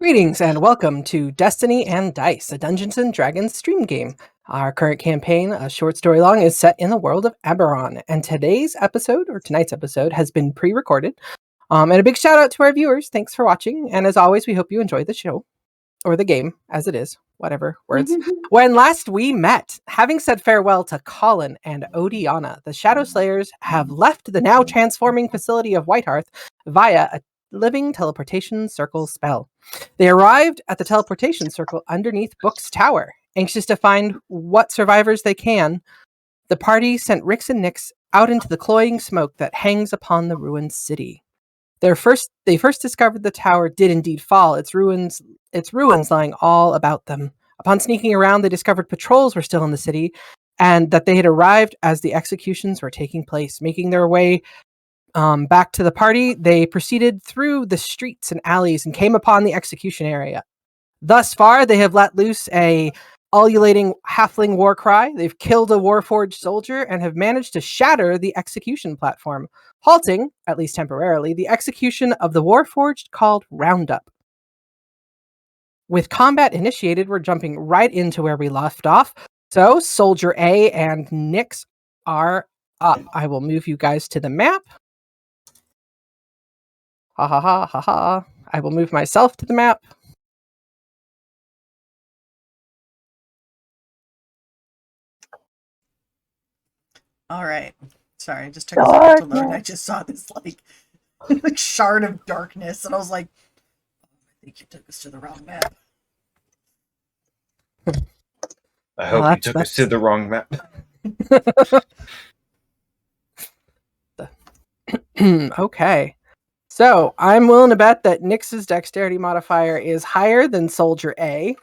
Greetings and welcome to Destiny and Dice, a Dungeons & Dragons stream game. Our current campaign, a short story long, is set in the world of Eberron, and tonight's episode, has been pre-recorded. And a big shout out to our viewers. Thanks for watching, and as always, we hope you enjoy the show, or the game, as it is, whatever words. When last we met, having said farewell to Colin and Odiana, the Shadow Slayers have left the now transforming facility of Whitehearth via a living teleportation circle spell. They arrived at the teleportation circle underneath Book's tower. Anxious to find what survivors they can, the party sent Rix and Nix out into the cloying smoke that hangs upon the ruined city. They first discovered the tower did indeed fall, its ruins lying all about them. Upon sneaking around, they discovered patrols were still in the city, and that they had arrived as the executions were taking place. Making their way back to the party, they proceeded through the streets and alleys and came upon the execution area. Thus far, they have let loose a ululating halfling warcry. They've killed a warforged soldier and have managed to shatter the execution platform, halting, at least temporarily, the execution of the warforged called Roundup. With combat initiated, we're jumping right into where we left off. So, Soldier A and Nix are up. I will move you guys to the map. Ha ha ha ha ha. I will move myself to the map. All right. Sorry, it just took a second to load. I just saw this like shard of darkness, and I was like, I think you took us to the wrong map. I hope you took us to the wrong map. Okay. So, I'm willing to bet that Nix's dexterity modifier is higher than Soldier A.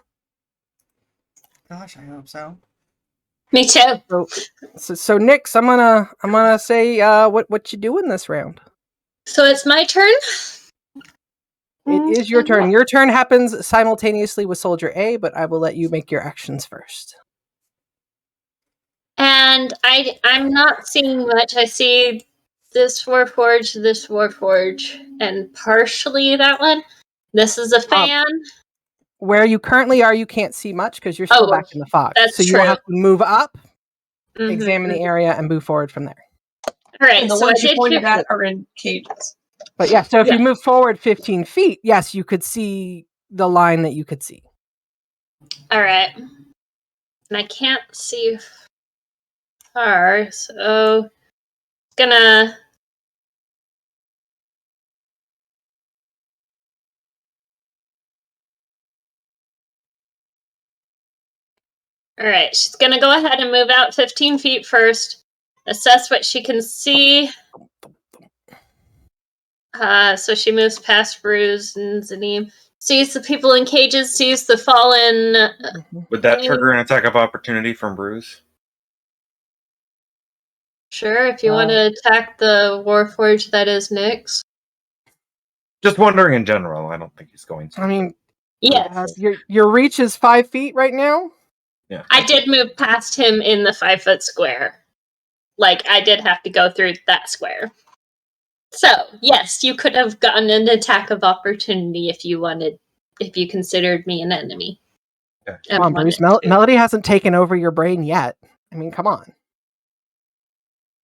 Gosh, I hope so. Me too. So Nix, I'm gonna say what you doing this round. So it's my turn. It is your turn. Your turn happens simultaneously with Soldier A, but I will let you make your actions first. And I'm not seeing much. I see this warforge, and partially that one. This is a fan. Where you currently are, you can't see much because you're still back in the fog. That's so you true. will have to move up, examine the area, and move forward from there. All right. And the ones you pointed at are in cages. But yeah, so if you move forward 15 feet, yes, you could see the line that you could see. All right. And I can't see far, so gonna. All right, she's gonna go ahead and move out 15 feet first, assess what she can see. So she moves past Bruce and Zanim, sees the people in cages, sees the fallen. Would that trigger an attack of opportunity from Bruce? Sure, if you want to attack the warforge that is Nix. Just wondering in general. I don't think he's going to. I mean, yes. Your reach is 5 feet right now? Yeah. I did move past him in the 5 foot square. Like, I did have to go through that square. So, yes, you could have gotten an attack of opportunity if you considered me an enemy. Okay. Come on, Bruce. Melody hasn't taken over your brain yet. I mean, come on.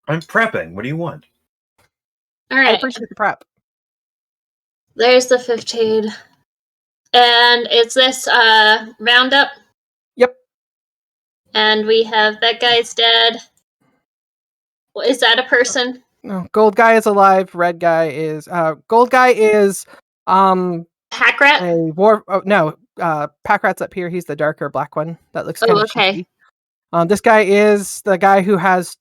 I'm prepping. What do you want? All right. I appreciate the prep. There's the 15. And it's this roundup. Yep. And we have that guy's dead. Is that a person? No, gold guy is alive. Red guy is gold guy is Pack rat? Pack rat's up here. He's the darker black one that looks kind of okay. cheeky. This guy is the guy who has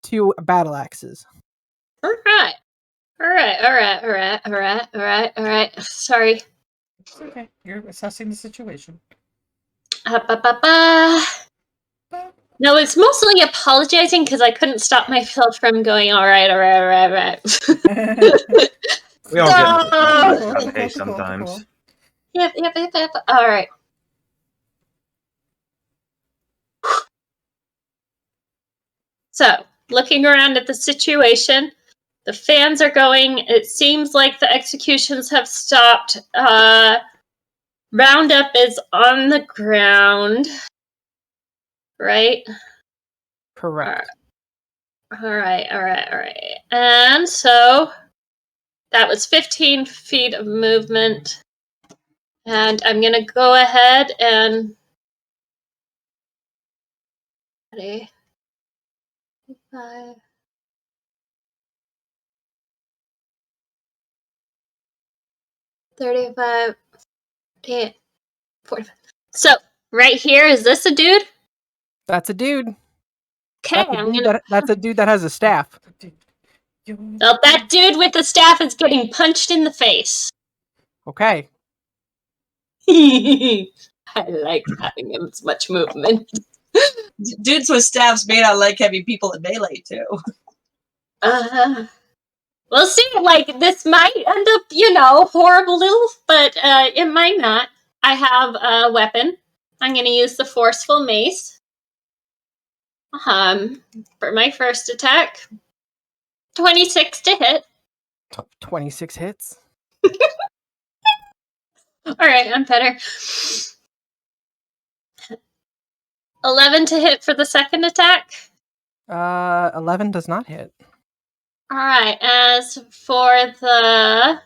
2 battle axes. All right. Sorry. It's okay. You're assessing the situation. No, it's mostly apologizing because I couldn't stop myself from going, all right. We all get hey sometimes. Cool. Yep. All right. So, looking around at the situation, the fans are going. It seems like the executions have stopped. Roundup is on the ground, right? Correct. All right. And so that was 15 feet of movement. And I'm going to go ahead and... Ready? 5... 35... 45. So, right here, is this a dude? That's a dude. Okay, That's a dude that has a staff. Well, that dude with the staff is getting punched in the face. Okay. I like having him as much movement. Dudes with staffs may not like having people in melee too. We'll see. Like, this might end up, horrible little, but it might not. I have a weapon. I'm going to use the forceful mace. For my first attack. 26 to hit. 26 hits. Alright, I'm better. 11 to hit for the second attack. 11 does not hit. Alright, as for the...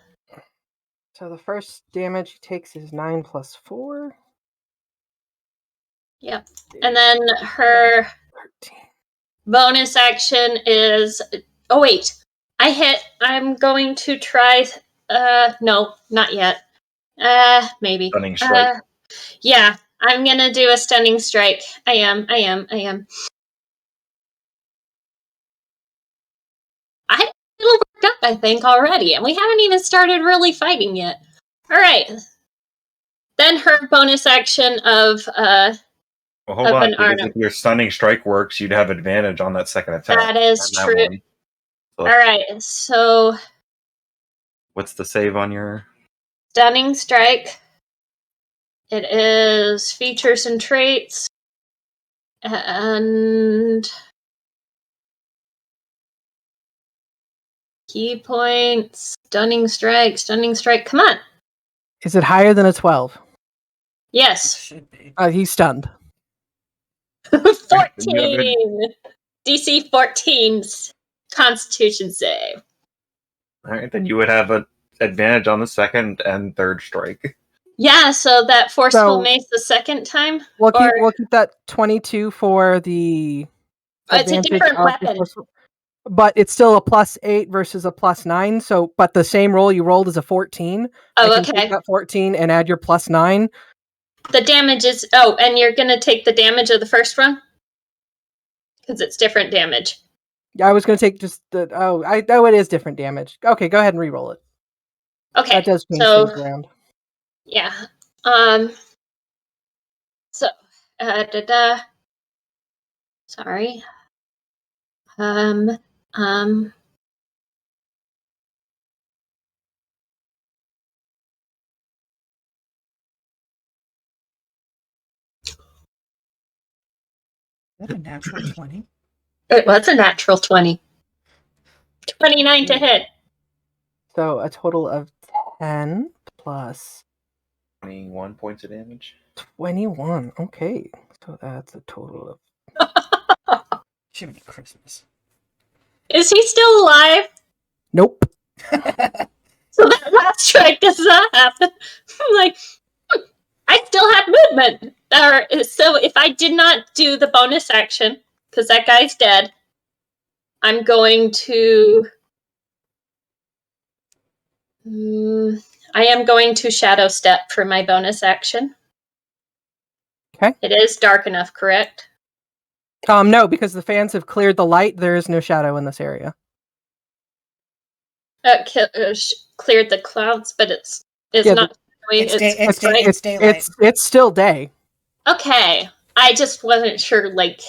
So the first damage he takes is 9 plus 4. Yep. And then her 13. bonus action is... Oh, wait. I hit. I'm going to try... No, not yet. Maybe. Stunning strike. Yeah, I'm gonna do a stunning strike. I am. I'm a little worked up, I think, already, and we haven't even started really fighting yet. Alright. Then her bonus action of, Well, hold of on, an because Arnhem. if your stunning strike works, you'd have advantage on that second attack. That is on that true. one. So Alright, so what's the save on your... stunning strike. It is features and traits. And key points. Stunning strike. Come on. Is it higher than a 12? Yes. Should be. He's stunned. 14. DC 14's Constitution save. Alright, then you would have an advantage on the second and third strike. Yeah, so that forceful So- mace the second time. We'll Or- keep that 22 for the It's a advantage different of the weapon. forceful- but it's still a +8 versus a +9. So, but the same roll you rolled is a 14. Oh, I can okay. take that 14 and add your +9. The damage is... Oh, and you're going to take the damage of the first one? Because it's different damage. I was going to take just the... Oh, it is different damage. Okay, go ahead and re-roll it. Okay, That does change so... things around. Yeah. So... Sorry. Is that a natural 20? It was a natural 20. 29 to hit. So a total of 10 plus 21 points of damage. 21. Okay. So that's a total of... Should be Christmas. Is he still alive? Nope. So that last strike does not happen. I'm like, I still have movement. So if I did not do the bonus action, because that guy's dead, I'm going to... I am going to shadow step for my bonus action. Okay. It is dark enough, correct? No, because the fans have cleared the light. There is no shadow in this area. Cleared the clouds, but it's Yeah, not... It's daylight. It's still day. Okay. I just wasn't sure, like...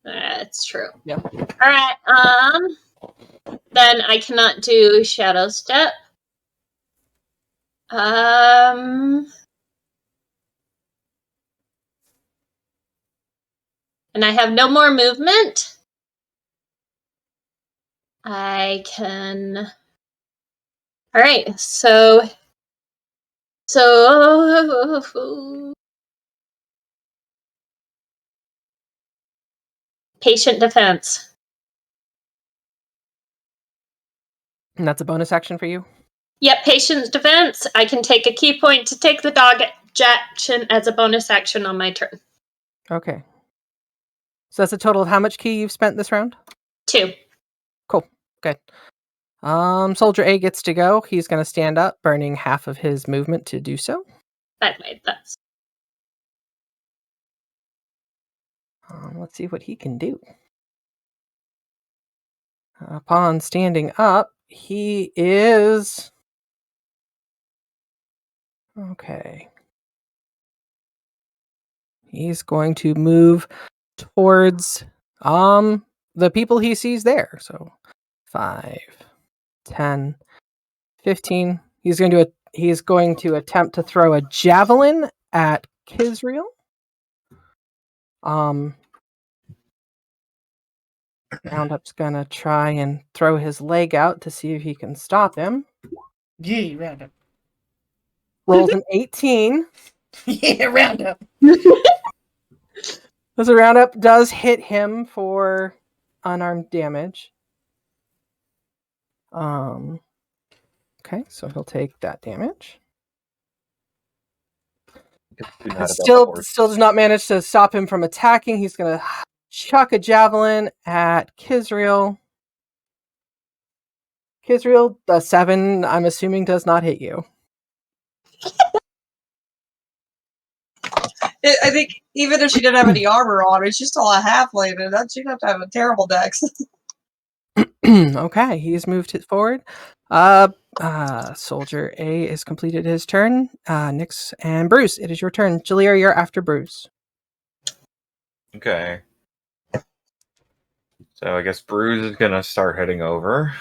it's true. Yeah. Alright, then I cannot do shadow step. And I have no more movement. I can... Alright, so So patient defense. And that's a bonus action for you? Yep, patient defense. I can take a key point to take the dog action as a bonus action on my turn. Okay. So that's a total of how much key you've spent this round? 2. Cool. Good. Soldier A gets to go. He's going to stand up, burning half of his movement to do so. By the way, that's... Let's see what he can do. Upon standing up, he is... Okay. He's going to move towards the people he sees there. So 5, 10, 15. He's going to attempt to throw a javelin at Kisriel. Roundup's gonna try and throw his leg out to see if he can stop him. Yeah, Roundup. Rolls an 18. Yeah, Roundup. As a Roundup does hit him for unarmed damage. Okay, so he'll take that damage. Still does not manage to stop him from attacking. He's gonna chuck a javelin at Kisriel. Kisriel, the 7, I'm assuming, does not hit you. I think even if she didn't have any armor on, she's still a halfling, and that she'd have to have a terrible dex. Okay, he's moved it forward. Soldier A has completed his turn. Nyx and Bruce, it is your turn. Jalir, you're after Bruce. Okay. So I guess Bruce is gonna start heading over.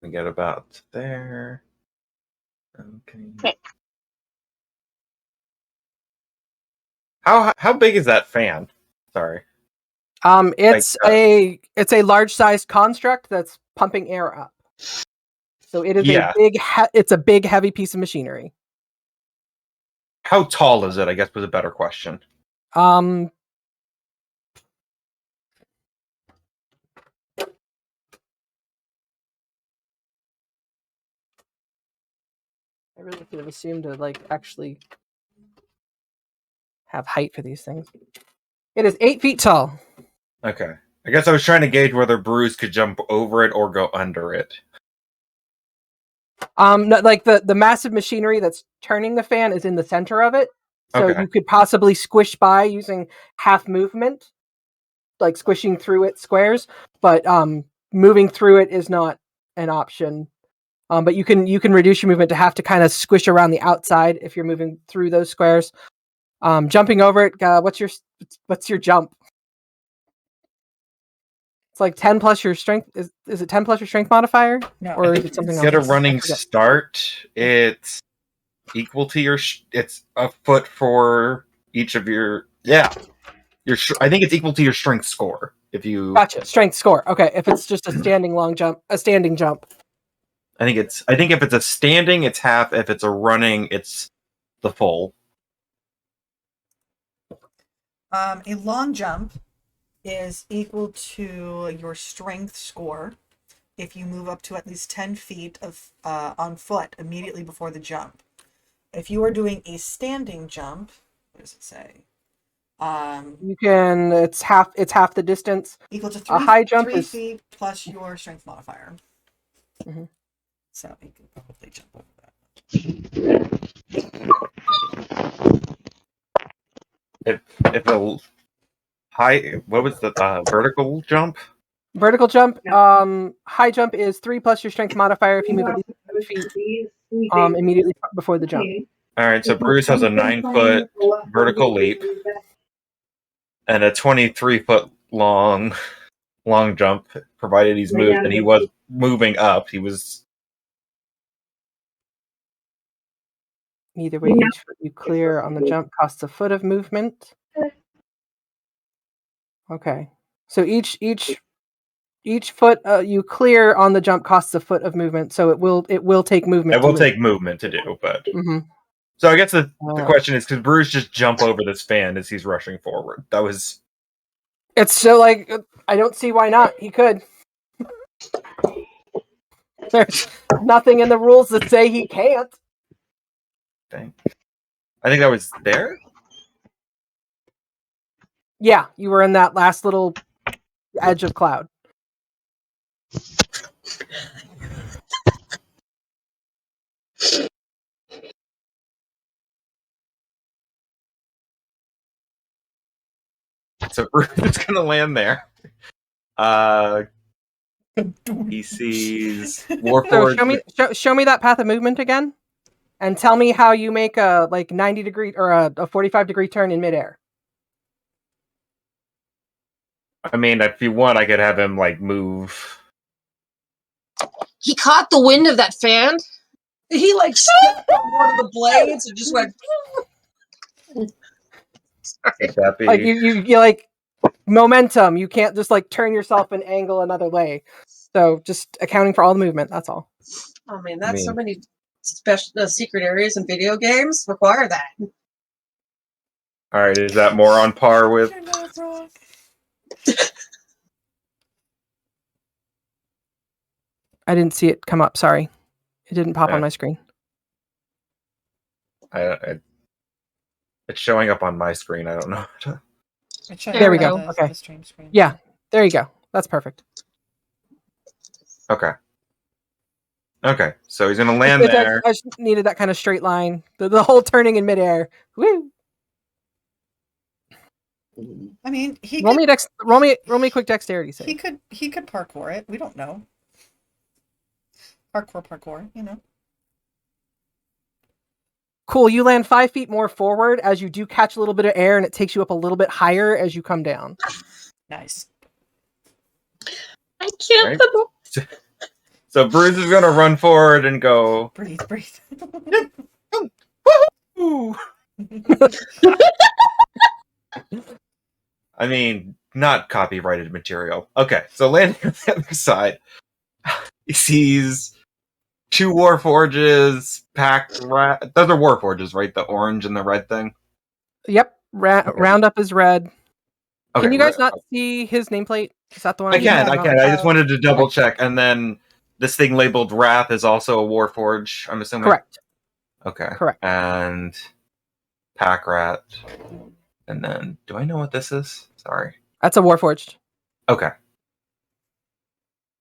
We get about there. Okay. How big is that fan? Sorry. It's a large sized construct that's pumping air up. So it is a big heavy piece of machinery. How tall is it? I guess was a better question. I really should have assumed to actually have height for these things. It is 8 feet tall. Okay. I guess I was trying to gauge whether Bruce could jump over it or go under it. The massive machinery that's turning the fan is in the center of it. So you could possibly squish by using half movement, like squishing through it squares, but moving through it is not an option. But you can reduce your movement to have to kind of squish around the outside if you're moving through those squares. Jumping over it, what's your jump? It's like 10 plus your strength. Is it 10 plus your strength modifier? No. Or is it something else? Get a running start. It's equal to your. It's a foot for each of your. Yeah. I think it's equal to your strength score. If you. Gotcha. Strength score. Okay. If it's just a standing jump. I think if it's a standing, it's half. If it's a running, it's the full. A long jump is equal to your strength score if you move up to at least 10 feet of on foot immediately before the jump. If you are doing a standing jump, what does it say? You can. It's half the distance. Equal to 3, a high jump 3 is feet plus your strength modifier. Mm-hmm. So you can probably jump over that. If a high, what was the vertical jump? Vertical jump. High jump is 3 plus your strength modifier if you move at least 10 feet immediately before the jump. All right, so Bruce has a 9-foot vertical leap and a 23-foot long jump, provided he's moved, and he was moving up. He was. Either way, each foot you clear on the jump costs a foot of movement. Okay, so each Each foot you clear on the jump costs a foot of movement, so it will take movement. It will take movement to do, but Mm-hmm. so I guess the question is, could Bruce just jump over this fan as he's rushing forward? That was. It's so like I don't see why not. He could. There's nothing in the rules that say he can't. Dang. I think that was there. Yeah, you were in that last little edge of cloud. So Bruce is going to land there. He sees Warforge. So show me that path of movement again, and tell me how you make a 90-degree or a 45-degree turn in midair. I mean, if you want, I could have him move. He caught the wind of that fan. He stepped on one of the blades and just went. Would that be... you momentum. You can't just turn yourself and angle another way. So just accounting for all the movement. That's all. Oh man, so many special secret areas in video games require that. All right, is that more on par with? I didn't see it come up. Sorry, it didn't pop on my screen. It's showing up on my screen. I don't know. There we go. Okay. The stream screen. Yeah, there you go. That's perfect. Okay. Okay, so he's gonna land there. I just needed that kind of straight line. The whole turning in midair. Woo! I mean, roll me a quick dexterity save. He could parkour it. We don't know. Parkour. You know. Cool. You land 5 feet more forward as you do catch a little bit of air, and it takes you up a little bit higher as you come down. Nice. I can't. Right. So Bruce is gonna run forward and go. Breathe. Woo! I mean, not copyrighted material. Okay, so landing on the other side, he sees 2 warforges packed. Those are warforges, right? The orange and the red thing. Yep. Roundup is red. Okay, can you guys not see his nameplate? Is that the one? I can. I just wanted to double check, and then this thing labeled Wrath is also a warforge. I'm assuming. Correct. Okay. Correct. And Pack Rat. And then, do I know what this is? Sorry. That's a warforged. Okay.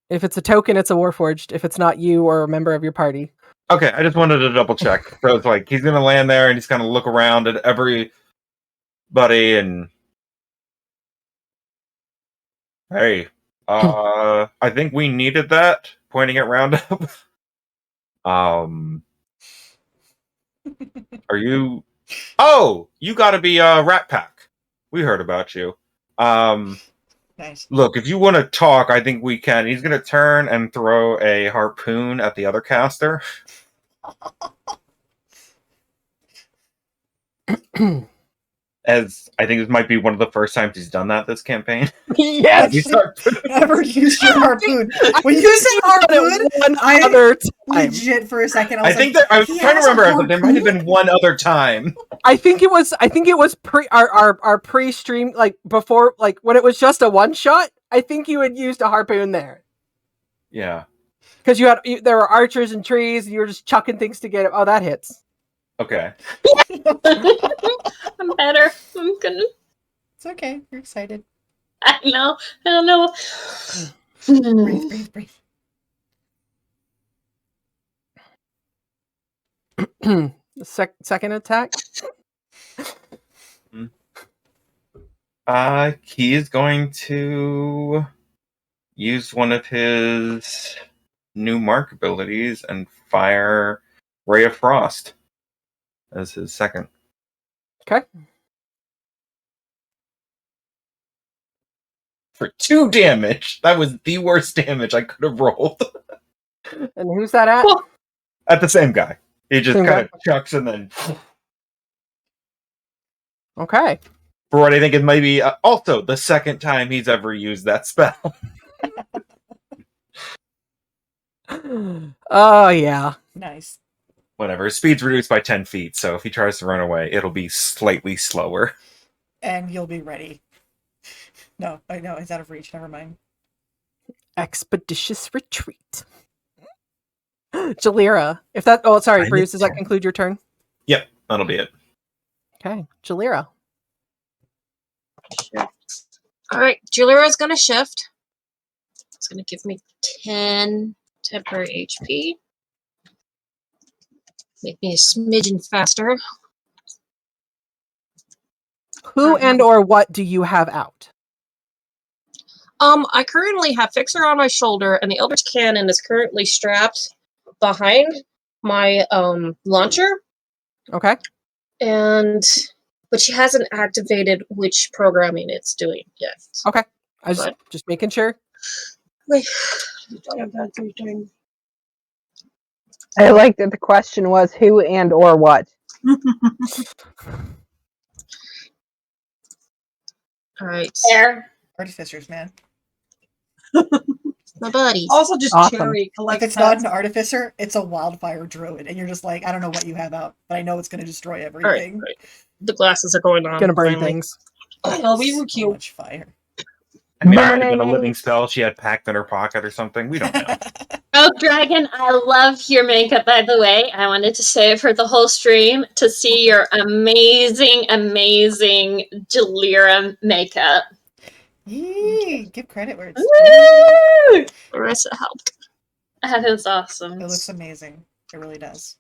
If it's a token, it's a warforged. If it's not you or a member of your party. Okay, I just wanted to double check. So it's he's going to land there and he's going to look around at everybody and... Hey, I think we needed that. Pointing at Roundup. Are you... Oh, you got to be Rat Pack. We heard about you. Nice. Look, if you want to talk, I think we can. He's going to turn and throw a harpoon at the other caster. As I think this might be one of the first times he's done that this campaign. Yes! Never used your harpoon. When you said harpoon, other time. Legit for a second. I think that I was trying to remember. There might have been one other time. I think it was pre our pre-stream, before, when it was just a one shot. I think you had used a harpoon there. Yeah. Because there were archers and trees, and you were just chucking things to get it. Oh, that hits. Okay. I'm better. I'm gonna. It's okay. You're excited. I know. Breathe. Second attack. He is going to use one of his new mark abilities and fire Ray of Frost as his second. Okay. For 2 damage. That was the worst damage I could have rolled. And who's that at? At the same guy. He just kind of chucks and then... Okay. For what I think it might be also the second time he's ever used that spell. Oh, yeah. Nice. Whatever. His speed's reduced by 10 feet, so if he tries to run away, it'll be slightly slower. And you'll be ready. No, it's out of reach. Never mind. Expeditious retreat. Jalira. If that... Oh, sorry, I Bruce. need Does that to- conclude your turn? Yep, that'll be it. Okay. Jalira. Alright, Julira's gonna shift. It's gonna give me 10 temporary HP. Make me a smidgen faster. Who and or what do you have out? I currently have Fixer on my shoulder, and the Eldritch Cannon is currently strapped behind my launcher. Okay. But she hasn't activated which programming it's doing yet. Okay. I was But- just making sure. Wait. I like that the question was who and or what. Alright. There. Artificers, man. My buddies. Also, just Awesome. cherry. If it's not an artificer, it's a wildfire druid, and you're just like, I don't know what you have out, but I know it's going to destroy everything. Right. The glasses are going on. Gonna burn finally. things. Oh, we were So cute. much fire. I mean, it might have been a living spell she had packed in her pocket or something. We don't know. Oh, Dragon, I love your makeup, by the way. I wanted to say it for the whole stream to see your amazing, amazing Jalira makeup. Yee, give credit where it's Woo! Marissa helped. That is awesome. It looks amazing. It really does.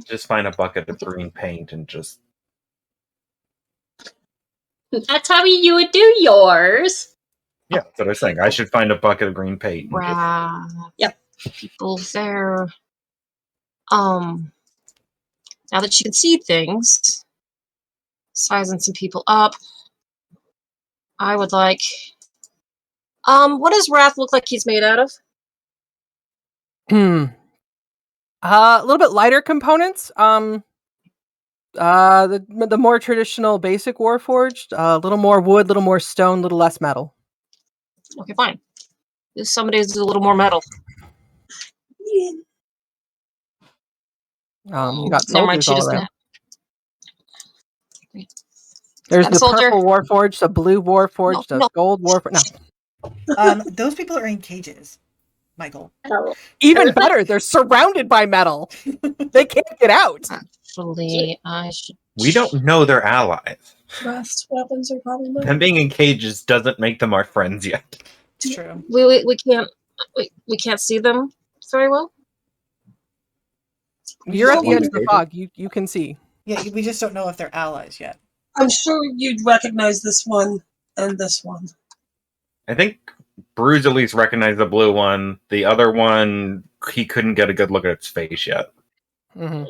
Just find a bucket of green paint and just... That's how you would do yours. Yeah, that's what I was saying. I should find a bucket of green paint. And just... Yep. People there. Now that you can see things, sizing some people up. I would like. What does Wrath look like he's made out of? A little bit lighter components. The more traditional basic warforged. A little more wood, little more stone, little less metal. Okay, fine. This somebody's a little more metal. You got Never mind, soldiers she all doesn't around. have. There's Got a the soldier. purple warforged, the blue warforged, the No. gold warforged. No, Those people are in cages, Michael. Oh, even better. They're surrounded by metal. They can't get out. Actually, I should. We don't know they're allies. Rust weapons are probably not. Them being in cages doesn't make them our friends yet. It's true. We can't see them very well. You're at the Yeah. edge of the fog. You can see. Yeah, we just don't know if they're allies yet. I'm sure you'd recognize this one and this one. I think Bruce at least recognized the blue one. The other one, he couldn't get a good look at its face yet. Mm-hmm.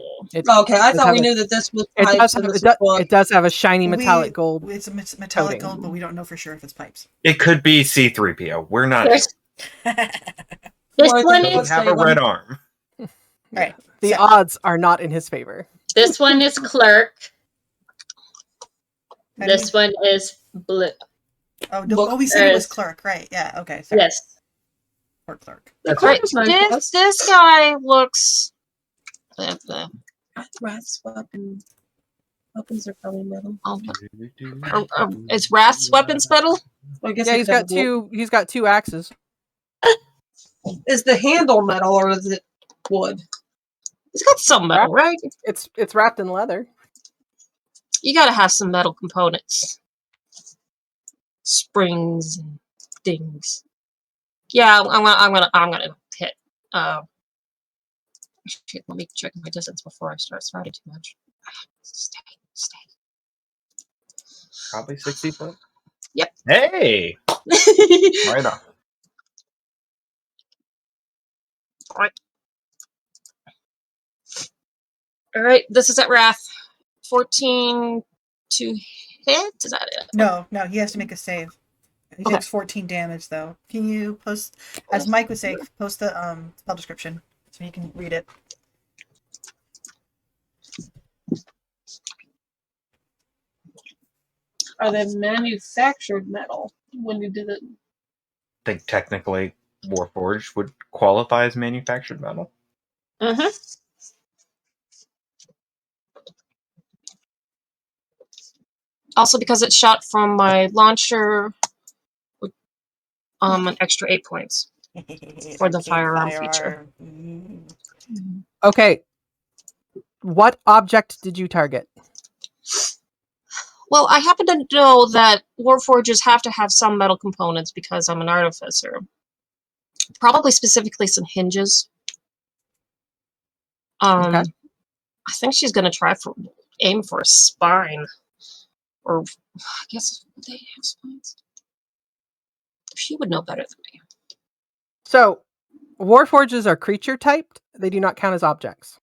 Okay, I thought we knew that this was pipes and this was wood. It does have a shiny metallic gold. It's a metallic coating. gold, but we don't know for sure if it's pipes. It could be C-3PO. We're not. There's- All this Well, I one think We is have a red arm. right. The So- odds are not in his favor. this one is clerk. How do This one is blue. Oh, no, we said it was There's- clerk, right? Yeah. Okay. Sorry. Yes. Or clerk. The Right. clerk is nice. This guy looks. Rust weapon. Weapons are probably metal. Is Wrath's weapons metal? I guess Yeah, it he's could got have wood. two. He's got two axes. Is the handle metal or is it wood? It's got some metal, right? It's wrapped in leather. You gotta have some metal components. Springs and things. Yeah, I'm gonna hit. Shit, let me check my distance before I start starting too much. Stay. Probably 60 foot. Yep. Hey! Right on. All right, this is at Wrath. 14 to hit. Is that it? No, he has to make a save. He Okay. takes 14 damage though. Can you post, as Mike would say, post the spell description so you can read it. Are they manufactured metal when you did it? I think technically warforged would qualify as manufactured metal. Mm-hmm. Also, because it's shot from my launcher, an extra 8 points. For the Arcane firearm feature. Mm. Okay. What object did you target? Well, I happen to know that warforges have to have some metal components because I'm an artificer. Probably specifically some hinges. Okay. I think she's gonna aim for a spine, or I guess would they have spines? She would know better than me. So, warforges are creature typed. They do not count as objects.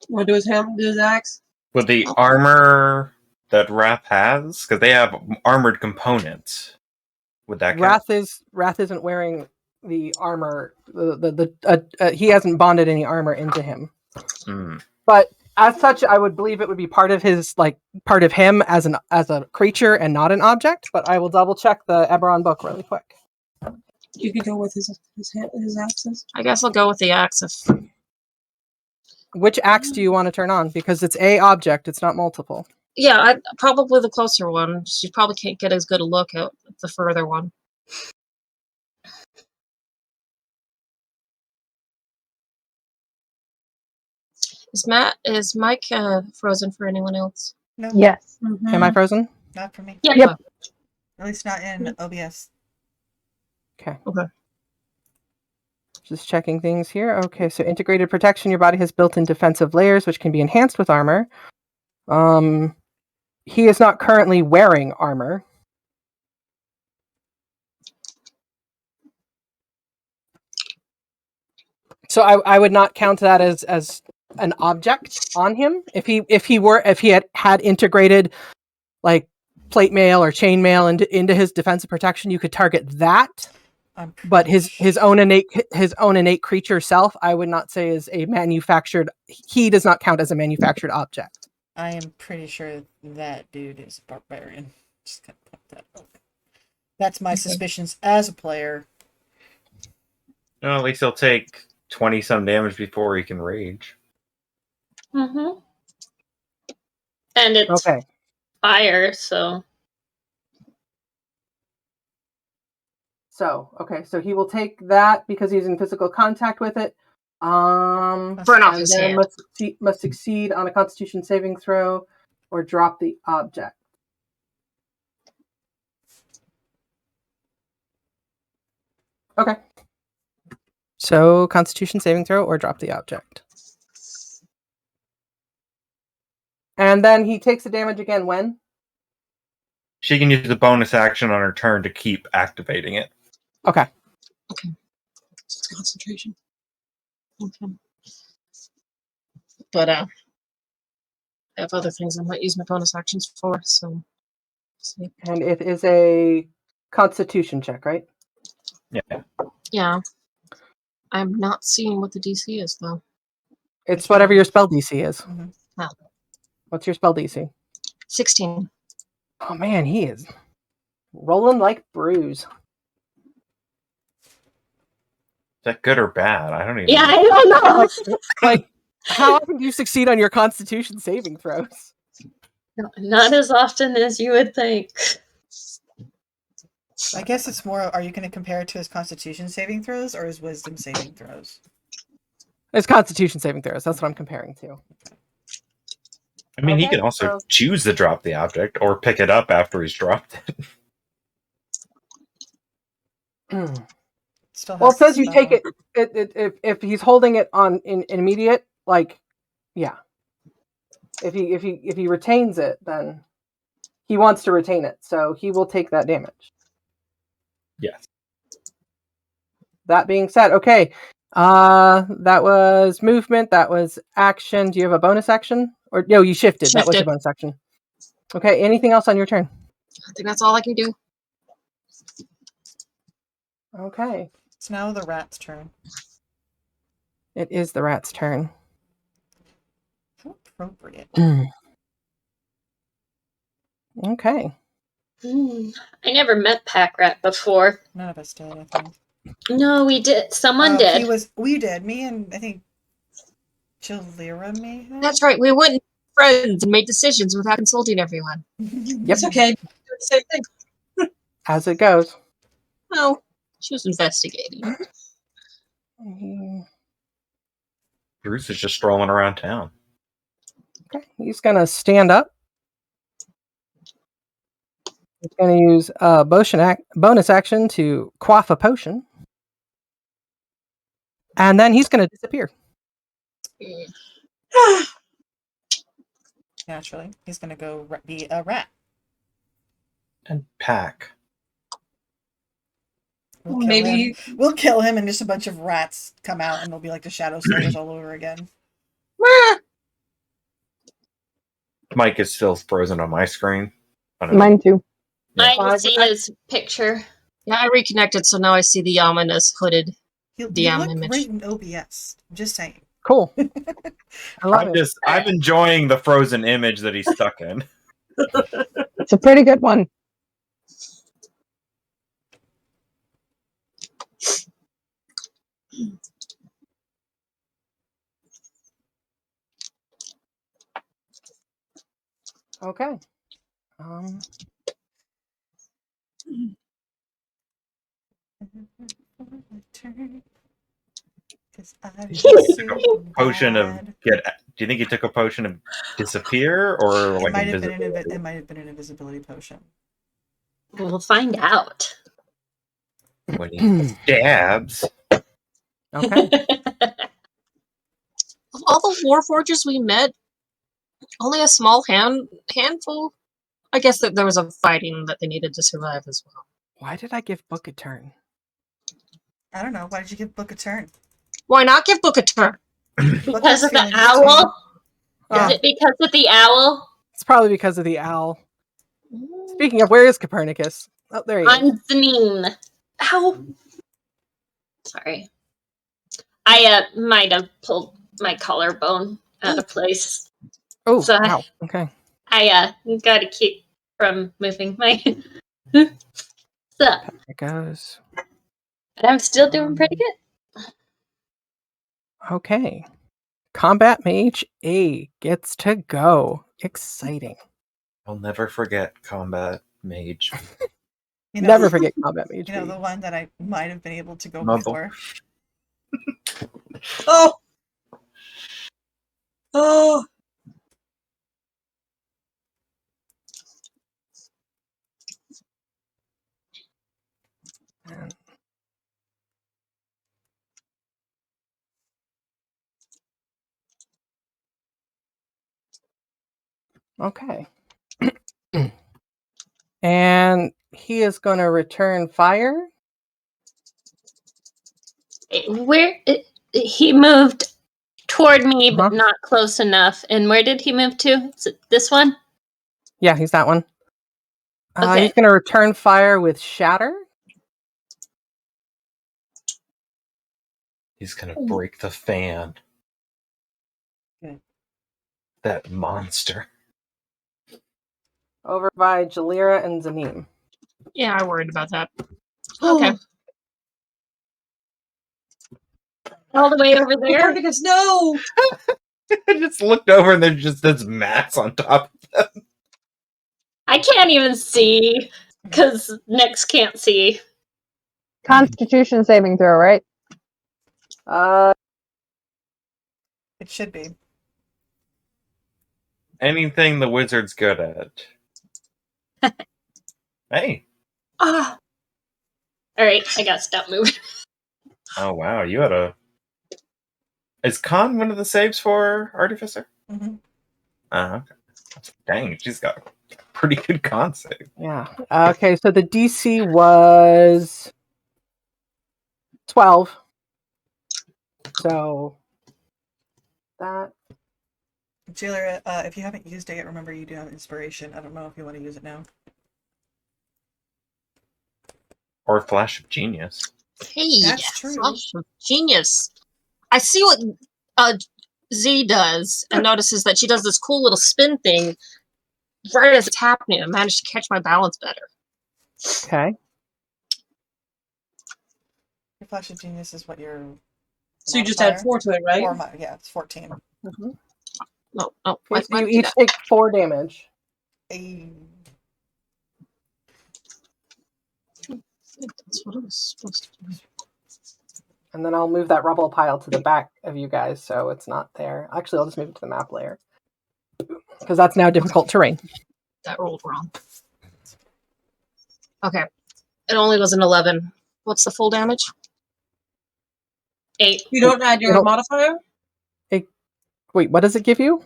What do his axe? With the armor that Wrath has, because they have armored components, would that count? Wrath isn't wearing the armor. He hasn't bonded any armor into him. Mm. But as such, I would believe it would be part of him as a creature and not an object. But I will double check the Eberron book really quick. You could go with his axes. I guess I'll go with the axe. Which axe do you want to turn on? Because it's a object, it's not multiple. Yeah, probably the closer one. She probably can't get as good a look at the further one. Is Mike frozen for anyone else? No, Yes. Am I frozen? not for me. Yep. At least not in OBS. Okay. Okay. Just checking things here. Okay, so integrated protection. Your body has built-in defensive layers, which can be enhanced with armor. He is not currently wearing armor. So I would not count that as an object on him. If he had integrated like plate mail or chain mail into his defensive protection, you could target that. But his own innate creature self, I would not say is a manufactured. He does not count as a manufactured object. I am pretty sure that dude is a barbarian. Just gonna put that up. That's my suspicions as a player. No, at least he'll take 20 some damage before he can rage. Mm-hmm. And it's Okay. fire, so So he will take that because he's in physical contact with it. Burn off And his then hand. must succeed on a Constitution saving throw or drop the object. Okay. So Constitution saving throw or drop the object. And then he takes the damage again when? She can use the bonus action on her turn to keep activating it. Okay. It's concentration. Okay. But I have other things I might use my bonus actions for, so see. And it is a Constitution check, right? Yeah. Yeah. I'm not seeing what the DC is though. It's whatever your spell DC is. Mhm. Oh. What's your spell DC? 16. Oh man, he is rolling like Bruise. Is that good or bad? I don't even yeah, know. I don't know. Like, how often do you succeed on your Constitution saving throws? Not as often as you would think. I guess it's more. Are you going to compare it to his Constitution saving throws or his Wisdom saving throws? It's Constitution saving throws. That's what I'm comparing to. I mean, he Okay, can also so- choose to drop the object or pick it up after he's dropped it. Still Well, it has says you take it if he's holding it on in immediate, like, yeah. If he retains it, then he wants to retain it, so he will take that damage. Yes. That being said, okay, that was movement. That was action. Do you have a bonus action? Or no, you shifted. That was your Shifted. bonus action. Okay. Anything else on your turn? I think that's all I can do. Okay. It's now the rat's turn. It is the rat's turn. How appropriate. Okay. I never met Pack Rat before. None of us did, I think. No, we did. Someone did. We did. Me and I think Jalira may have. That's right. We went friends and made decisions without consulting everyone. It's okay. Do the same thing. As it goes. Well, she was investigating. Bruce is just strolling around town. Okay, he's gonna stand up. He's gonna use a bonus action to quaff a potion. And then he's gonna disappear. Naturally, he's gonna go be a rat. And Pack. We'll kill him, and just a bunch of rats come out, and they'll be like the Shadow Slayers all over again. Mike is still frozen on my screen. Mine too. I see his picture. Yeah, I reconnected, so now I see the ominous hooded He'll DM look image. great in OBS. I'm just saying. Cool. I love it. I'm enjoying the frozen image that he's stuck in. It's a pretty good one. Okay. Potion of get. Do you think he took a potion of disappear or It like might have been invisibility? it might have been an invisibility potion. We'll find out. When he stabs. Okay. Of all the warforges we met, only a small handful. I guess that there was a fighting that they needed to survive as well. Why did I give Book a turn? I don't know. Why did you give Book a turn? Why not give Book a turn? Because of the owl? Is it because of the owl? It's probably because of the owl. Speaking of, where is Copernicus? Oh, there he is. On Zanine. Ow. Sorry. I might have pulled my collarbone out of place. Oh, So wow. Okay. I gotta keep from moving my so There it goes. but I'm still doing pretty good. Okay. Combat Mage A gets to go. Exciting. I'll never forget Combat Mage. Never forget Combat Mage You know, B. the one that I might have been able to go Mumble. before. Oh. Oh. And- Okay. And he is going to return fire. He moved toward me but Uh-huh. not close enough. And where did he move to? Is it this one? Yeah, he's that one. Okay. He's going to return fire with shatter. He's gonna break the fan. Okay. That monster. Over by Jalira and Zanim. Yeah, I worried about that. Okay. All the way over there? Copernicus, no! I just looked over and there's just this mass on top of them. I can't even see because Nyx can't see. Constitution saving throw, right? It should be. Anything the wizard's good at. Hey. Ah. Alright, I gotta stop moving. Oh wow, you had a. Is Con one of the saves for Artificer? Mm-hmm. Okay. Dang, she's got a pretty good con save. Yeah. Okay, so the DC was 12. So that. Jailer, if you haven't used it yet, remember you do have inspiration. I don't know if you want to use it now. Or Flash of Genius. Hey, That's true. Flash of Genius. I see what Z does and notices that she does this cool little spin thing right as it's happening, I managed to catch my balance better. Okay. Your flash of genius is what your So you just add modifier? 4 to it, right? Yeah, it's 14. Mm-hmm. No, Okay, why so you did I do each that? take 4 damage. That's what I was supposed to do. And then I'll move that rubble pile to the back of you guys so it's not there. Actually, I'll just move it to the map layer. Because that's now difficult terrain. That rolled wrong. Okay. It only was an 11. What's the full damage? 8. You don't add your Nope. modifier? Wait, what does it give you?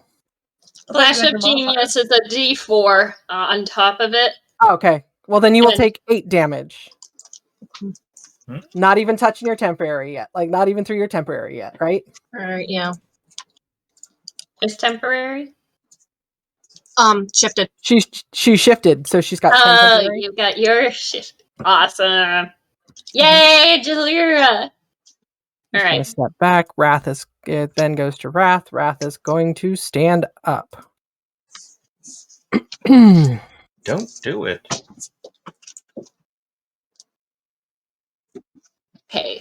I thought you Flash had of your modifier. Genius is a D4 on top of it. Oh, okay. Well, then you will And- take 8 damage. Hmm? Not even touching your temporary yet. Like, not even through your temporary yet, right? Alright, yeah. It's temporary. Shifted. She shifted, so she's got 10 Oh, temporary. you got your shift. Awesome. Yay, Jalira! Just gonna Alright. step back. It then goes to Wrath. Wrath is going to stand up. Don't do it. Okay.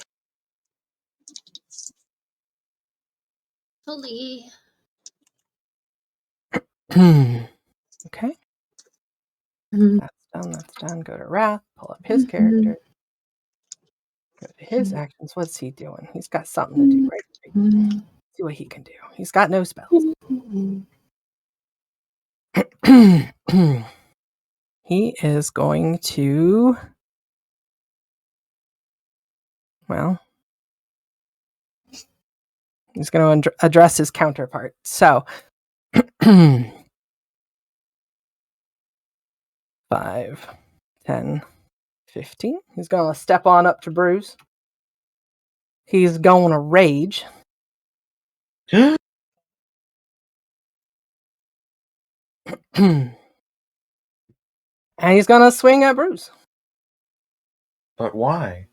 Holy. Okay. That's done. Go to Wrath. Pull up his character. Go to his actions. What's he doing? He's got something to do, right? See what he can do. He's got no spells. He is going to... Well... He's going to address his counterpart. So... 5, 10, 15. He's going to step on up to Bruce. He's going to rage. And he's going to swing at Bruce. But why?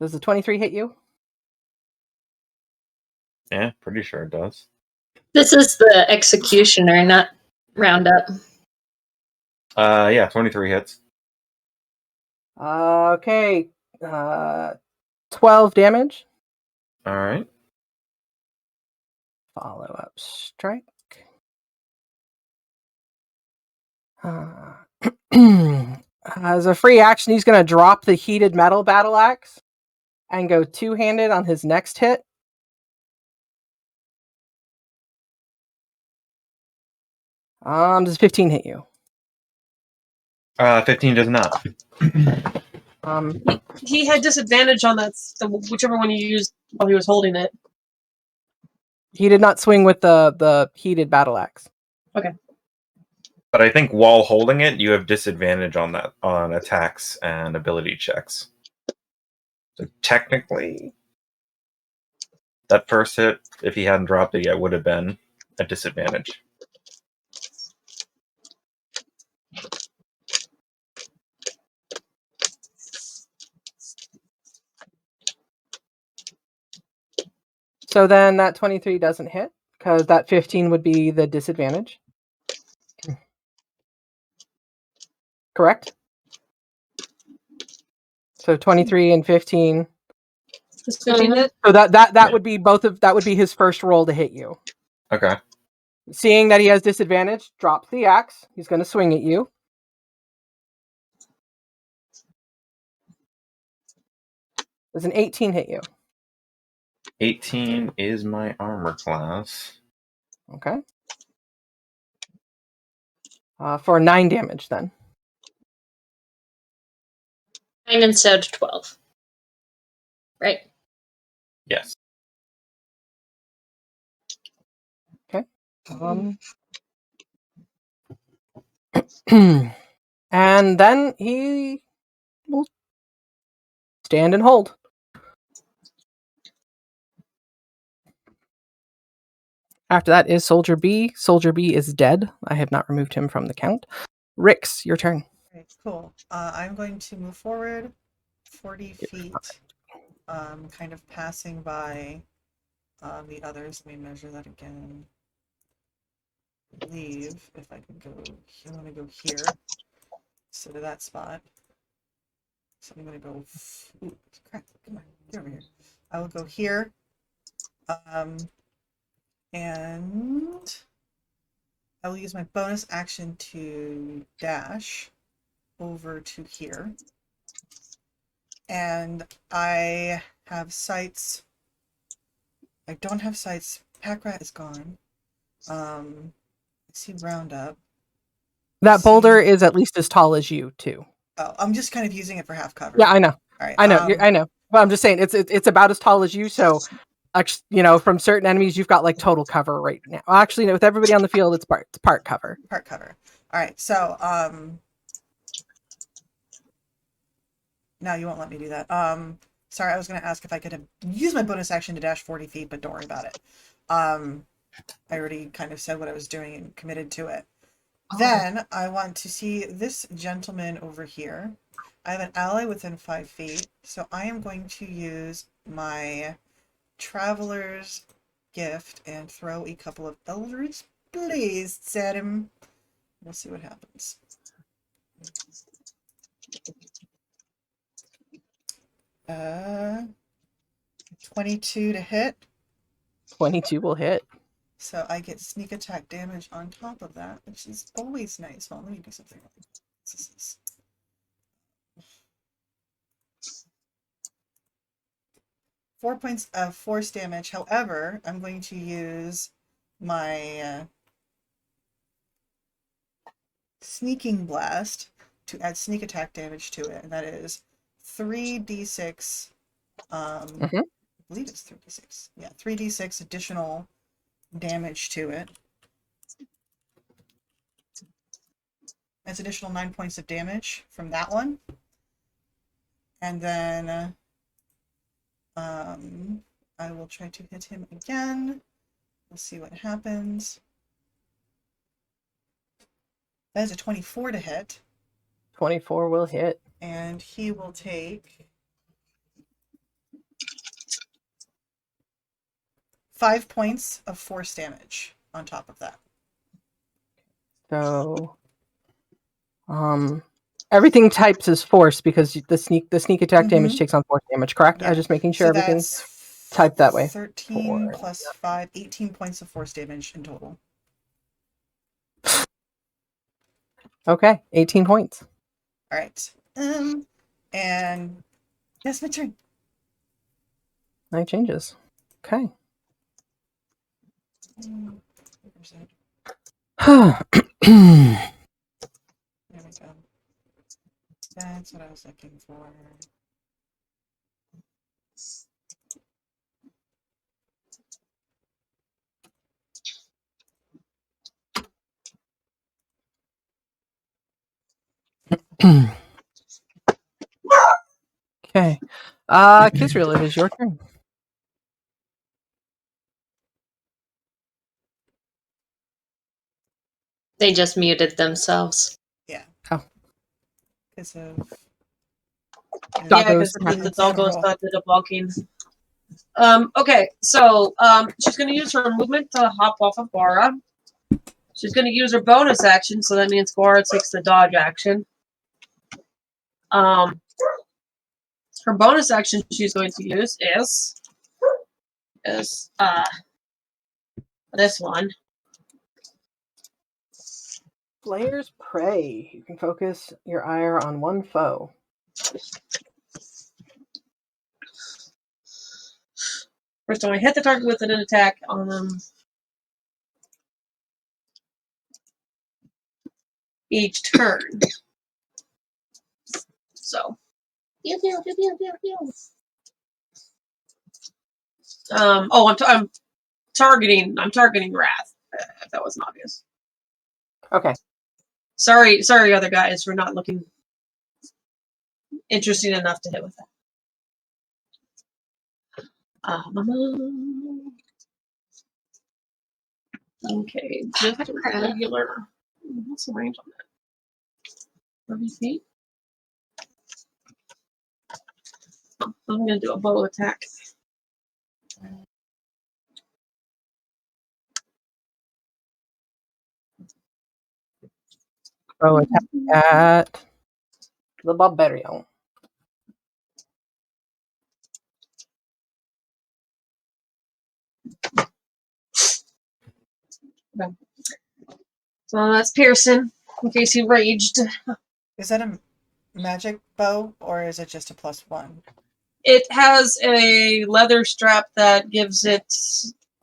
Does the 23 hit you? Yeah, pretty sure it does. This is the executioner, not roundup. Yeah, 23 hits. Okay. 12 damage. All right. Follow up strike. As a free action, he's going to drop the heated metal battle axe and go two-handed on his next hit. Does 15 hit you? 15 does not. He had disadvantage on that, whichever one you used while he was holding it. He did not swing with the heated battle axe. Okay. But I think while holding it, you have disadvantage on that on attacks and ability checks. So technically, that first hit, if he hadn't dropped it yet, would have been a disadvantage. So then that 23 doesn't hit, because that 15 would be the disadvantage. Correct? So 23 and 15. Does 15 hit? So that Yeah. would be that would be his first roll to hit you. Okay. Seeing that he has disadvantage, drops the axe. He's going to swing at you. Does an 18 hit you? 18 is my armor class. Okay. For 9 damage then. 9 instead of 12. Right? Yes. And then he will stand and hold. After that is Soldier B. Soldier B is dead. I have not removed him from the count. Rix, your turn. Okay, cool. I'm going to move forward 40 feet, kind of passing by the others. Let me measure that again. believe if I can go, I want to go here instead of that spot. So I'm going to go, ooh, crap, come on, get over here. I will go here. And I will use my bonus action to dash over to here. And I have sights. I don't have sights. Pack rat is gone. I see roundup. That boulder is at least as tall as you, too. Oh, I'm just kind of using it for half cover. Yeah, I know. All right. I know. I know. But I'm just saying it's about as tall as you. So, actually, from certain enemies, you've got like total cover right now. Actually, no, with everybody on the field, it's part cover. Part cover. All right. So, no, you won't let me do that. Sorry, I was going to ask if I could use my bonus action to dash 40 feet, but don't worry about it. I already kind of said what I was doing and committed to it. Oh. Then I want to see this gentleman over here. I have an ally within 5 feet, so I am going to use my Traveler's Gift and throw a couple of Eldritch Blasts at him. We'll see what happens. 22 to hit. 22 will hit. So I get sneak attack damage on top of that, which is always nice. Well, let me do something. This is 4 points of force damage. However, I'm going to use my sneaking blast to add sneak attack damage to it, and that is 3d6. I believe it's 3d6. Yeah, 3d6 additional damage to it. That's additional 9 points of damage from that one. And then I will try to hit him again. We'll see what happens. That is a 24 to hit. 24 will hit. And he will take 5 points of force damage on top of that. So, everything types as force because the sneak attack damage takes on force damage, correct? Yeah. I was just making sure So everything's typed that way. 13 plus 5, 18 points of force damage in total. Okay, 18 points. All right. And that's my turn. That changes. Okay. Where's it? There we go. That's what I was looking for. Okay. Kisriel, it is your turn. They just muted themselves. Yeah. Oh. Because of... Yeah, because the doggos started walking. Okay, so she's going to use her movement to hop off of Guara. She's going to use her bonus action, so that means Guara takes the dodge action. Her bonus action she's going to use is this one. Slayer's Prey. You can focus your ire on one foe. First time I hit the target with an attack on them. Each turn. So. I'm targeting Wrath. If that wasn't obvious. Okay. Sorry, other guys, for not looking interesting enough to hit with that. Okay, just a regular. What's the range on that? 30 feet. I'm gonna do a bow attack. So attack at the barbarian. So that's Pearson, in case he raged. Is that a magic bow or is it just a +1? It has a leather strap that gives it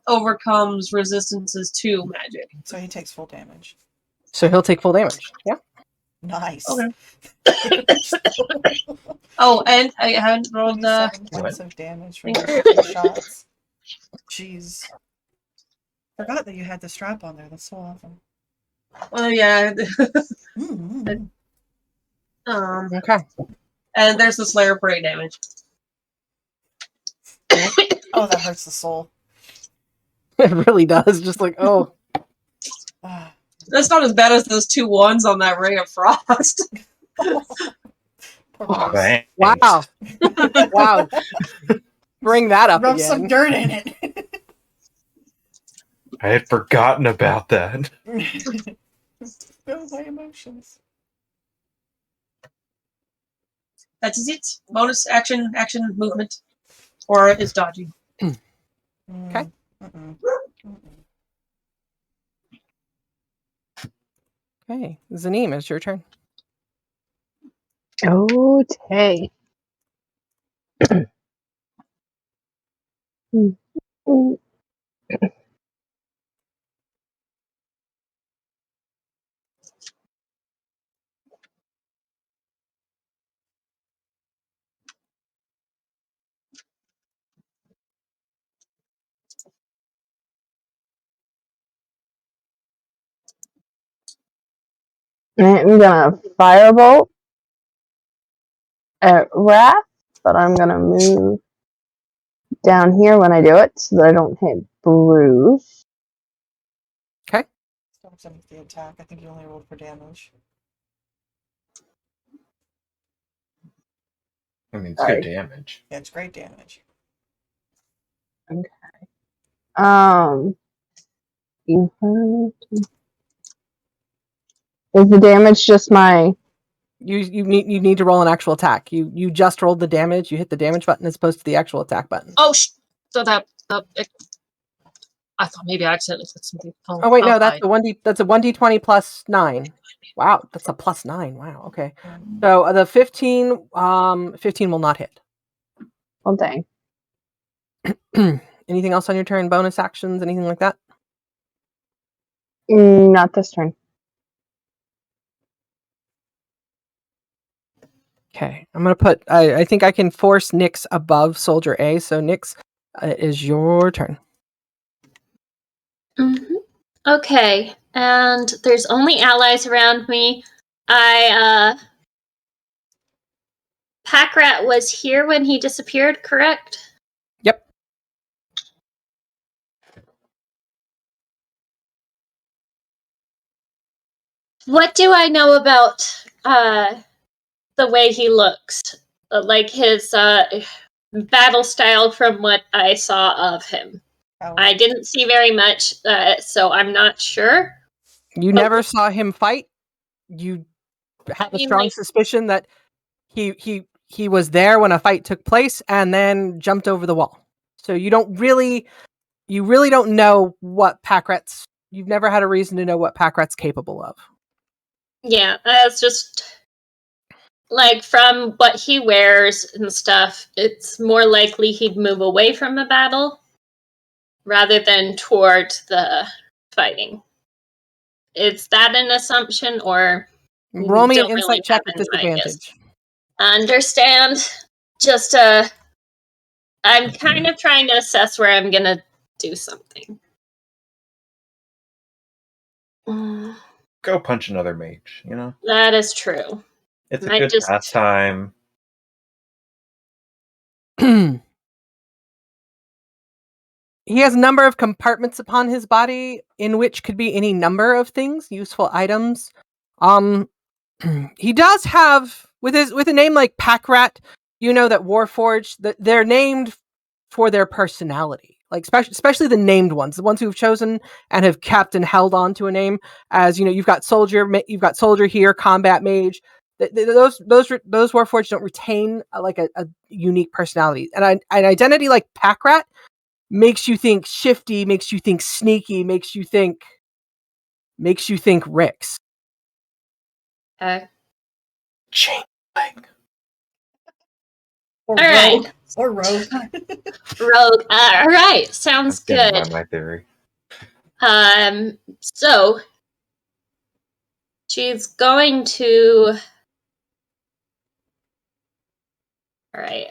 overcomes resistances to magic. So he takes full damage. So he'll take full damage. Yeah. Nice. Okay. Oh, and I haven't rolled the 27 points of damage from those 2 shots. Jeez. Forgot that you had the strap on there. That's so awesome. well, yeah. Mm-hmm. Okay. And there's the Slayer Prey damage. Oh, that hurts the soul. It really does. Just like, oh. Ah. That's not as bad as those 2 ones on that Ray of Frost. Poor Bruce. Thanks. Wow. Wow. Bring that up Rub again. some dirt in it. I had forgotten about that. Spill my emotions. That is it. Bonus action, movement. Or is dodging. Okay. Mm-mm. Mm-mm. Okay. Zaneem, it's your turn. Okay. I'm gonna firebolt at Wrath, but I'm gonna move down here when I do it so that I don't hit Bruce. Okay. Stops him with the attack. I think you only rolled for damage. I mean, it's Sorry. good damage. Yeah, it's great damage. Is the damage just my? You need to roll an actual attack. You just rolled the damage. You hit the damage button as opposed to the actual attack button. Oh, so that I thought maybe I accidentally put something. Oh wait, no, that's a 1d. That's a 1d20 plus 9. Wow, that's a plus 9. Wow. Okay. So the 15 will not hit. Oh dang. Anything else on your turn? Bonus actions? Anything like that? Not this turn. Okay, I'm gonna put. I think I can force Nyx above Soldier A. So Nyx, is your turn. Mm-hmm. Okay, and there's only allies around me. Packrat was here when he disappeared, correct? Yep. What do I know about the way he looks? Like his battle style from what I saw of him. Oh. I didn't see very much, so I'm not sure. You never saw him fight. You have a strong suspicion that he was there when a fight took place and then jumped over the wall. So you really don't know what Packrat's. You've never had a reason to know what Packrat's capable of. Yeah, it's just like from what he wears and stuff, it's more likely he'd move away from a battle rather than toward the fighting. Is that an assumption, or roll me an don't insight really check have with in mind, disadvantage? Understand. Just I'm kind of trying to assess where I'm gonna do something. Go punch another mage, you know? That is true. It's a Might good just- pastime. He has a number of compartments upon his body in which could be any number of things, useful items. He does have with a name like Packrat, you know that Warforge, that they're named for their personality. like especially the named ones, the ones who've chosen and have kept and held on to a name. As you know, you've got soldier here, combat mage. Those warforged don't retain like a unique personality, and an identity like pack rat makes you think shifty, makes you think sneaky, makes you think Ricks. Okay. Chainling. Or All right. rogue. Or rogue. Rogue. All right. Sounds Stand by good. my theory. So she's going to. All right.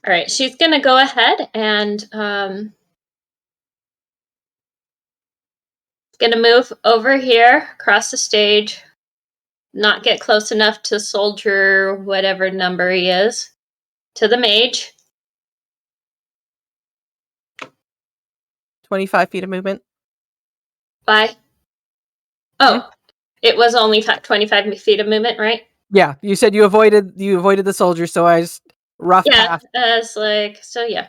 All right. She's gonna go ahead and gonna move over here across the stage. Not get close enough to soldier, whatever number he is, to the mage. 25 feet of movement. Bye. Oh, it was only 25 feet of movement, right? Yeah, you said you avoided the soldier, so I just rough Yeah, path. it's like, so yeah,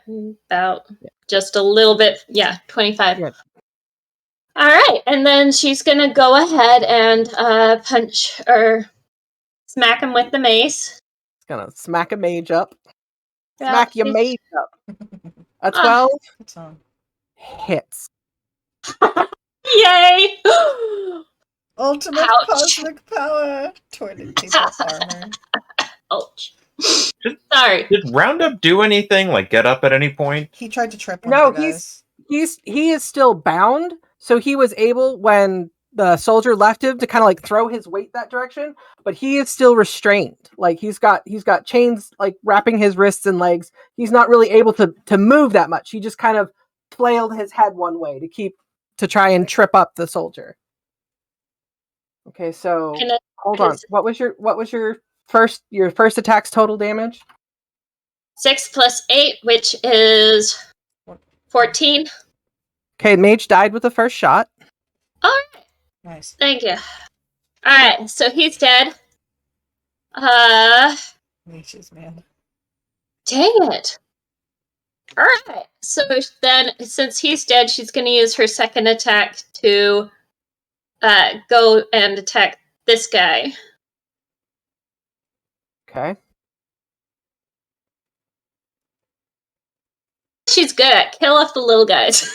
about just a little bit. Yeah, 25. Yeah. All right, and then she's gonna go ahead and punch or smack him with the mace. It's gonna smack a mage up. Yeah, Smack your she's- mage up. A 12 What's on? hits. Yay! Ultimate Ouch. cosmic power. Toilet paper armor. Ouch. Sorry. Did Roundup do anything? Like get up at any point? He tried to trip one No, of the guys. he is still bound, so he was able when the soldier left him to kind of like throw his weight that direction, but he is still restrained. Like he's got chains like wrapping his wrists and legs. He's not really able to move that much. He just kind of flailed his head one way to try and trip up the soldier. Okay, so hold on. What was your first attack's total damage? 6 plus 8, which is 14. Okay, mage died with the first shot. All right. Nice. Thank you. All right, so he's dead. Leeches, man. Dang it. All right. So then, since he's dead, she's going to use her second attack to go and attack this guy. Okay. She's good at kill off the little guys.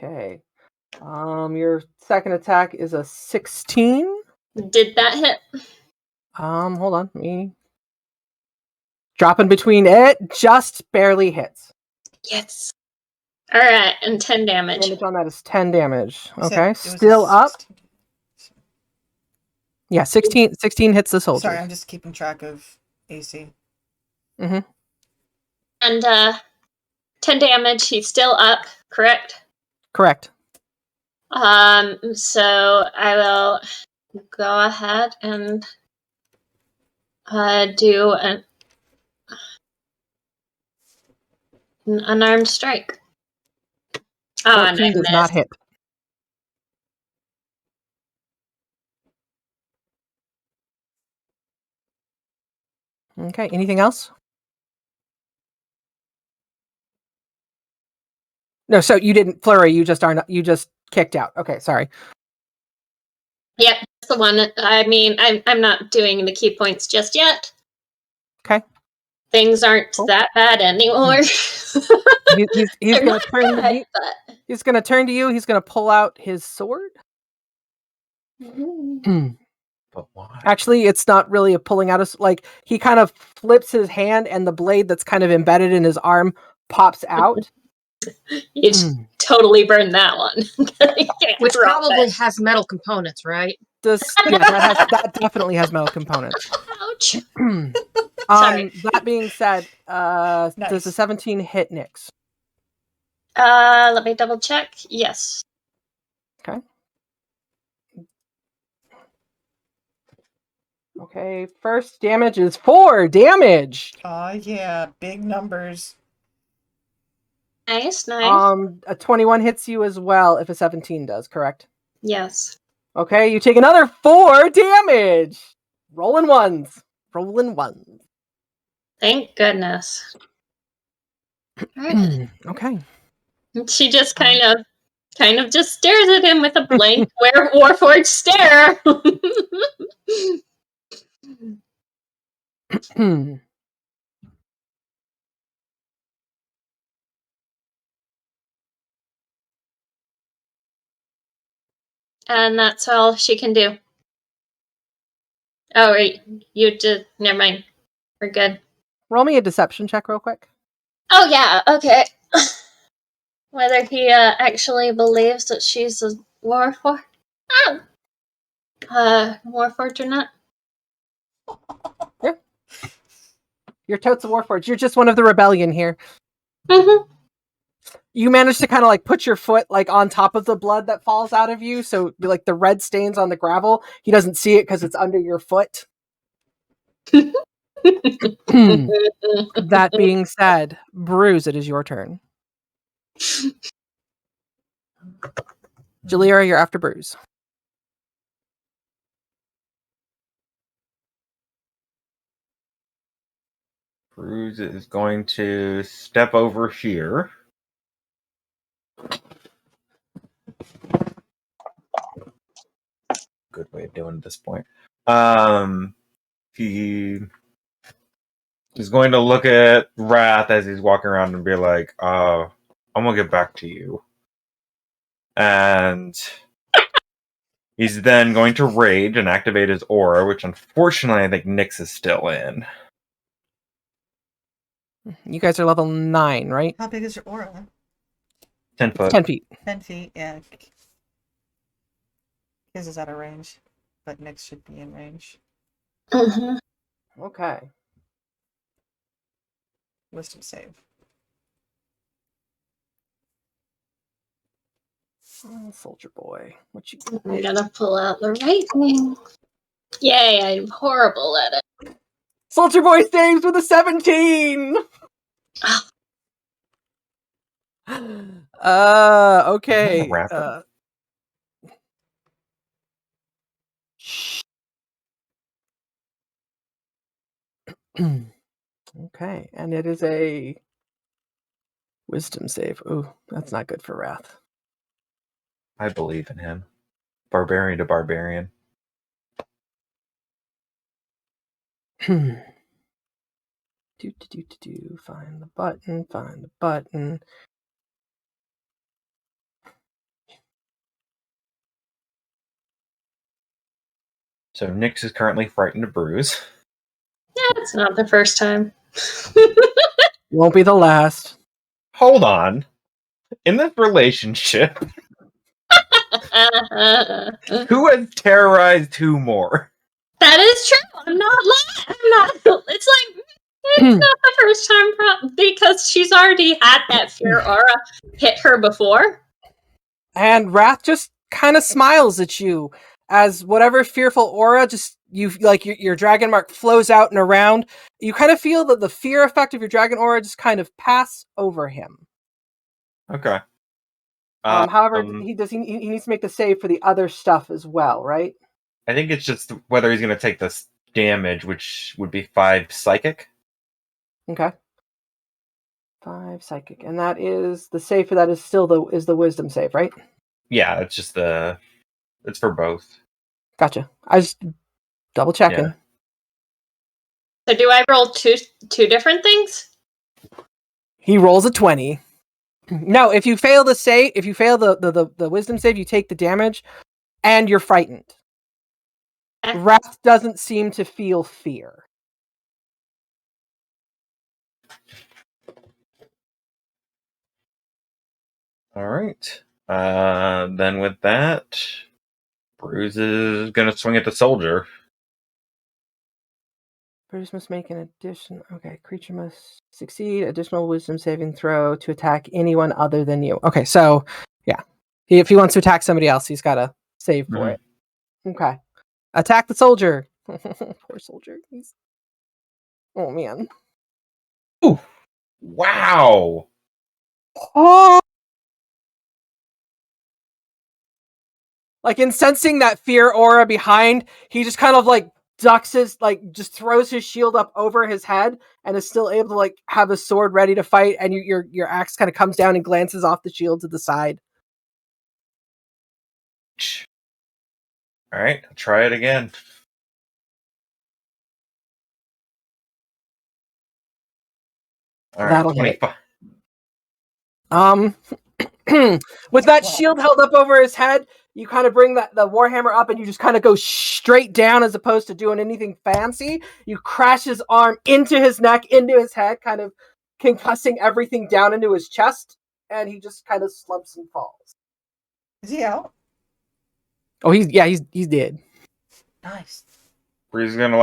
Okay. Your second attack is a 16. Did that hit? Hold on. Me dropping between it just barely hits. Yes. All right, and 10 damage. Damage on that is 10 damage. You said Okay, it was still up. 16. Yeah, 16 hits the soldier. Sorry, I'm just keeping track of AC. Mm-hmm. And 10 damage. He's still up, correct? Correct. So I will go ahead and do an unarmed strike. Oh, 14 and I does not missed. hit. Okay, anything else? No, so you didn't flurry, you just kicked out. Okay, sorry. Yep, that's the one. I mean, I'm not doing the key points just yet. Okay. Things aren't that bad anymore. He's gonna turn to you. But... He's gonna turn to you. He's gonna pull out his sword. But why? Actually, it's not really a pulling out of, like, he kind of flips his hand and the blade that's kind of embedded in his arm pops out. You totally burned that one. Which probably has metal components, right? That definitely has metal components. Ouch. That being said, Nice. Does a 17 hit Nyx? Let me double check. Yes. Okay. Okay, first damage is 4 damage. Aw, yeah, big numbers. Nice, nice. A 21 hits you as well if a 17 does, correct? Yes. Okay, you take another 4 damage. Rolling ones. Rolling ones. Thank goodness. Alright. Okay. She just kind of just stares at him with a blank warforged stare. And that's all she can do. Oh, right. You did. Never mind. We're good. Roll me a deception check real quick. Oh, yeah. Okay. Whether he actually believes that she's a warforged. Warforged or not. Yeah. You're totes a warforged. You're just one of the rebellion here. Mm-hmm. You manage to kind of like put your foot like on top of the blood that falls out of you, so like the red stains on the gravel. He doesn't see it because it's under your foot. That being said, Bruise, it is your turn. Jalira, you're after Bruise. Bruise is going to step over here. Good way of doing it at this point. He is going to look at Wrath as he's walking around and be like, I'm gonna get back to you. And he's then going to rage and activate his aura, which unfortunately I think Nyx is still in. You guys are level 9, right? How big is your aura? 10 foot. 10 feet. 10 feet, yeah. His is out of range, but Nyx should be in range. Mm-hmm. Okay. Wisdom save. Oh, soldier boy. What you I'm gonna pull out the right thing. Yay, I'm horrible at it. Soldier boy saves with a 17! Okay. Okay, and it is a wisdom save. Ooh, that's not good for Wrath. I believe in him. Barbarian to barbarian. Find the button. So Nyx is currently frightened of Bruise. Yeah, it's not the first time. Won't be the last. Hold on. In this relationship, who has terrorized who more? That is true. I'm not lying. I'm not. It's like it's not the first time because she's already had that fear aura hit her before. And Wrath just kind of smiles at you as whatever fearful aura just you like your dragon mark flows out and around. You kind of feel that the fear effect of your dragon aura just kind of pass over him. Okay. However, he needs to make the save for the other stuff as well, right? I think it's just whether he's going to take this damage, which would be 5 psychic. Okay. 5 psychic, and that is the save for that is still the wisdom save, right? Yeah, it's just it's for both. Gotcha. I was double checking. Yeah. So do I roll two different things? He rolls a 20. No, if you fail the wisdom save, you take the damage, and you're frightened. Wrath doesn't seem to feel fear. All right. Then with that, Bruise is going to swing at the soldier. Bruise must make an addition. Okay, creature must succeed additional wisdom saving throw to attack anyone other than you. Okay, so yeah, if he wants to attack somebody else, he's got to save for it. Okay, attack the soldier. Poor soldier. Oh man. Ooh! Wow! Oh! Like in sensing that fear aura behind, he just kind of like ducks his just throws his shield up over his head and is still able to have a sword ready to fight, and your axe kind of comes down and glances off the shield to the side. All right, I'll try it again. All right, That'll hit. 25. With that shield held up over his head, you kind of bring the warhammer up and you just kind of go straight down as opposed to doing anything fancy. You crash his arm into his neck, into his head, kind of concussing everything down into his chest, and he just kind of slumps and falls. Is he out? Oh, he's dead. Nice. Bree's gonna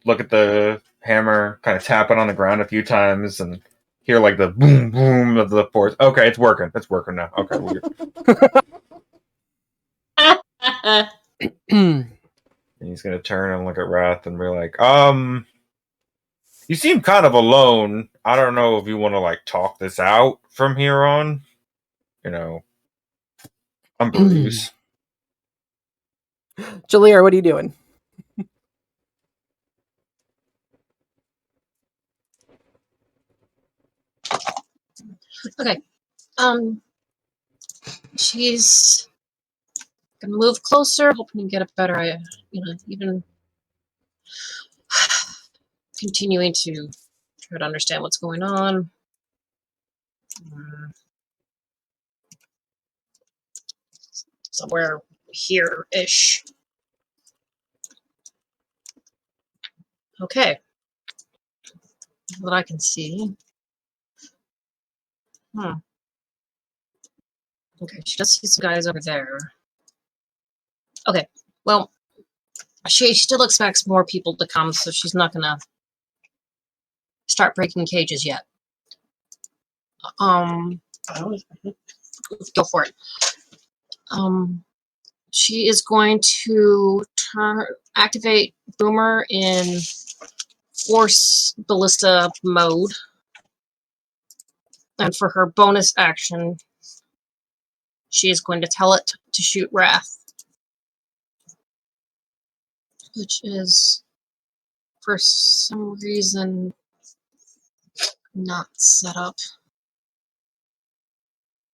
look at the hammer, kind of tap it on the ground a few times, and hear the boom boom of the force. Okay, it's working. It's working now. Okay, we're good. And he's gonna turn and look at Wrath and be like, you seem kind of alone. I don't know if you want to talk this out from here on. I'm Bruce. Jalir, what are you doing? Okay. She's gonna move closer, hoping to get a better, even continuing to try to understand what's going on. Somewhere here-ish. Okay. What I can see. Okay, she does see some guys over there. Okay, well, she still expects more people to come, so she's not gonna start breaking cages yet. Go for it. She is going to activate Boomer in Force Ballista mode. And for her bonus action, she is going to tell it to shoot Wrath. Which is, for some reason, not set up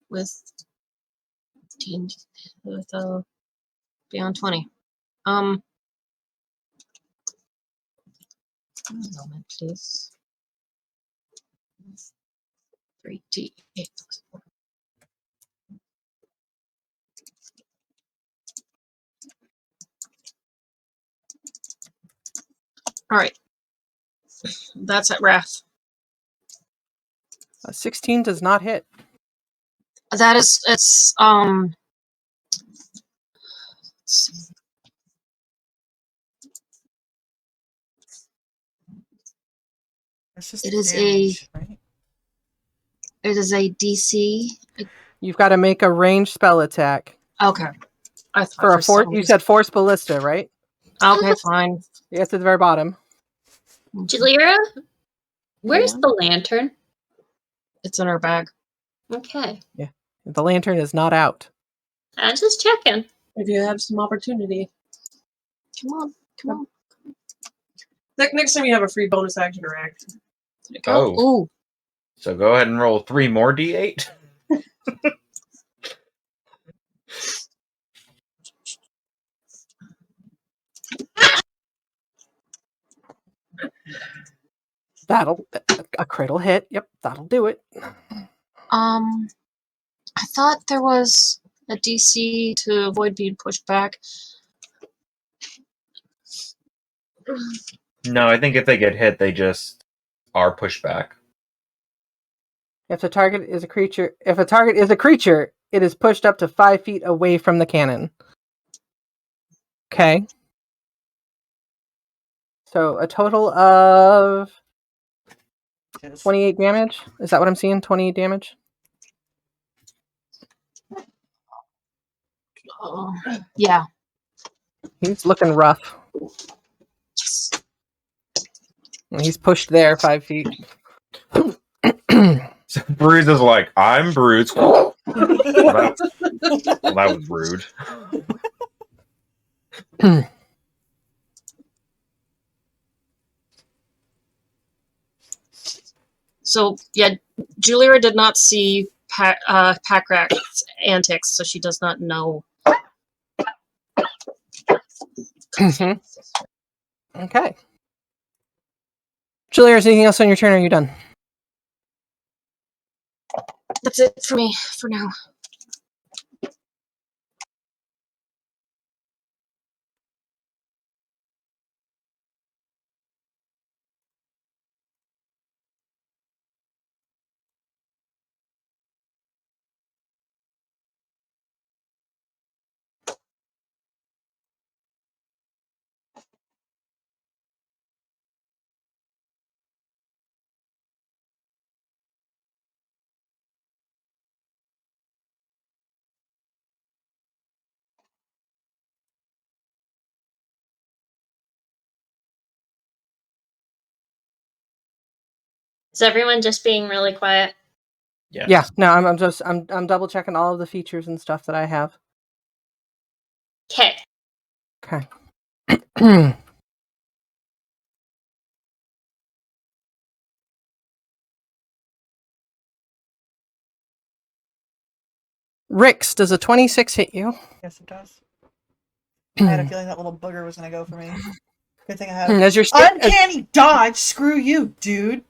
with beyond 20. One moment, please. 3d8. All right, that's at Wrath. 16 does not hit. That is, it's let's see. That's just It is damage, right? It is a DC. You've got to make a ranged spell attack. Okay. I thought For a force, you said Force Ballista, right? Okay, fine. Yes, at the very bottom. Jalira, where's the lantern? It's in her bag. Okay. Yeah. The lantern is not out. I'm just checking. If you have some opportunity. Come on. Next time you have a free bonus action or action. Oh. Ooh. So go ahead and roll 3 more d8. That'll a crit'll hit. Yep, that'll do it. I thought there was a DC to avoid being pushed back. No, I think if they get hit, they just are pushed back. If a target is a creature, it is pushed up to 5 feet away from the cannon. Okay. So a total of 28 damage. Is that what I'm seeing? 28 damage. Yeah. He's looking rough. Yes. And he's pushed there 5 feet. So Bruce is like, I'm Bruce. Well, that was rude. So yeah, Julia did not see Packrat's antics, so she does not know. Mhm. Okay. Julia, is anything else on your turn, or are you done? That's it for me for now. Is everyone just being really quiet? Yes. Yeah. No, I'm double checking all of the features and stuff that I have. Okay. Okay. Rix, does a 26 hit you? Yes, it does. I had a feeling that little booger was going to go for me. Good thing I have As you're uncanny dodge. Screw you, dude.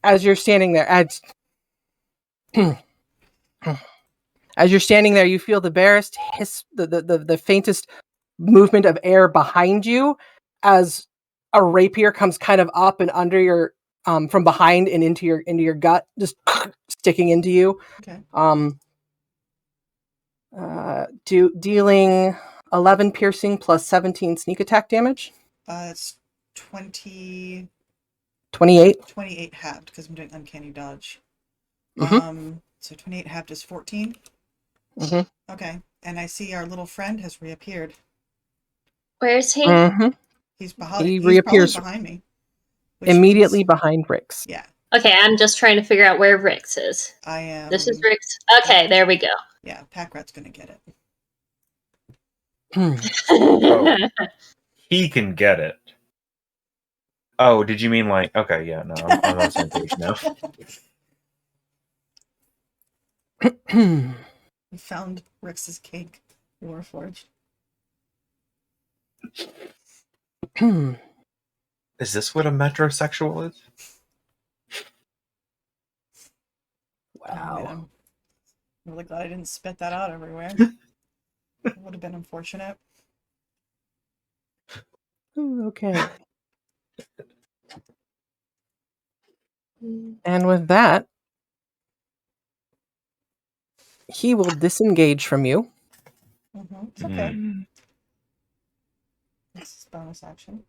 as you're standing there, as you're standing there, you feel the barest hiss, the faintest movement of air behind you, as a rapier comes kind of up and under your, from behind and into your gut, just sticking into you. Okay. Dealing 11 piercing plus 17 sneak attack damage. It's 28 halved because I'm doing uncanny dodge. So 28 halved is 14. Mm-hmm. Okay. And I see our little friend has reappeared. Where's he? Mm-hmm. He's behind. He He's reappears probably behind me. which immediately means- behind Rix. Yeah, Okay, I'm just trying to figure out where Rix is. I am. This is Rix. Okay, there we go. Yeah, Packrat's gonna get it. Oh, he can get it. Oh, did you mean like? Okay, yeah, no, I'm on the same page now. We found Rix's cake, warforged. Is this what a metrosexual is? Wow. Oh, man. I'm really glad I didn't spit that out everywhere. It would have been unfortunate. Ooh, okay. And with that, he will disengage from you. It's okay. This is bonus action.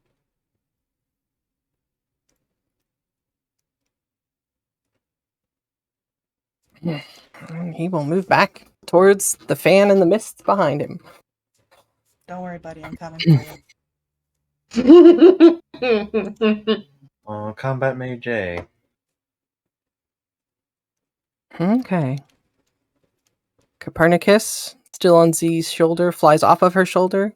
And he will move back towards the fan and the mists behind him. Don't worry, buddy. I'm coming for you. Oh, Combat Mage J. Okay. Copernicus, still on Z's shoulder, flies off of her shoulder.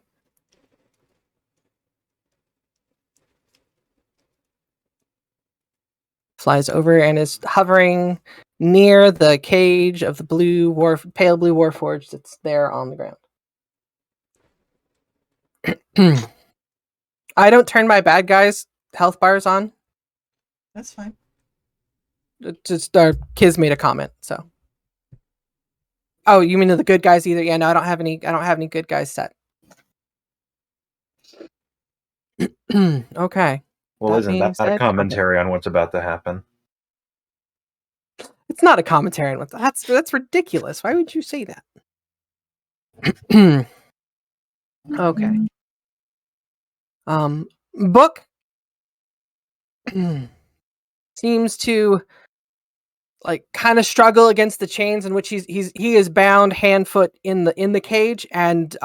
Flies over and is hovering near the cage of the pale blue warforged that's there on the ground. I don't turn my bad guys' health bars on. That's fine. It just Kiz made a comment, so. Oh, you mean the good guys either? Yeah, no, I don't have any good guys set. Okay. Well, That isn't being that a said, commentary on what's about to happen? it's not a commentary on what that's ridiculous. Why would you say that? Okay. Book seems to like kind of struggle against the chains in which he is bound hand foot in the cage, and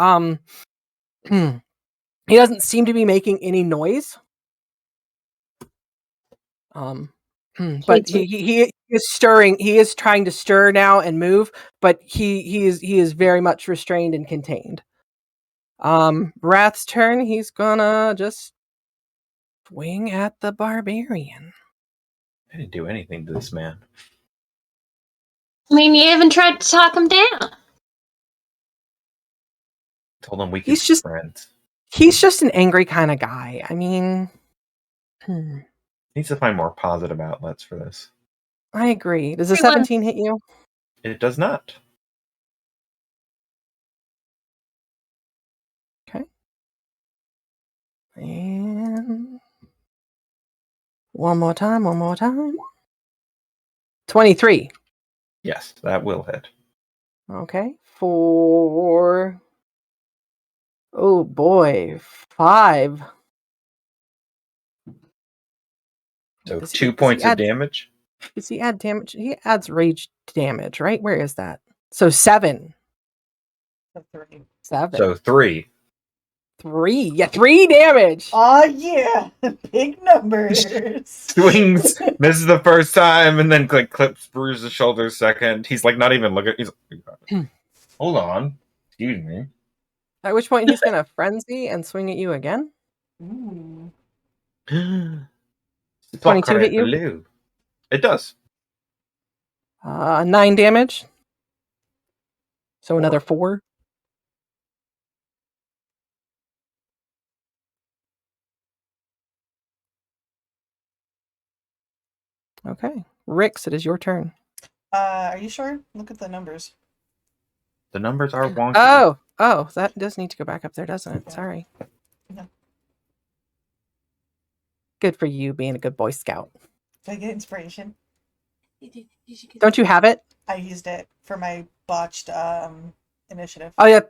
he doesn't seem to be making any noise. But he is stirring. He is trying to stir now and move, but he is very much restrained and contained. Wrath's turn. He's gonna just swing at the barbarian. I didn't do anything to this man. I mean, you haven't tried to talk him down. Told him we could He's be just- friends. He's just an angry kind of guy. I mean, Needs to find more positive outlets for this. I agree. Does a Everyone- 17 hit you? It does not. Okay. And one more time. 23. Yes, that will hit. Okay. For... Oh boy. 5. So Does he- 2 does he points of add- damage. Does he add damage? He adds rage damage, right? Where is that? So 7. So 3. 7. So 3. 3. Yeah, 3 damage. Oh yeah, big numbers. Swings, misses the first time, and then like clips Bruce's shoulder second. He's like not even looking. He's hold on. Excuse me. At which point he's gonna frenzy and swing at you again. Ooh. 22 hit you? Blue. It does. 9 damage. So another 4. Okay. Rix, it is your turn. Are you sure? Look at the numbers. The numbers are wonky. Oh, that does need to go back up there, doesn't it? Yeah. Sorry. Yeah. Good for you being a good Boy Scout. Did I get inspiration? Don't you have it? I used it for my botched initiative. Oh yeah,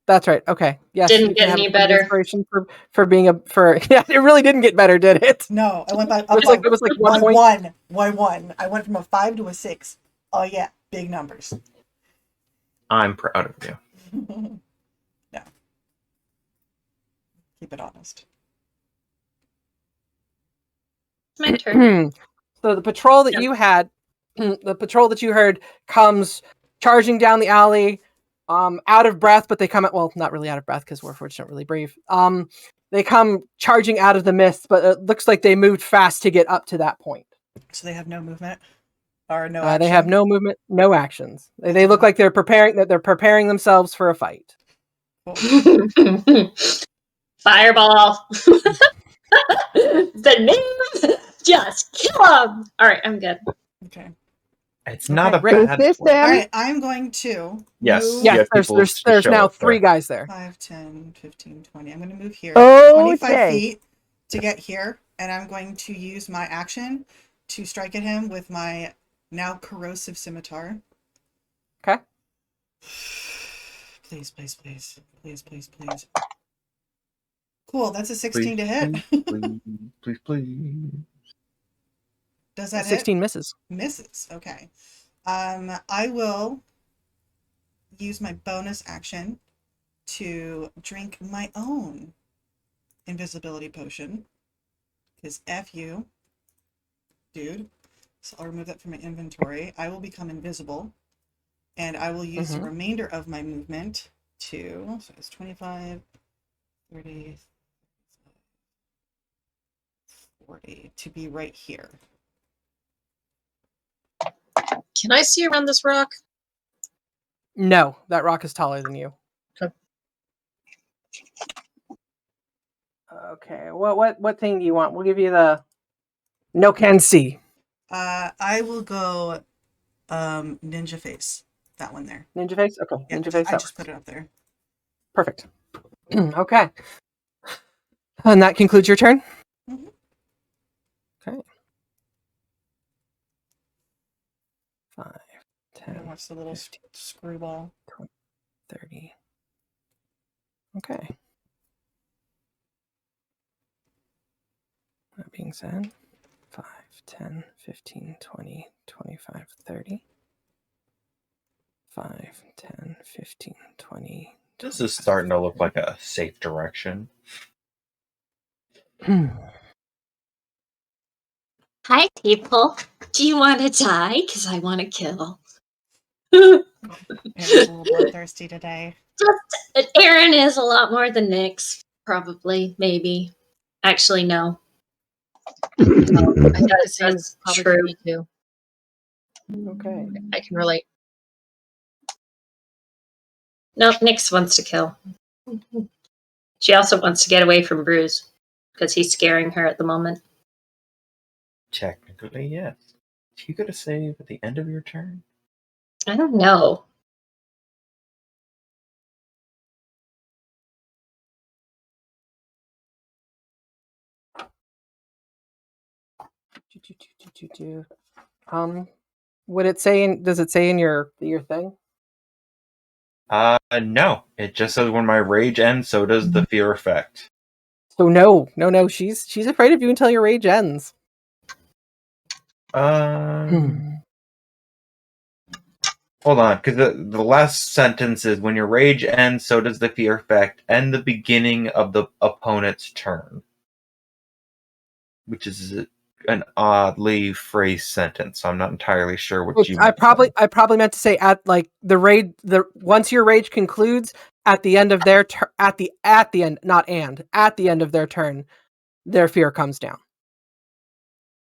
that's right. Okay. Yes. Didn't you get can have any a point of better. Inspiration for being yeah, it really didn't get better, did it? No, I went by It was like 1 point. one. I went from a 5 to a 6. Oh yeah, big numbers. I'm proud of you. No. Keep it honest. It's my turn. So the patrol that Yeah. you had, the patrol that you heard comes charging down the alley, out of breath, but they come at, well, not really out of breath because warforged don't really breathe. They come charging out of the mist, but it looks like they moved fast to get up to that point. So they have no movement or no They have action? no movement, no actions. They look like they're preparing themselves for a fight. Fireball. The name. Just kill him. All right, I'm good. Okay. It's not a Rick. bad This plan. damn. All right, I'm going to Yes. move Yes, have people there's to show now up 3 there. guys there. 5, 10, 15, 20. I'm going to move here. Okay. 25 feet to get here, and I'm going to use my action to strike at him with my now corrosive scimitar. Okay. Please, please, please. Please, please, please. Cool, that's a 16 to hit. Please. Does that hit? 16 misses. Misses. Okay. I will use my bonus action to drink my own invisibility potion. Because F you, dude. So I'll remove that from my inventory. I will become invisible. And I will use the remainder of my movement to, so it's 25, 30, 40, to be right here. Can I see around this rock? No, that rock is taller than you. Okay. Okay. What thing do you want? We'll give you the no can see. I will go ninja face. That one there. Ninja face? Okay. Yeah, Ninja face. I that just works. put it up there. Perfect. Okay. And that concludes your turn? Mhm. Okay. 5, I'm 10, gonna watch the little 15, screwball. 30. Okay. That being said, 5, 10, 15, 20, 25, 30. 5, 10, 15, 20. This is starting to look like a safe direction. Hi, people. Do you want to die? Because I want to kill. Aaron's a little bloodthirsty today. Aaron is a lot more than Nyx, probably, maybe. Actually, no. That's true. true. Me too. Okay. I can relate. Nope, Nyx wants to kill. She also wants to get away from Bruce because he's scaring her at the moment. Technically, yes. You got to save at the end of your turn. I don't know. Would it say in? Does it say in your thing? No. It just says when my rage ends, so does the fear effect. So no. She's afraid of you until your rage ends. Hold on, because the last sentence is when your rage ends, so does the fear effect, and the beginning of the opponent's turn. Which is an oddly phrased sentence, so I'm not entirely sure what you I meant. probably meant to say at like once your rage concludes at the end of their at the end, not at the end of their turn, their fear comes down.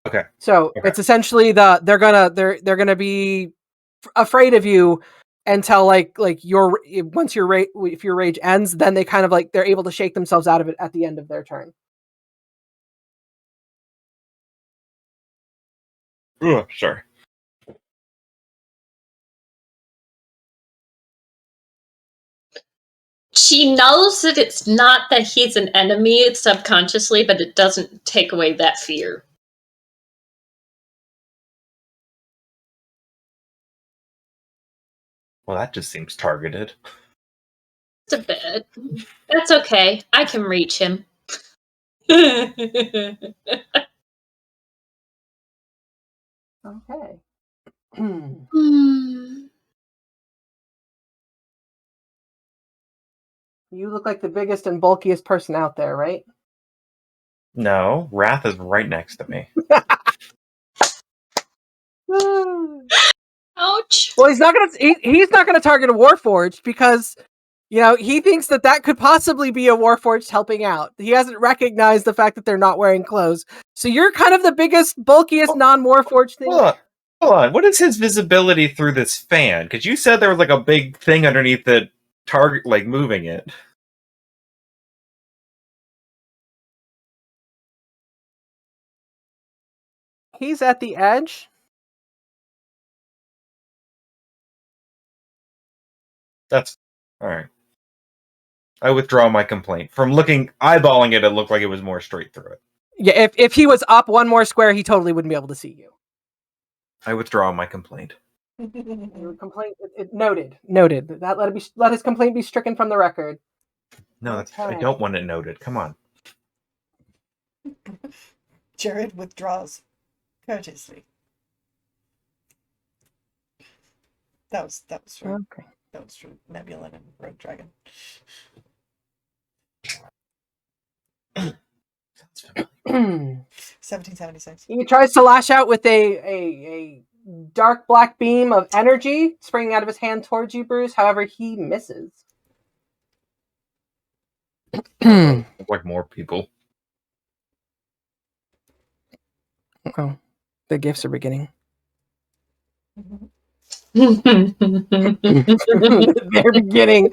Okay. So it's essentially they're gonna be afraid of you until like your once your if your rage ends, then they kind of like they're able to shake themselves out of it at the end of their turn. Sorry. She knows that it's not that he's an enemy subconsciously, but it doesn't take away that fear. Well, that just seems targeted. It's a bit. That's okay. I can reach him. Okay. You look like the biggest and bulkiest person out there, right? No, Wrath is right next to me. Ouch. Well, he's not gonna target a warforged because he thinks that could possibly be a warforged helping out. He hasn't recognized the fact that they're not wearing clothes. So you're kind of the biggest, bulkiest non-warforged thing. Hold on. What is his visibility through this fan? Because you said there was like a big thing underneath the target, like moving it. He's at the edge. That's all right. I withdraw my complaint. From eyeballing it, it looked like it was more straight through it. Yeah, if he was up one more square, he totally wouldn't be able to see you. I withdraw my complaint. Your complaint noted. Let his complaint be stricken from the record. No, I don't want it noted. Come on. Jared withdraws courteously. That was true. Okay. That was true. Nebula and Rogue Dragon. 1776. He tries to lash out with a dark black beam of energy springing out of his hand towards you, Bruce. However, he misses. Like more people. Oh, the gifts are beginning. They're beginning.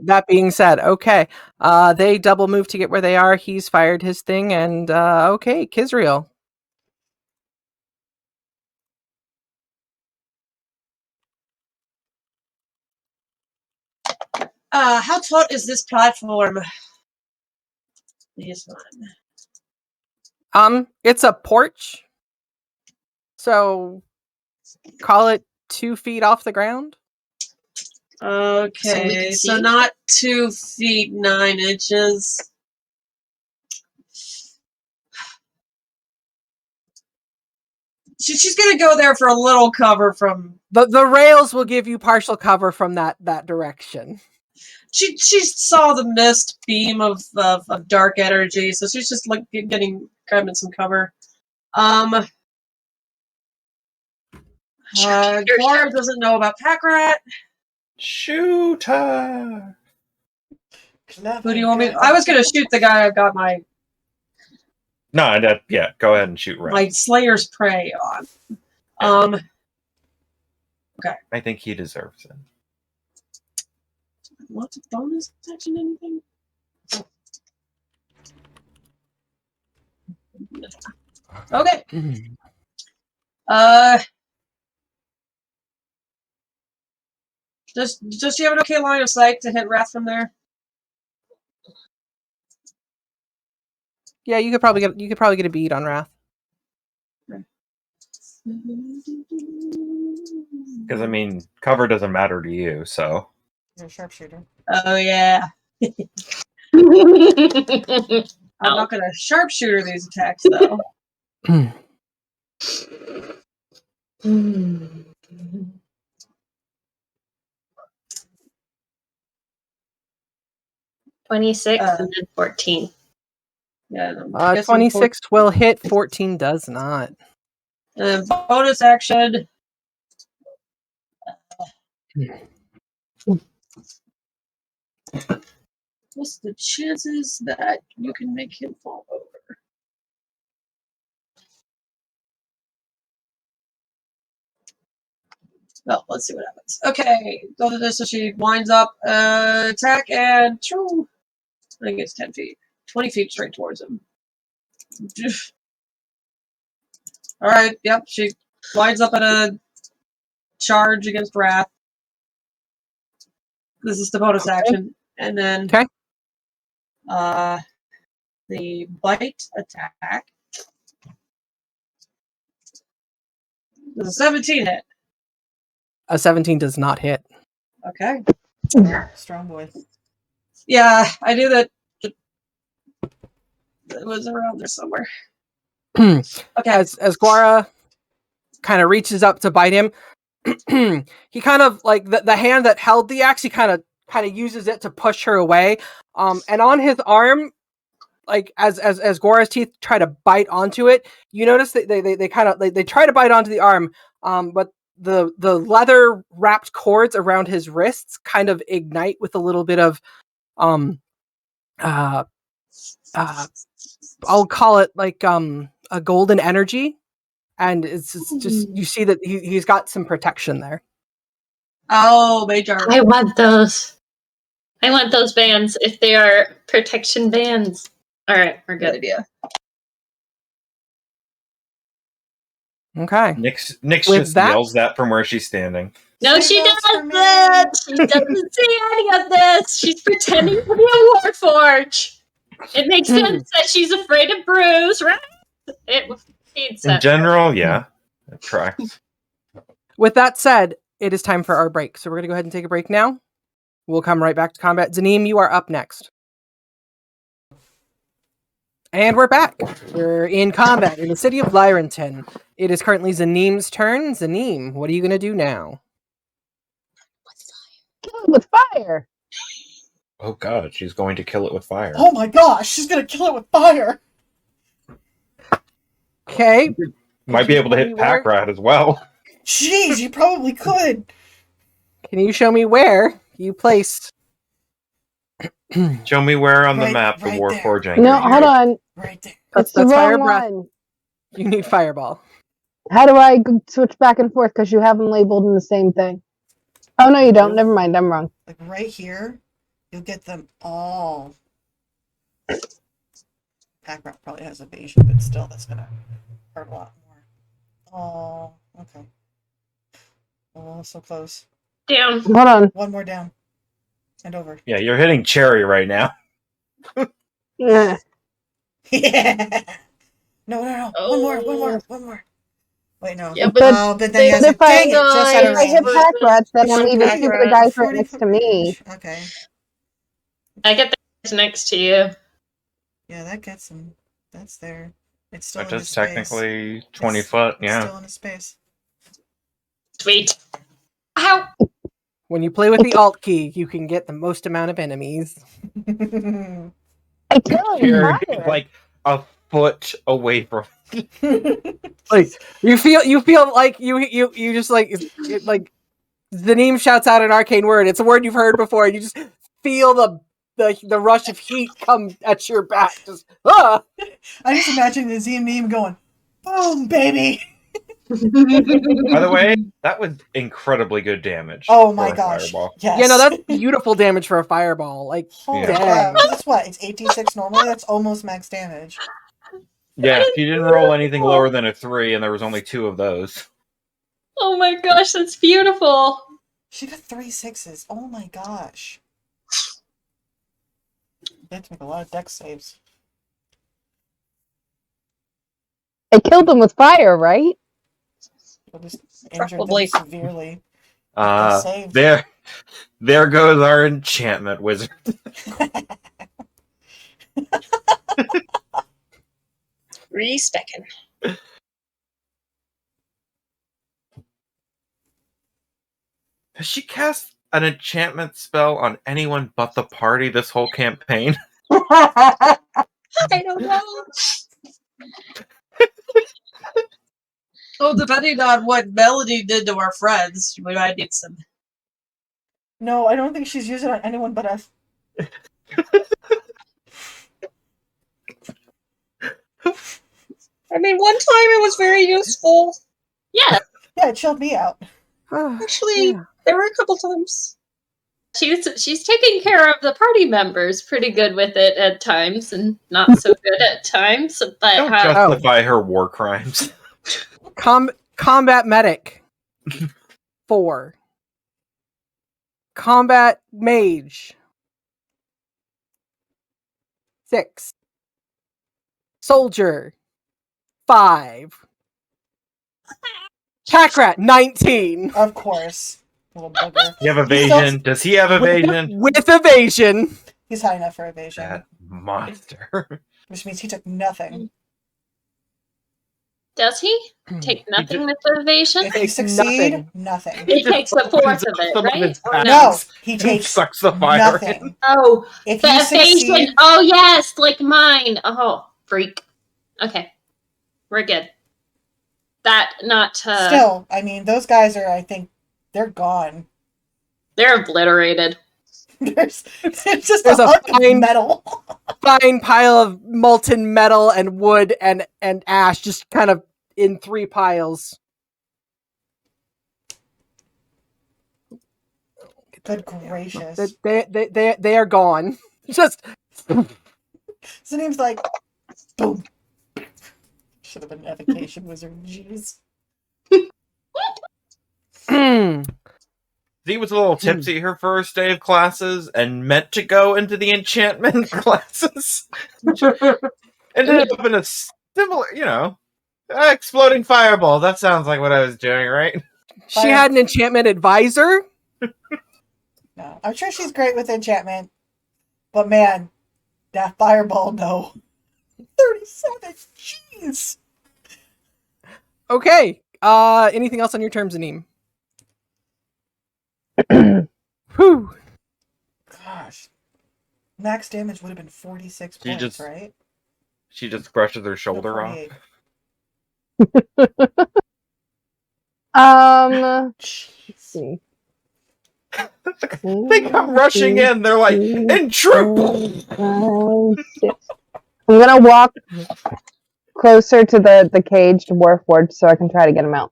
That being said, okay. They double move to get where they are. He's fired his thing, and okay, Kizriel. How tall is this platform? This one. It's a porch. So call it 2 feet off the ground. Okay, so not 2 feet 9 inches. She's gonna go there for a little cover from the rails. Will give you partial cover from that direction. She saw the mist beam of dark energy, so she's just like grabbing some cover. Guard doesn't know about Packrat. Shoot her. Who do you want me? I was gonna shoot the guy. I've got my No, yeah. Go ahead and shoot Wrath. My Slayer's Prey on. I think he deserves it. What's a bonus action? Anything? Okay. Does she have an okay line of sight to hit Wrath from there? Yeah, you could probably get a bead on Wrath. Because I mean, cover doesn't matter to you, so. You're a sharpshooter. Oh yeah. I'm not gonna sharpshooter these attacks though. 26 and then 14. Yeah. 26 will hit. 14 does not. Bonus action. What's the chances that you can make him fall over? Well, let's see what happens. Okay, go to this. So she winds up, attack, and I think it's 10 feet. 20 feet straight towards him. Alright, yep, she winds up in a charge against Wrath. This is the bonus action. And then the bite attack. Does a 17 hit? A 17 does not hit. Okay. Strong boy. Yeah, I knew that it was around there somewhere. Okay. As Guara kind of reaches up to bite him, he kind of like the hand that held the axe, he kind of uses it to push her away. And on his arm, like as Guara's teeth try to bite onto it, you notice that they try to bite onto the arm, but the leather wrapped cords around his wrists kind of ignite with a little bit of I'll call it like a golden energy, and it's just you see that he's got some protection there. Oh, Major. I want those. I want those bands if they are protection bands. All right, we're good. Idea. Okay. Nix just yells that from where she's standing. No, she doesn't. She doesn't see any of this. She's pretending to be a warforge. It makes sense that she's afraid of Bruce, right? In general, yeah, it tracks. With that said, it is time for our break. So we're going to go ahead and take a break now. We'll come right back to combat. Zanim, you are up next. And we're back. We're in combat in the city of Lyrenton. It is currently Zanim's turn. Zanim, what are you going to do now? Kill it with fire. Oh god, she's going to kill it with fire. Oh my gosh, she's going to kill it with fire. Okay. Might be able to hit Pack Rat as well. Jeez, you probably could. Can you show me where you placed? Show me where on the map the Warforge anchor. No, hold on. Right there. That's the fire breath. one. You need Fireball. How do I switch back and forth? Because you have them labeled in the same thing. Oh, no, you don't. Never mind. I'm wrong. Like right here, you'll get them all. Pack Rat probably has evasion, but still, that's going to hurt a lot more. Oh, okay. Oh, so close. Down. Hold on. One more down. And over. Yeah, you're hitting Cherry right now. Yeah. Yeah. No. Oh. One more. Wait, no. Yeah, but then he has if a dang it, just had a I hit range. Pack Rats, then I'm even Pack two Rat. the guys right 40 next foot to me. range. Okay. I get the next to you. Yeah, that gets him. That's there. It's still That in is his space. technically 20 foot, It's yeah. still in his space. Sweet. Ow! When you play with the Alt key, you can get the most amount of enemies. I kill it You're with fire. like a foot away from Like you feel like you just like like Zanim shouts out an arcane word. It's a word you've heard before. You just feel the the rush of heat come at your back. Just ah. I just imagine the Neem going, boom, baby. By the way, that was incredibly good damage. Oh my for a gosh. Fireball. Yes. Yeah, no, that's beautiful damage for a fireball. Like, Holy Yeah. crap. dang. That's what? It's 8d6 normally? That's almost max damage. Yeah, if you didn't roll anything lower than a 3, and there was only 2 of those. Oh my gosh, that's beautiful. She got 3 6s. Oh my gosh. You have to make a lot of dex saves. It killed them with fire, right? At least injured Probably. them severely. They saved. There goes our enchantment wizard. Respecking. Has she cast an enchantment spell on anyone but the party this whole campaign? I don't know. Oh, depending on what Melody did to our friends, we might need some. No, I don't think she's using it on anyone but us. I mean, one time it was very useful. Yeah, Yeah, it chilled me out. Actually, Yeah. there were a couple times. she's taking care of the party members pretty good with it at times, and not so good at times. But Don't justify her war crimes. Combat medic 4. Combat mage 6. Soldier 5. Pack rat 19 Of course. Little bugger. You have evasion. Does he have evasion? with evasion. He's high enough for evasion. That monster. Which means he took nothing. does he take nothing with evasion? If you Takes succeed, nothing. He takes a fourth of it, Some of right? its Or No, packs. he And takes sucks the fire nothing. in. Oh, If the you evasion. succeed, Oh yes, like mine. Oh, freak. Okay, we're good. That not. still, I mean, those guys are, I think, they're gone. They're obliterated. There's just There's a a hunk of fine- metal. Fine pile of molten metal and wood and ash, just kind of in 3 piles. Good gracious. They are gone. Just His name's like, boom. Should have been an evocation wizard. Jeez. He was a little tipsy her first day of classes and meant to go into the enchantment classes. Ended up in a similar, exploding fireball. That sounds like what I was doing, right? she had an enchantment advisor. No, I'm sure she's great with enchantment. But man, that fireball, no. 37. Jeez. Okay. Anything else on your terms, Aneem? Whew. Gosh. Max damage would have been 46 She points, just- right? She just brushes her shoulder off. 48. Let's see. They come rushing in. They're like, intrude! 5, 6. I'm gonna walk closer to the caged warforge so I can try to get him out.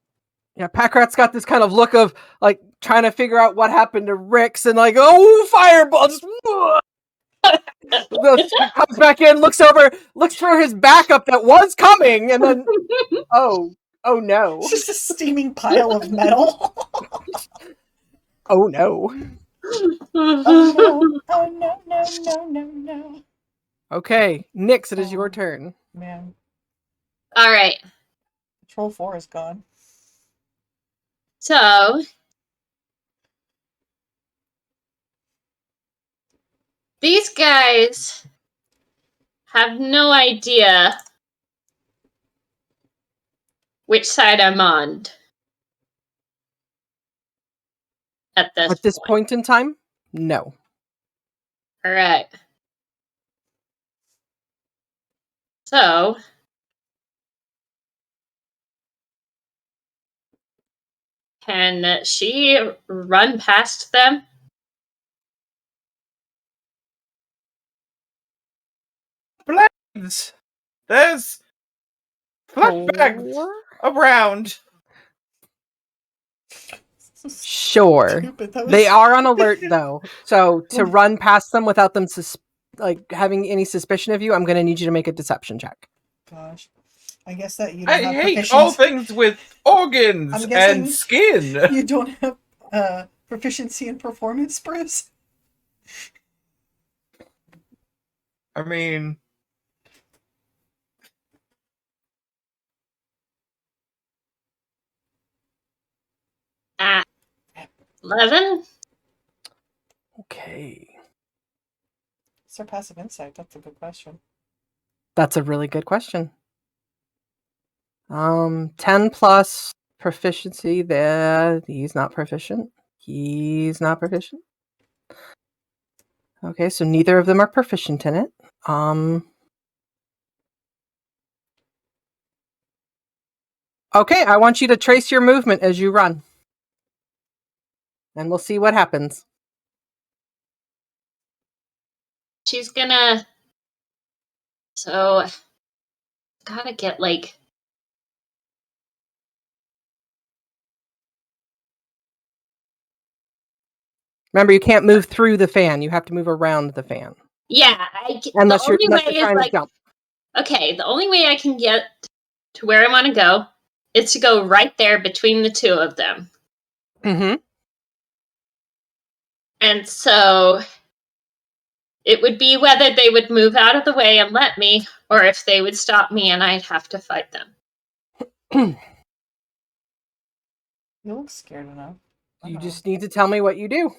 Yeah, Packrat's got this kind of look of like trying to figure out what happened to Rix and like, oh, fireball! Just, comes back in, looks over, looks for his backup that was coming, and then oh no, It's just a steaming pile of metal. oh no. Oh no. Okay, Nyx, it is your turn. Man, All right. Control 4 is gone. So these guys have no idea which side I'm on at this point. Point in time, no. All right. So can she run past them? There's flashbacks 4? around. Sure. Stupid. That was They are on alert though. So to run past them without them having any suspicion of you, I'm going to need you to make a deception check. Gosh. I guess that you don't I have hate proficiency. all things with organs I'm guessing and skin. You don't have proficiency in performance, Bruce? I mean, Ah, 11. Okay. What's their passive insight? That's a good question. That's a really good question. 10 plus proficiency there. He's not proficient. He's not proficient. Okay, so neither of them are proficient in it. Okay, I want you to trace your movement as you run. And we'll see what happens. She's gonna. So, gotta get like. Remember, you can't move through the fan. You have to move around the fan. Yeah, Unless the only way you're is trying to like. jump. Okay, the only way I can get to where I want to go is to go right there between the two of them. Mm-hmm. And so it would be whether they would move out of the way and let me, or if they would stop me and I'd have to fight them. You look scared enough. You just need to tell me what you do.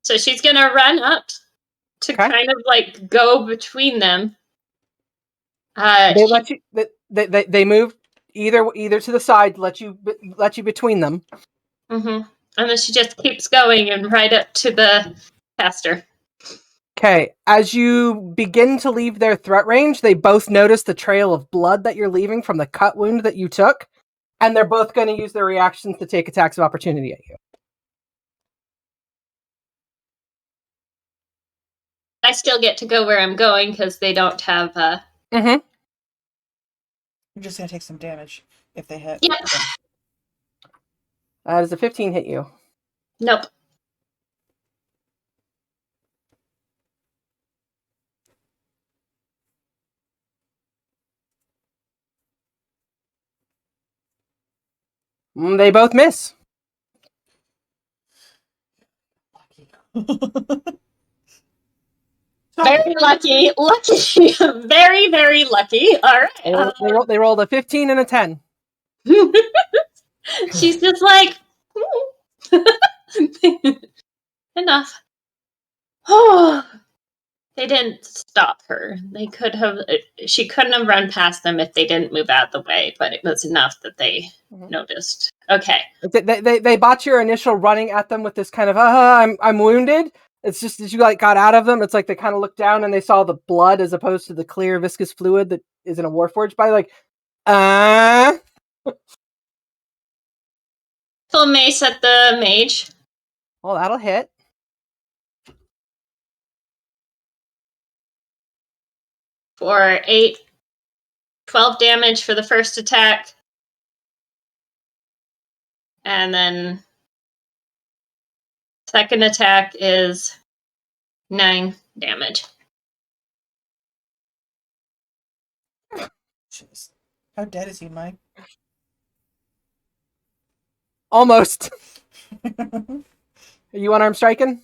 So she's gonna run up to kind of like go between them. They let you. They move either to the side, let you between them. Mm-hmm. And then she just keeps going and right up to the caster. Okay, as you begin to leave their threat range, they both notice the trail of blood that you're leaving from the cut wound that you took, and they're both going to use their reactions to take attacks of opportunity at you. I still get to go where I'm going because they don't have. Mm-hmm. You're just gonna take some damage if they hit. Yep. Does a 15 hit you? Nope. They both miss. Very lucky. Lucky. Very, very lucky. All right. They rolled a 15 and a 10. She's just like, enough. Oh, they didn't stop her. They could have. She couldn't have run past them if they didn't move out of the way, but it was enough that they noticed. Okay. They bought your initial running at them with this kind of I'm wounded. It's just as you got out of them, it's like they kind of looked down and they saw the blood as opposed to the clear viscous fluid that is in a warforge by Full mace at the mage. Well, that'll hit. For 12 damage for the first attack. And then second attack is 9 damage. Jeez. How dead is he, Mike? Almost. Are you unarmed striking?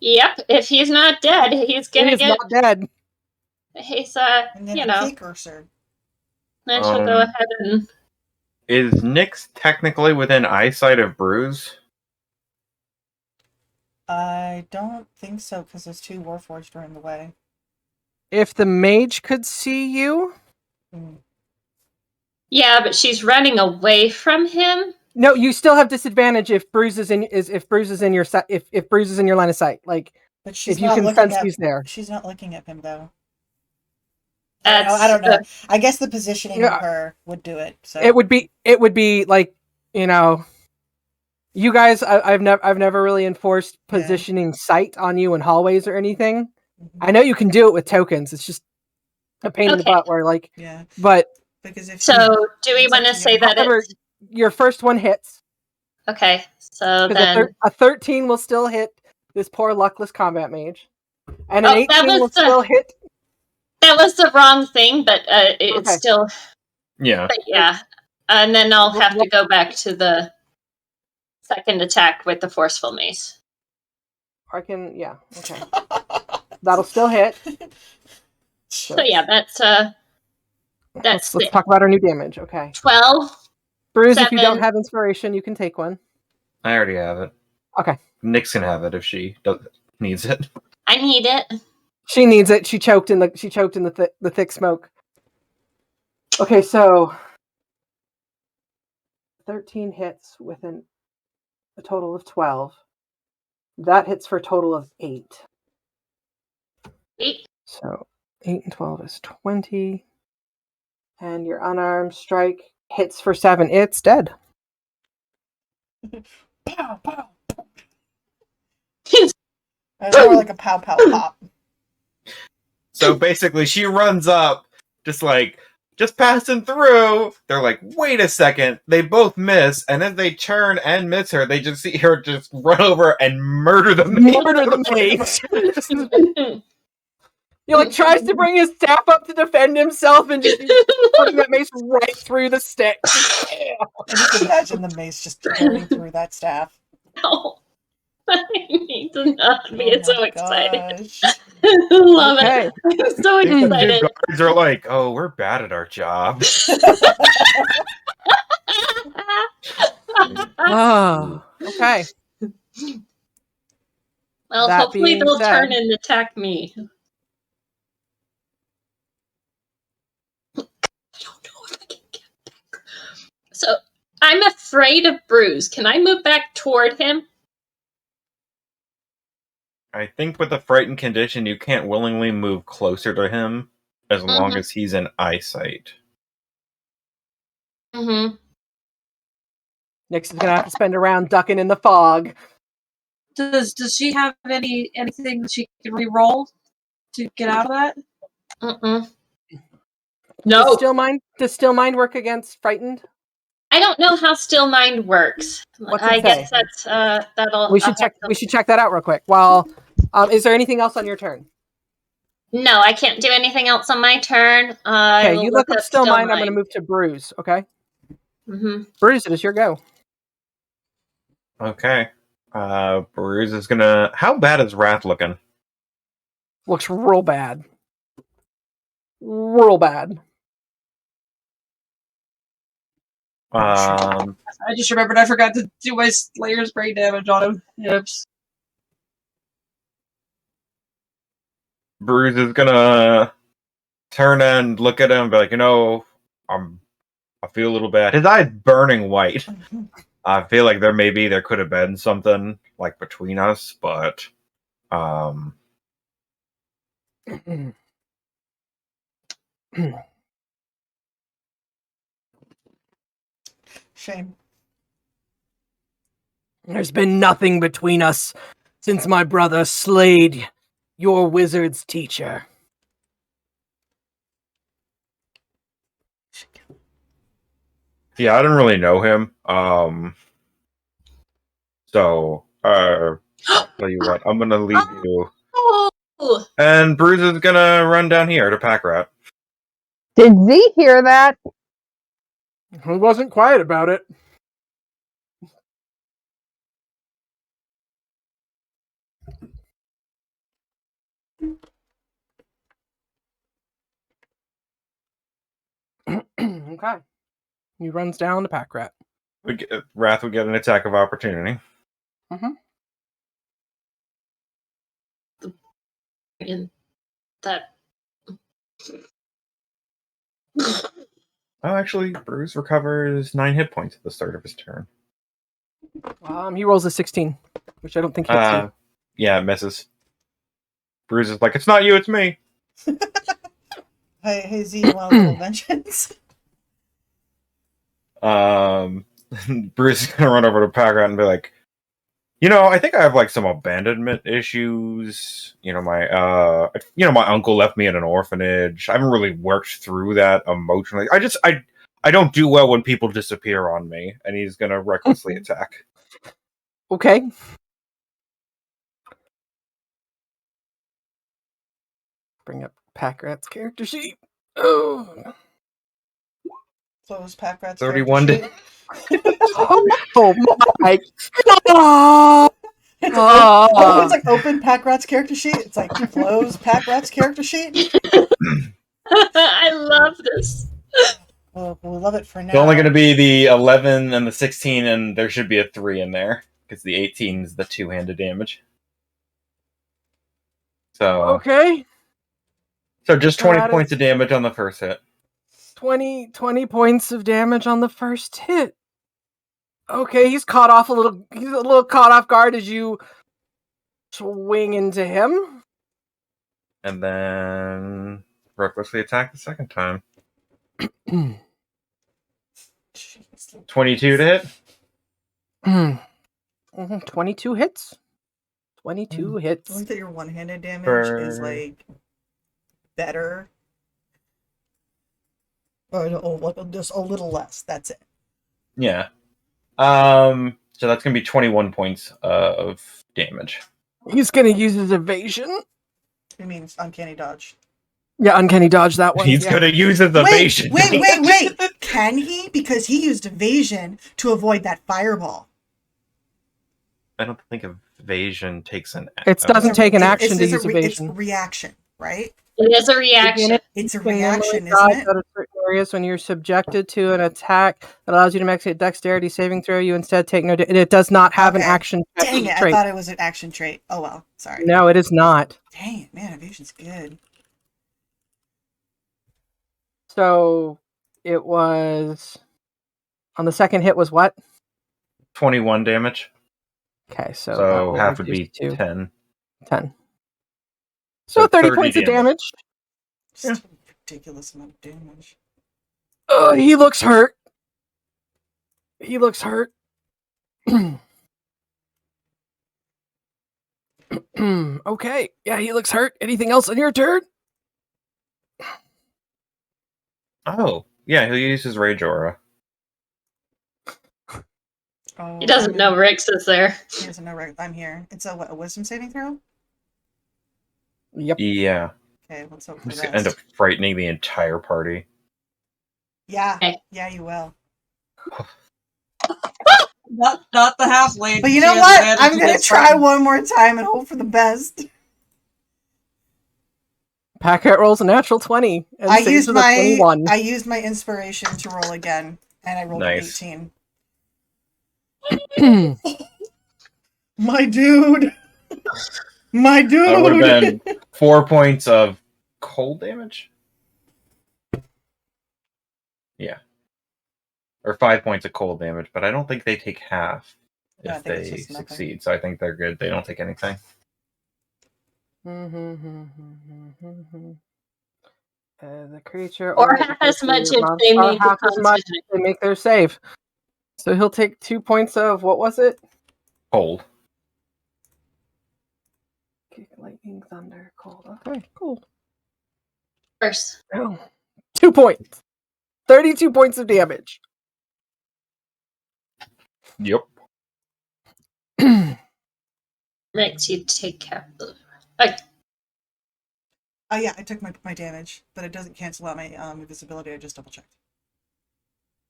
Yep, if he's not dead, he's gonna get. Not dead. He's And then a precursor. I shall go ahead and. Is Nyx technically within eyesight of Bruise? I don't think so, because there's 2 warforged are in the way. If the mage could see you. Yeah, but she's running away from him. No, you still have disadvantage if Bruise is in your if Bruise is in your line of sight. Like, but she's if you not can looking sense at, who's there. She's not looking at him though. I don't know. I guess the positioning of her would do it. So it would be like, you guys. I've never really enforced positioning sight on you in hallways or anything. I know you can do it with tokens. It's just a pain in the Okay. butt. Where like, Yeah. but Because if So, she do we ends up want to say together- that however, it's your first one hits. okay? So Because then, a 13 will still hit this poor luckless combat mage, and an Oh, that 18 will was the- still hit. that was the wrong thing, but it's Okay. still. Yeah. But yeah, and then I'll have to What- go back to the second attack with the forceful mace. I can, yeah, okay. That'll still hit. So yeah, that's Let's talk about our new damage. Okay, 12. Bruce. If you don't 7. have inspiration, you can take one. I already have it. Okay. Nyx can have it if she needs it. I need it. She needs it. She choked in the thick smoke. Okay, so 13 hits with a total of 12. That hits for a total of 8. 8. So 8 and 12 is 20. And your unarmed strike hits for 7. It's dead. pow pow. That's more like a pow pow pop. So basically, she runs up, just passing through. They're like, wait a second. They both miss, and as they turn and miss her, they just see her just run over and murder the mage. Murder the mage. He like tries to bring his staff up to defend himself and just putting that mace right through the stick. And you can imagine the mace just tearing through that staff. Oh, I need to not be Oh so my excited. gosh. Love Okay. it. I'm so The two excited. guards are like, oh, we're bad at our job. Oh, okay. Well, That hopefully being they'll said- turn and attack me. I don't know if I can get back. So I'm afraid of Bruce. Can I move back toward him? I think with the frightened condition, you can't willingly move closer to him as long Mhm. as he's in eyesight. Mm-hmm. Nyx is gonna have to spend a round ducking in the fog. Does she have anything that she can re-roll to get out of that? Mm-mm. Does No, still mind work against frightened? I don't know how still mind works. What's it I guess say? that's that'll. We should check that out real quick. Well, is there anything else on your turn? No, I can't do anything else on my turn. Okay, you look up still mind. I'm gonna move to Bruise. Okay, Mm-hmm. Bruise, it is your go. Okay. Bruce is gonna. How bad is Wrath looking? Looks real bad. Real bad. Um, I just remembered I forgot to do my Slayer's brain damage on him. Oops. Bruce is gonna turn and look at him and be like, I feel a little bad. His eye's burning white. I feel like there could have been something like between us, but Shame. There's been nothing between us since my brother slayed your wizard's teacher. yeah, I didn't really know him. So I'll tell you what, I'm gonna leave you. Oh, And Bruce is gonna run down here to Pack Rat. Did Z hear that? He wasn't quiet about it. Okay. He runs down to Pack Rat. Wrath would get an attack of opportunity. in that. Oh, actually, Bruce recovers 9 hit points at the start of his turn. He rolls a 16, which I don't think hits you. Yeah, it misses. Bruce is like, it's not you, it's me. Hey Z, you want a little vengeance? Bruce is gonna run over to Pack Rat and be like, I think I have like some abandonment issues. My uncle left me in an orphanage. I haven't really worked through that emotionally. I don't do well when people disappear on me, and he's gonna recklessly attack. Okay. Bring up Packrat's character sheet. Oh, Close Packrat's 31 character sheet. oh my god! It's like open Packrat's character sheet. It's like close Packrat's character sheet. I love this. We'll love it for now. It's only going to be the 11 and the 16, and there should be a 3 in there, because the 18 is the two-handed damage. So, Okay. So just 20 That points is- of damage on the first hit. 20 points of damage on the first hit. Okay, he's caught off a little. He's a little caught off guard as you swing into him. And then recklessly attack the second time. 22 to hit. 22 hits. 22 I hits. think that your one-handed damage is like better. Just a little less. That's it. Yeah. So that's gonna be 21 points of damage. He's gonna use his evasion. It means uncanny dodge. Yeah, uncanny dodge that one. He's gonna use his evasion. Wait. Can he? Because he used evasion to avoid that fireball. I don't think evasion takes an. It doesn't take an action to It's use it's evasion. a reaction, right? It is a reaction. It's a You can reaction, normally dodge isn't it? out of certain areas when you're subjected to an attack that allows you to make a dexterity saving throw. You instead take no. It does not have an Okay. action Dang it! trait. I thought it was an action trait. Oh well, sorry. No, it is not. Dang it, man! Evasion's good. So it was on the second hit was what? 21 damage. Okay, that So will half would reduce be to 10. 10. So 30 points of damage. Just a ridiculous amount of damage. Oh, he looks hurt. He looks hurt. Okay. Yeah, he looks hurt. Anything else on your turn? Oh, yeah, he'll use his rage aura. Oh, He doesn't know Rix is there. He doesn't know. I'm here. It's a wisdom saving throw. Yep. Yeah. Okay, let's hope for He's this. gonna end up frightening the entire party. Yeah, Okay. yeah, you will. Not the halfling. But you She know has what? advantage I'm gonna against try frightened. one more time and hope for the best. Packrat rolls a natural 20 and I saves used with a 21. I used my inspiration to roll again, and I rolled Nice. an 18. My dude. My dude. That would have been 4 points of cold damage. Yeah. Or 5 points of cold damage, but I don't think they take half No, I if think it's they just nothing. succeed. So I think they're good. They don't take anything. The creature Or the half as much creature if monster- they or make a half as much constitution. if they make their save. So he'll take 2 points of what was it? Cold. Lightning, thunder, cold. Okay, cool. First. Oh. 2 points. 32 points of damage. Yep. Rix, you take care of the. Like, Oh yeah, I took my damage, but it doesn't cancel out my invisibility. I just double checked.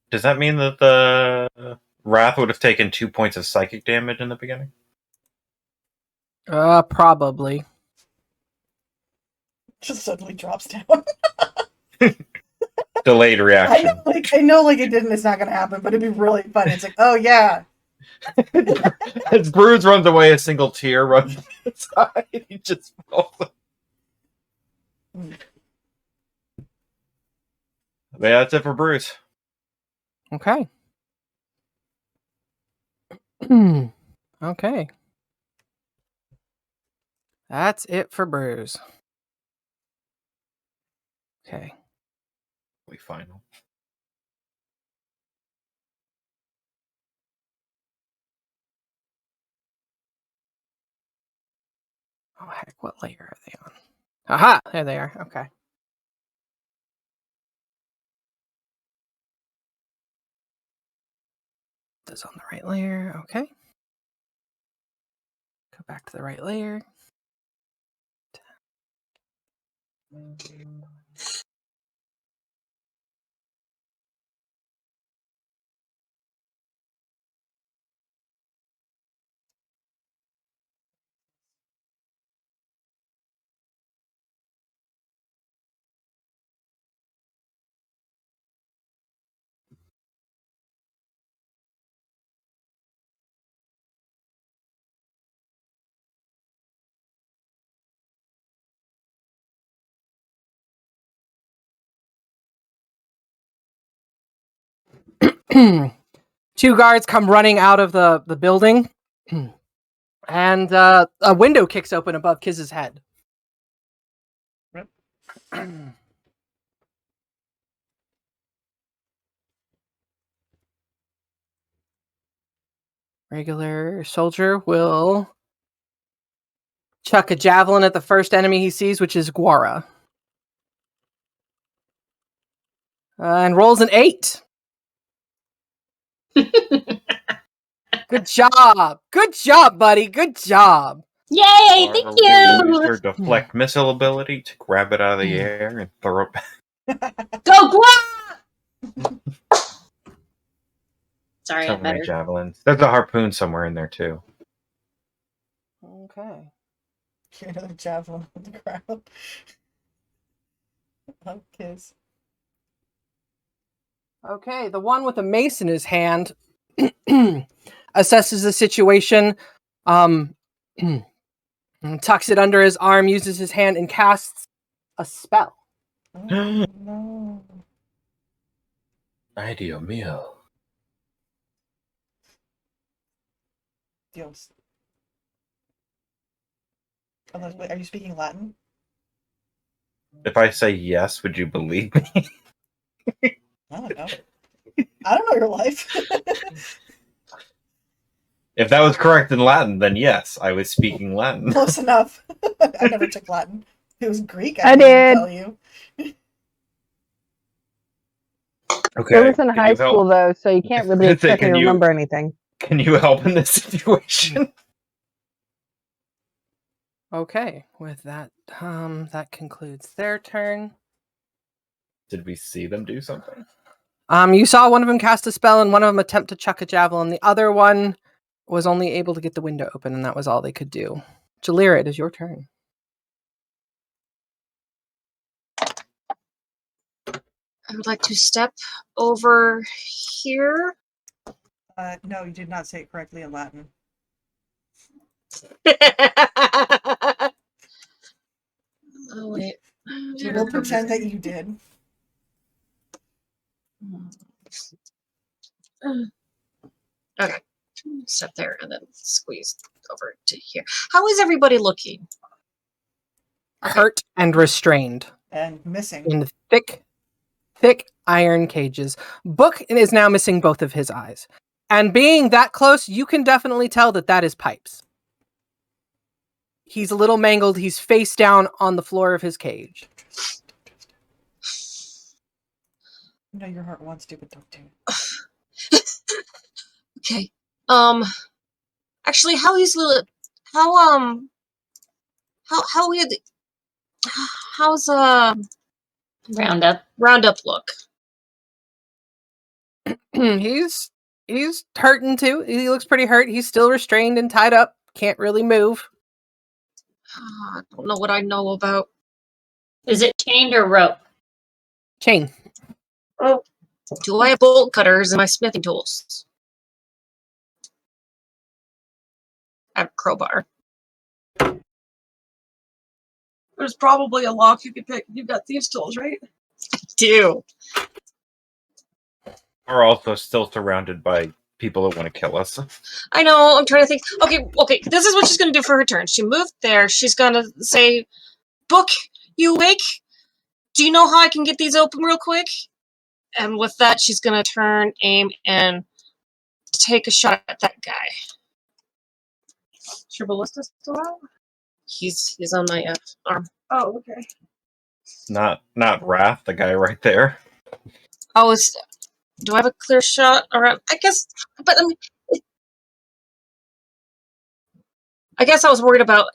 Does that mean that the Wrath would have taken 2 points of psychic damage in the beginning? Probably. Just suddenly drops down. Delayed reaction. I know, like it didn't. It's not gonna happen, but it'd be really funny. It's like, oh yeah, As Bruce runs away, a single tear runs down his eye. He just falls. Yeah, that's it for Bruce. Okay. Okay. That's it for Bruce. Okay. We final. Oh, heck. What layer are they on? Aha! There they are. Okay. This on the right layer. Okay. Go back to the right layer. Two guards come running out of the building, and a window kicks open above Kiz's head. Yep. Regular soldier will chuck a javelin at the first enemy he sees, which is Guara. And rolls an 8. Good job. Good job, buddy. Good job. Yay! Or Thank will you use you. your deflect missile ability to grab it out of the air and throw it back? Go Guam! Sorry, So I'm many better. javelins. There's a harpoon somewhere in there too. Okay. Another javelin on the ground. Oh, kiss. Okay, the one with the mace in his hand assesses the situation, tucks it under his arm, uses his hand, and casts a spell. Oh, no. Ay, Dios mío. Dios. Unless, wait, are you speaking Latin? If I say yes, would you believe me? I don't know. I don't know your life. If that was correct in Latin, then yes, I was speaking Latin. Close enough. I never took Latin. It was Greek. I I did. tell you. Okay. It was in can high you help? school though, so you can't really I was gonna say, expect me to remember anything. Can you help in this situation? Okay, with that, that concludes their turn. Did we see them do something? You saw one of them cast a spell and one of them attempt to chuck a javelin. The other one was only able to get the window open, and that was all they could do. Jalira, it is your turn. I would like to step over here. No, you did not say it correctly in Latin. Oh, wait. We'll pretend that you did. Okay. Step there and then squeeze over to here. How is everybody looking? Hurt and restrained And missing. in thick iron cages. Book is now missing both of his eyes. And being that close, you can definitely tell that that is Pipes. He's a little mangled. He's face down on the floor of his cage. You know your heart wants to, but don't do it. Okay. Actually, how's Roundup look? He's hurting too. He looks pretty hurt. He's still restrained and tied up. Can't really move. I don't know what I know about. Is it chained or rope? Chain. Oh. Do I have bolt cutters and my smithing tools? I have a crowbar. There's probably a lock you could pick. You've got thieves' tools, right? I do. We're also still surrounded by people that want to kill us. I know, I'm trying to think. Okay, this is what she's gonna do for her turn. She moved there, she's gonna say, Book, you awake? Do you know how I can get these open real quick? And with that, she's gonna turn, aim, and take a shot at that guy. Is your ballista still out? He's on my arm. Oh, okay. Not Wrath, the guy right there. Oh, do I have a clear shot around? I guess, but I mean, I guess I was worried about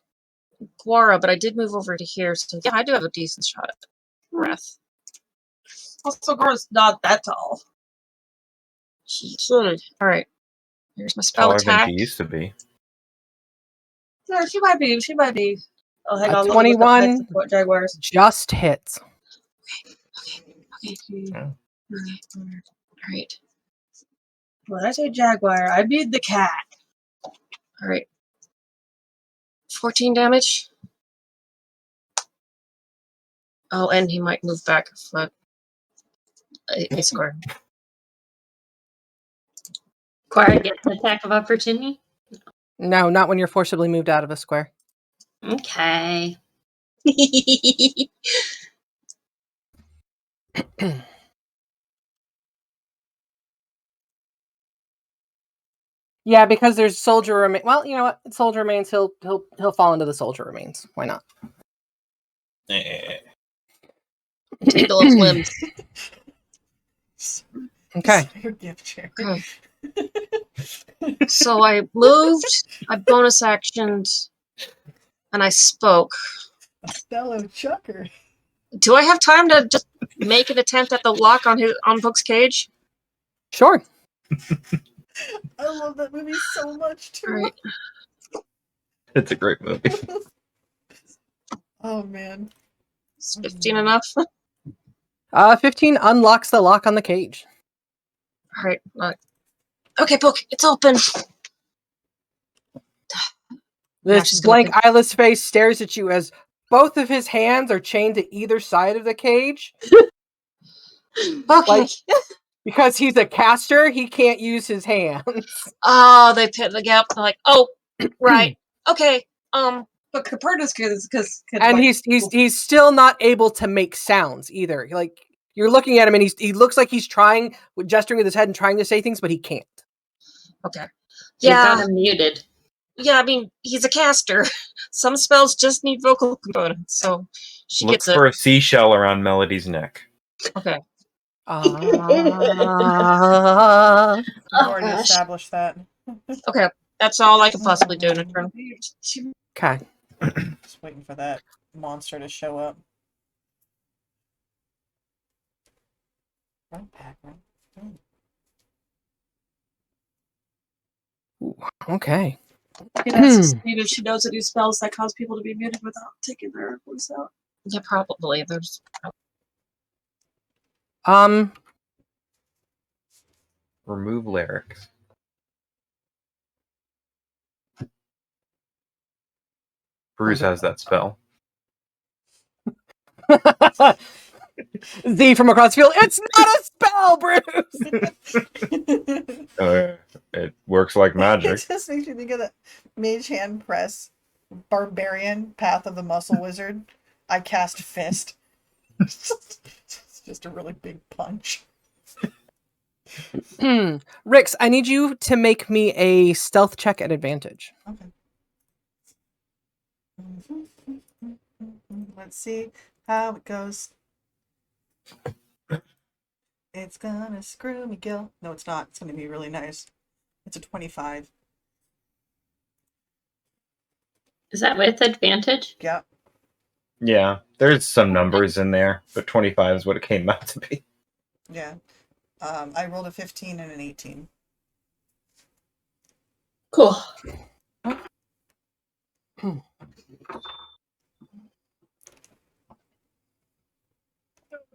Guara, but I did move over to here, so yeah, I do have a decent shot at Wrath. Also, Guara's not that tall. All right, here's my spell Taller than attack. she used to be. Yeah, she might be. She might be. Oh, hang A on. Let me look up 21 next to Jaguars. just hits. Okay. Yeah. All right. When I say Jaguar, I mean the cat. All right. 14 damage. Oh, and he might move back a foot. I score. Quara gets an attack of opportunity. No, not when you're forcibly moved out of a square. Okay. Yeah, because there's soldier remain. Well, you know what? Soldier remains. He'll fall into the soldier remains. Why not? Tangle of limbs. Okay. Your gift chair. Okay. So I moved, I bonus actioned, and I spoke. A fellow chucker. Do I have time to just make an attempt at the lock on Book's cage? Sure. I love that movie so much too. All right. It's a great movie. Oh man. Is 15 enough? 15 unlocks the lock on the cage. All right. Okay, Book, it's open. This blank, eyeless face stares at you as both of his hands are chained to either side of the cage. Okay. Because he's a caster, he can't use his hands. Oh, they pit the gap. They're like, oh, right. Okay. But Copernicus because And he's still not able to make sounds either. Like, you're looking at him and he looks like he's trying, gesturing with his head and trying to say things, but he can't. Okay. You've Yeah. got him muted. Yeah, I mean, he's a caster. Some spells just need vocal components, so she Look gets it. for a seashell around Melody's neck. Okay. We've already gosh. established that. Okay. That's all I could possibly do in a turn. Okay. Just waiting for that monster to show up. Run, Pack, run. Okay. It has to see if she knows any spells that cause people to be muted without taking their voice out. Yeah, probably. There's. Remove lyrics. Bruce has that spell. Z from across the field. It's not a spell, Bruce. It works like magic. It just makes you think of the Mage Hand Press Barbarian Path of the Muscle Wizard. I cast Fist. It's just a really big punch. Rix, I need you to make me a stealth check at advantage. Okay. Let's see how it goes. It's gonna screw me, Gil. No, it's not. It's gonna be really nice. It's a 25. Is that with advantage? Yep. Yeah, there's some numbers in there, but 25 is what it came out to be. Yeah. I rolled a 15 and an 18. Cool. Oh,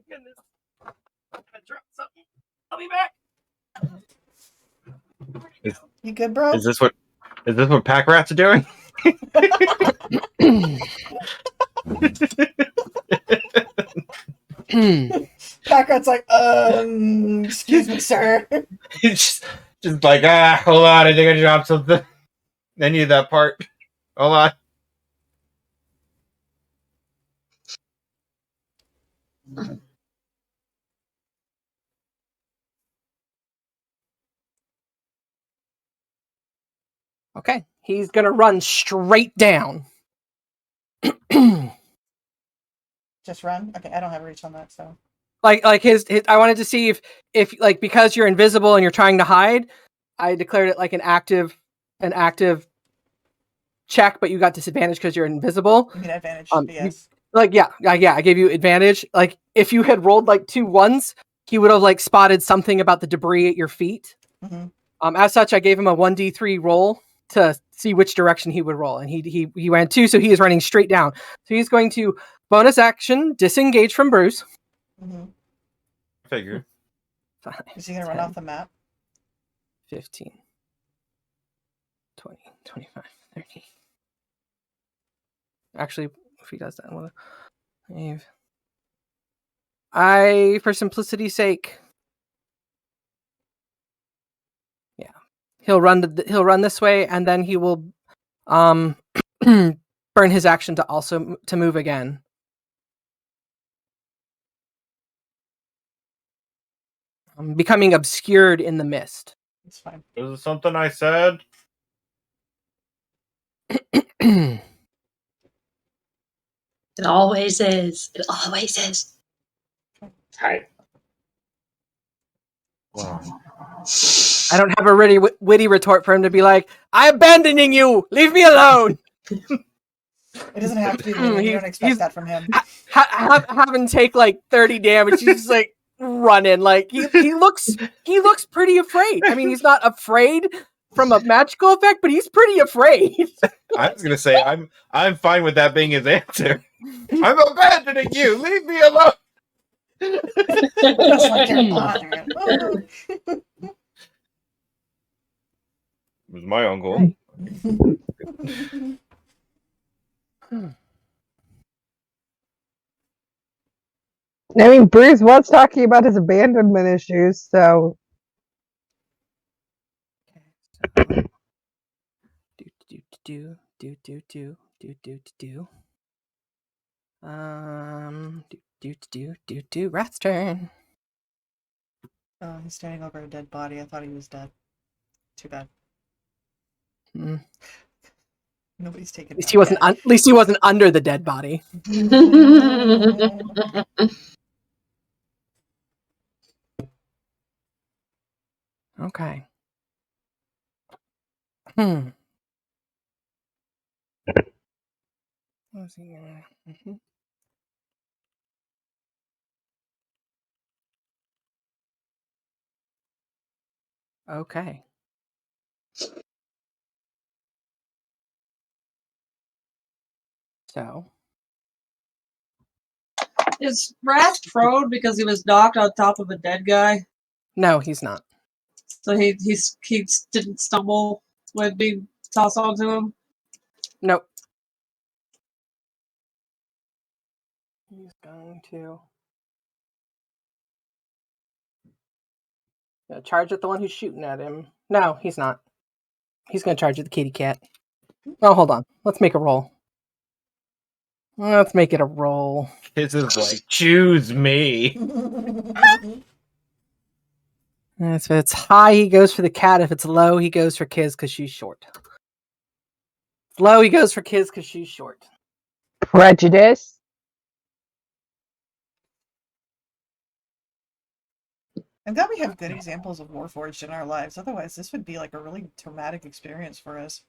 goodness. I'm gonna drop something. I'll be back. You good, bro? Is this what pack rats are doing? Packrat's like, excuse me, sir. It's just like, hold on, I think I dropped something. I need that part. Hold on. Okay, he's gonna run straight down. Just run? Okay, I don't have reach on that, so. Like his I wanted to see if like because you're invisible and you're trying to hide, I declared it like an active check, but you got disadvantage because you're invisible. You mean advantage, yes. Yeah, I gave you advantage. Like if you had rolled like 2 1s, he would have like spotted something about the debris at your feet. Mm-hmm. As such, I gave him a 1d3 roll to see which direction he would roll, and he went 2, so he is running straight down. So he's going to bonus action disengage from Bruce. Mm-hmm. Figure. 5, Is he going to run 10, off the map? 15, 20, 25, 30. Actually, if he does that, for simplicity's sake, yeah, he'll run this way, and then he will burn his action to move again. Becoming obscured in the mist. It's fine. Is it something I said? It always is. It always is. Sorry. Wow. I don't have a really witty retort for him to be like, "I'm abandoning you. Leave me alone." It doesn't have to be witty. You don't expect that from him. Have him take like 30 damage. He's just like running. Like he looks pretty afraid. I mean, he's not afraid from a magical effect, but he's pretty afraid. I was gonna say I'm fine with that being his answer. I'm abandoning you. Leave me alone. Just like you're bothering. It was my uncle. I mean, Bruce was talking about his abandonment issues, so. Rat's turn. Oh, he's standing over a dead body. I thought he was dead. Too bad. Nobody's taken. At least he wasn't under the dead body. Okay. Okay. So. Is Wrath prone because he was knocked on top of a dead guy? No, he's not. So he didn't stumble when being tossed onto him? Nope. He's going to charge at the one who's shooting at him. No, he's not. He's going to charge at the kitty cat. Oh, hold on. Let's make a roll. Let's make it a roll. His is like, choose me. If it's high, he goes for the cat. If it's low, he goes for Kiz because she's short. If low, he goes for Kiz because she's short. Prejudice. I'm glad we have good examples of Warforged in our lives. Otherwise, this would be like a really traumatic experience for us.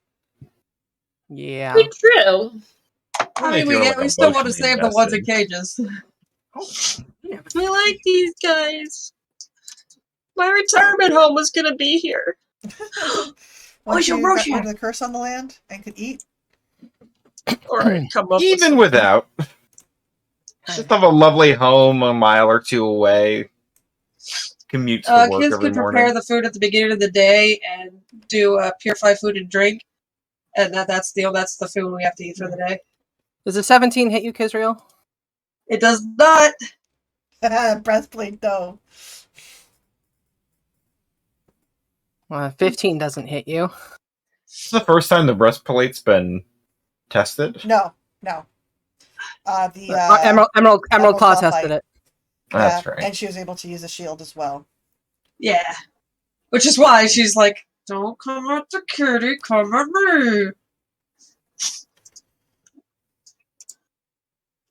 Yeah. It's true. I mean, we still want to save the ones in cages. We like these guys. My retirement home was going to be here. Once you got rid of the curse on the land and could eat. Or come up even without. Just have a lovely home a mile or two away. Commute to work kids every could morning. prepare the food at the beginning of the day and do purify food and drink, and that's the food we have to eat for the day. Does a 17 hit you, Kizriel? It does not. Breastplate, though. 15 doesn't hit you. This is the first time the breastplate's been tested? No. Emerald Claw tested it. That's right. And she was able to use a shield as well. Yeah. Which is why she's like, don't come at the kitty, come at me.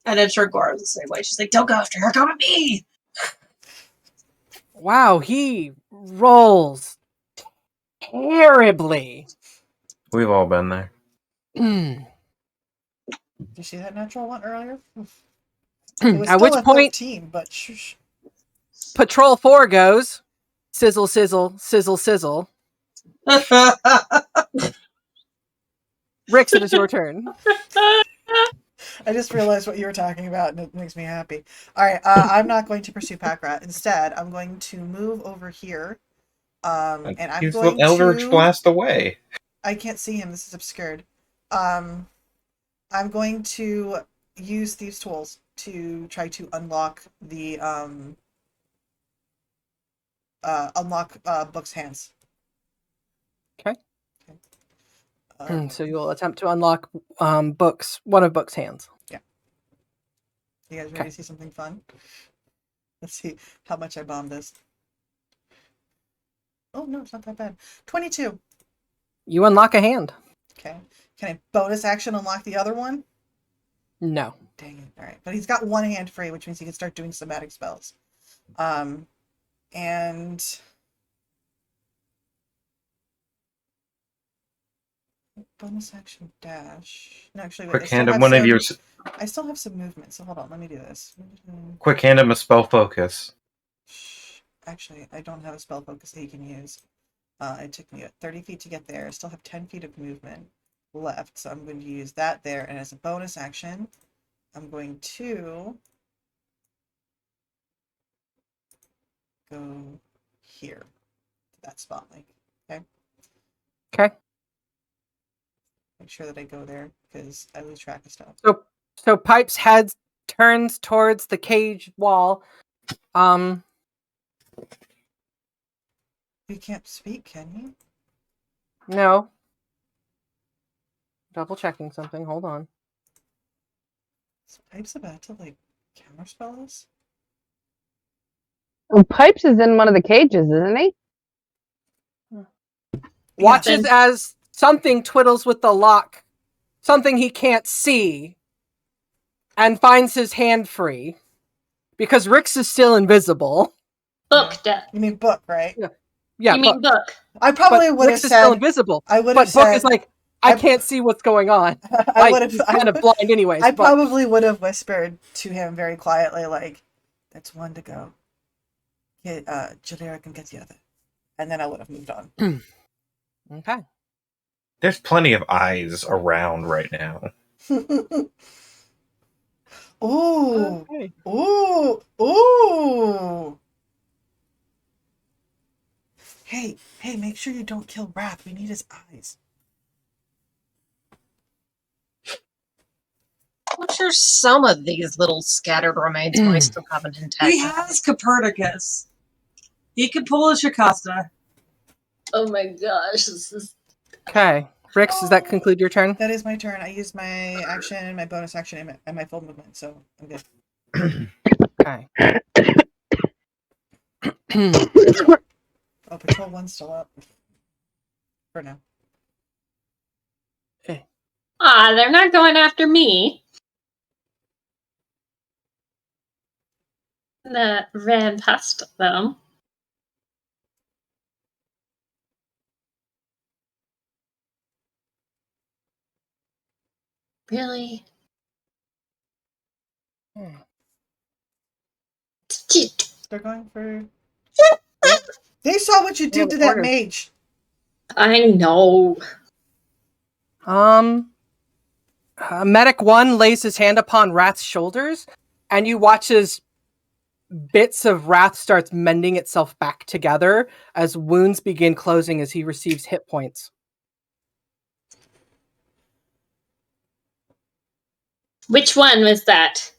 And then Shurgora was the same way. She's like, don't go after her, come at me! Wow, he rolls terribly. We've all been there. Did you see that natural one earlier? It was At still which a point, 13, but shush. Patrol 4 goes, sizzle, sizzle, sizzle, sizzle. Rix, it is your turn. I just realized what you were talking about, and it makes me happy. All right, I'm not going to pursue Packrat. Instead, I'm going to move over here, and I'm Use the going Eldritch to. Blast away. I can't see him. This is obscured. I'm going to use these tools to try to unlock the Book's hands. Okay. Okay. So you will attempt to unlock one of Book's hands. Yeah. You guys ready to see something fun? Let's see how much I bombed this. Oh no, it's not that bad. 22. You unlock a hand. Okay. Can I bonus action unlock the other one? No. Dang it. All right. But he's got one hand free, which means he can start doing somatic spells. And bonus action dash. No, actually, wait. Quick hand him one of your. I still have some movement, so hold on. Let me do this. Quick hand him a spell focus. Actually, I don't have a spell focus that he can use. It took me 30 feet to get there. I still have 10 feet of movement left, so I'm going to use that there. And as a bonus action, I'm going to go here to that spot, like, okay? Okay. Make sure that I go there because I lose track of stuff. So Pipe's head turns towards the cage wall. You can't speak, can you? No. Double checking something. Hold on. So Pipe's about to like counterspell us? Well, Pipes is in one of the cages, isn't he? Watches as something twiddles with the lock, something he can't see, and finds his hand free. Because Rix is still invisible. Book death. You mean Book, right? Yeah, You mean book? I probably would have Rix is still said. invisible. I would But have Book said. is like, I can't see what's going on. I would He's kind of blind anyways. I probably would have whispered to him very quietly, like, "That's one to go. Get Jalera can get the other," and then I would have moved on. Okay. There's plenty of eyes around right now. Ooh, Okay. ooh, ooh. Hey, make sure you don't kill Wrath. We need his eyes. I'm sure some of these little scattered remains might still have an intact. He has Copernicus. He can pull a Shikasta. Oh my gosh, this is Okay. Rix, does that conclude your turn? That is my turn. I used my action, my bonus action, and my full movement, so I'm good. Okay. Oh, Patrol 1's still up. For now. they're not going after me. That ran past them. Really? They're going for... They saw what you did to that mage. I know. Medic 1 lays his hand upon Wrath's shoulders, and you watch as bits of Wrath starts mending itself back together as wounds begin closing as he receives hit points. Which one was that?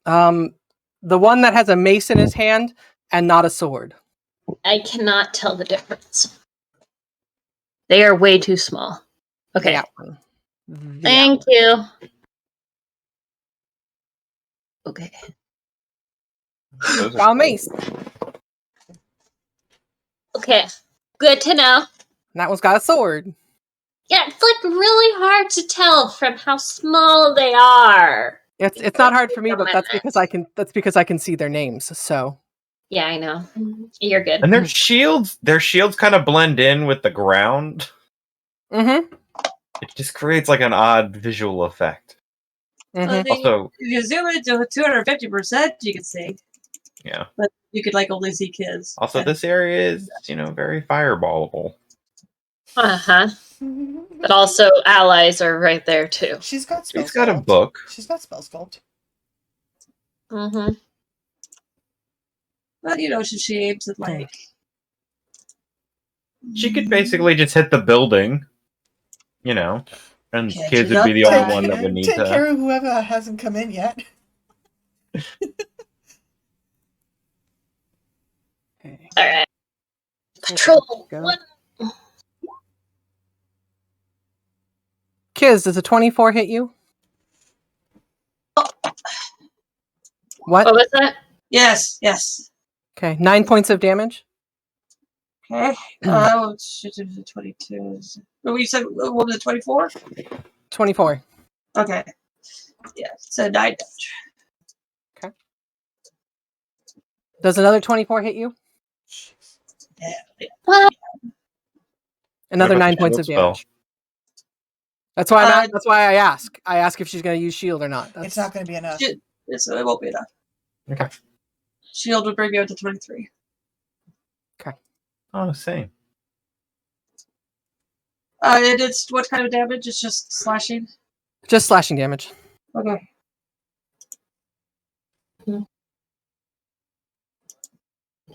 The one that has a mace in his hand and not a sword. I cannot tell the difference. They are way too small. Okay. That one. Thank you. Okay. Got a mace. Okay. Good to know. And that one's got a sword. Yeah, it's like really hard to tell from how small they are. It's not hard for me, but that's because I can see their names. So yeah, I know. You're good. And their shields kind of blend in with the ground. Mm-hmm. It just creates like an odd visual effect. Mm-hmm. Also, if you zoom it to 250%, you can see. Yeah. But you could like only see kids. Also, this area is, very fireballable. Uh-huh. But also allies are right there too. She's got spell She's got a sculpt. book. She's got spell sculpt. Mm-hmm. But she aims at like. She could basically just hit the building, and Catch kids it would be up, the only Jack. one that would need Take to. care of whoever hasn't come in yet. Okay. All right. Patrol Go. 1. Kiz, does a 24 hit you? What? What was that? Yes. Okay, 9 points of damage. Okay. 22. Oh, you said what was it? 24. 24. Okay. Yeah. So 9 damage. Okay. Does another 24 hit you? Yeah. What? Another What about 9 the points of shield spell? damage. That's why that's why I ask. I ask if she's going to use shield or not. It's not going to be enough. It won't be enough. Okay. Shield would bring me out to 23. Oh, same. It's what kind of damage? It's just slashing. Just slashing damage. Okay.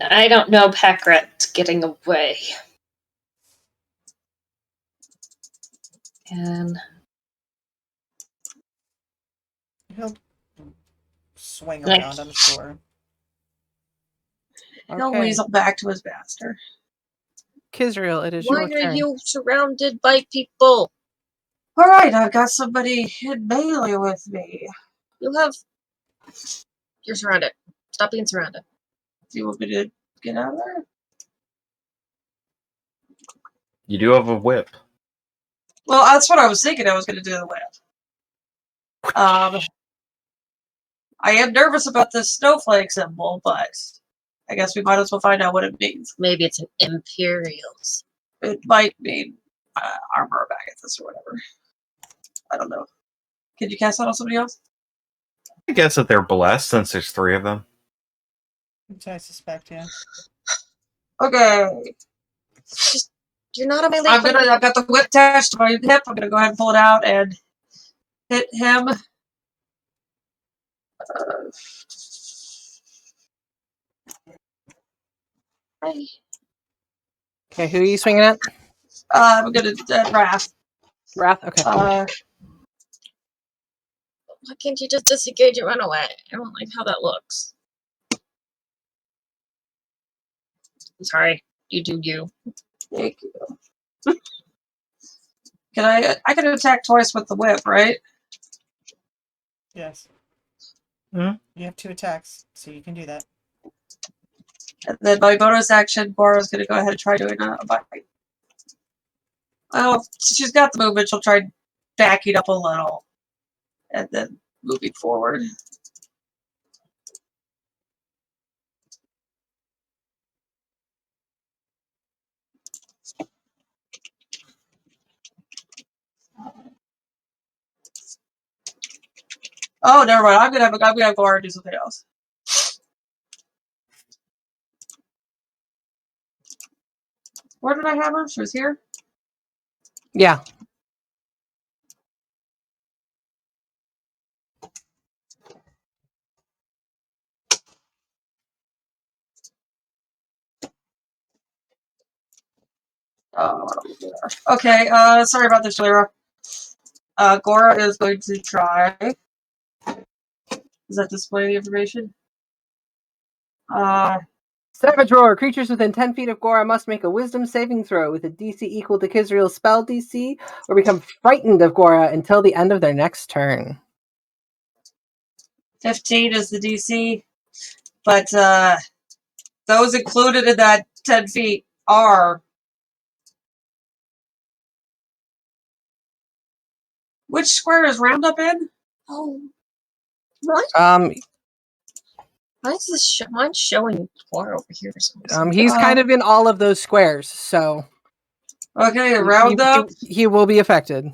I don't know Packrat's getting away. And He'll swing Nice. around, I'm sure. He'll Okay. weasel back to his master. Kizriel, it is Why your are turn. you surrounded by people? All right, I've got somebody in melee with me. You're surrounded. Stop being surrounded. Do you want me to get out of there? You do have a whip. Well, that's what I was thinking. I was going to do the whip. I am nervous about this snowflake symbol, but I guess we might as well find out what it means. Maybe it's an Imperials. It might mean armor back at this or whatever. I don't know. Can you cast that on somebody else? I guess that they're blessed since there's 3 of them. Which I suspect, yeah. Okay. You're not a melee. I've got the whip attached to my hip. I'm gonna go ahead and pull it out and hit him. Okay, who are you swinging at? I'm gonna Wrath. Wrath? Okay. Why can't you just disengage and run away? I don't like how that looks. I'm sorry. You do you. Thank you. I can attack twice with the whip, right? Yes. Mhm. You have 2 attacks, so you can do that. And then my bonus action, Bora's gonna go ahead and try doing a bite. Well, she's got the movement. She'll try backing up a little, and then moving forward. Oh, never mind. I'm gonna have Bora do something else. Where did I have her? She was here. Yeah. Okay, sorry about this, Lyra. Gora is going to try. Does that display the information? Savage Roar. Creatures within 10 feet of Gora must make a wisdom saving throw with a DC equal to Kizriel's spell DC or become frightened of Gora until the end of their next turn. 15 is the DC, but those included in that 10 feet are Which square is Roundup in? Oh, What? Um, Why is this mine's showing Quar over here for some reason? he's kind of in all of those squares, so Okay, Roundup, he will be affected.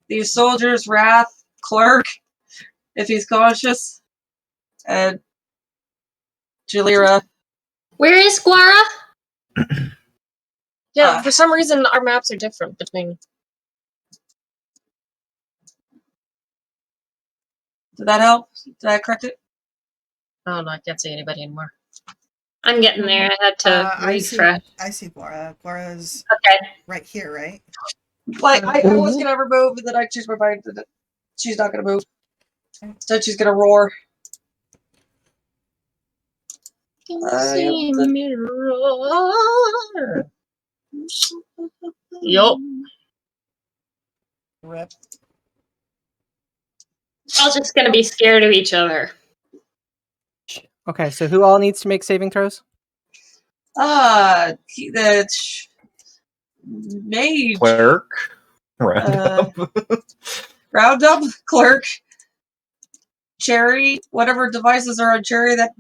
the soldier's wrath, clerk, if he's cautious, and Jalira. Where is Guara? Yeah, for some reason our maps are different between. Did that help? Did I correct it? Oh no, I can't see anybody anymore. I'm getting there. I had to refresh. I see Guara. Guara's Okay. right here, right? Like, I was gonna have her move, but then I changed my mind. She's not gonna move. Instead, she's gonna roar. See mirror. Yup. Rip. All just gonna be scared of each other. Okay, so who all needs to make saving throws? The mage. Clerk. Roundup. Roundup, clerk, Cherry, whatever devices are on Cherry that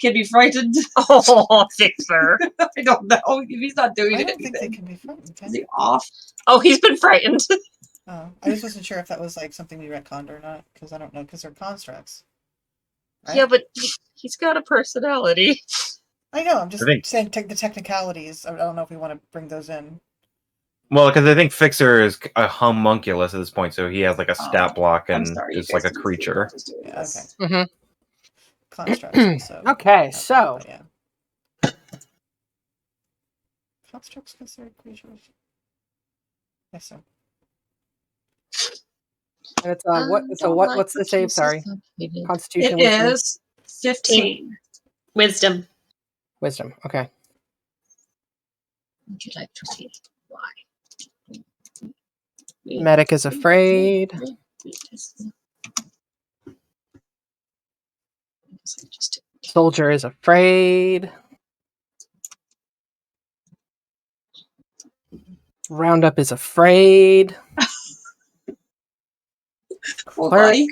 can be frightened. Oh, fixer. I don't know. He's not doing I anything. don't think they can be frightened. Is he off? Oh, he's been frightened. Oh, I just wasn't sure if that was like something we retconned or not, because I don't know, because they're constructs. Right? Yeah, but he's got a personality. I know. I'm just I think- saying the technicalities. I don't know if we want to bring those in. Well, because I think Fixer is a homunculus at this point, so he has like a stat block I'm and sorry, is you like guys a didn't see creature. what I was doing Yeah, this. okay. Mm-hmm. Constructs. So Okay, so but yeah. Constructs considered creatures. Yes, so. it's what's the save? Sorry, Constitution. It Wisdom? is 15. Wisdom. Wisdom. Okay. Would you like to see why? Medic is afraid. Soldier is afraid. Roundup is afraid. Cool, Clerk buddy.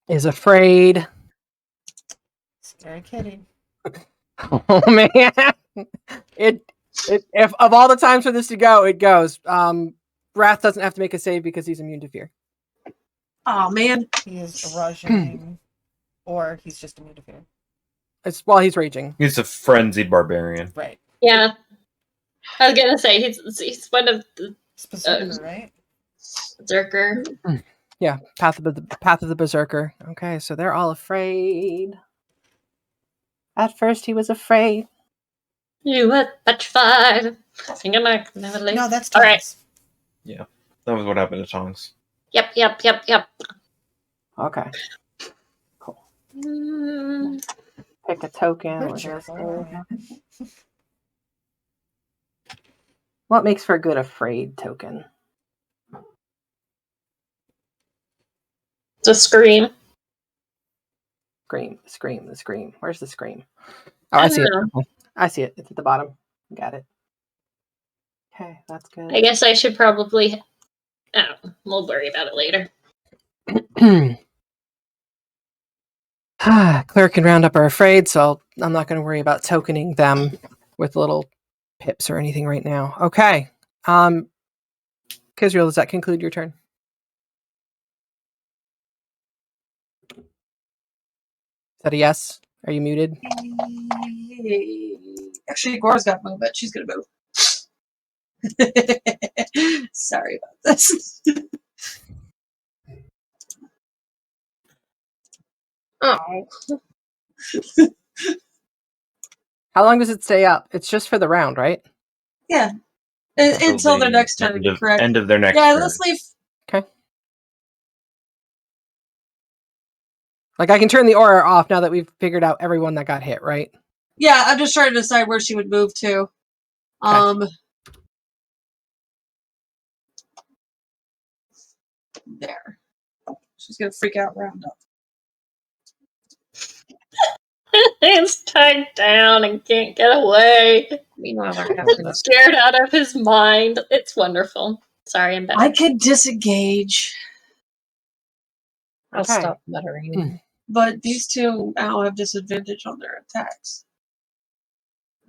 is afraid. Scary kitty. Oh man! It if of all the times for this to go, it goes. Wrath doesn't have to make a save because he's immune to fear. Oh, man. He is raging, or he's just immune to fear. It's while he's raging. He's a frenzied barbarian. Right. Yeah. I was gonna say he's one of the Specific, right? Berserker. Yeah, path of the berserker. Okay, so they're all afraid. At first, he was afraid. You were petrified. Singing like never leave. No, that's All right. Thomas. That was what happened to Tongs. Yep. Okay, cool. Mm, Pick a token. We're We're cheerful, gonna aren't we? What makes for a good afraid token? the scream. Scream. Where's the scream? Oh, I see it. I see it. It's at the bottom. Got it. Okay, that's good. I guess I should probably. Oh, we'll worry about it later. Clerk and Roundup are afraid, so I'm not going to worry about tokening them with little pips or anything right now. Okay. Kizriel, does that conclude your turn? Is that a yes? Are you muted? Actually, Gora's got movement. She's gonna move. Sorry about this. Oh. How long does it stay up? It's just for the round, right? Yeah. Until their next turn, correct? End of their next Yeah, turn. let's leave. Okay. Like, I can turn the aura off now that we've figured out everyone that got hit, right? Yeah, I'm just trying to decide where she would move to. There. She's gonna freak out Roundup. He's tied down and can't get away. Meanwhile, they're having this. Scared out of his mind. It's wonderful. Sorry, I'm back. I could disengage, I'll Okay. stop muttering. but these two now have disadvantage on their attacks.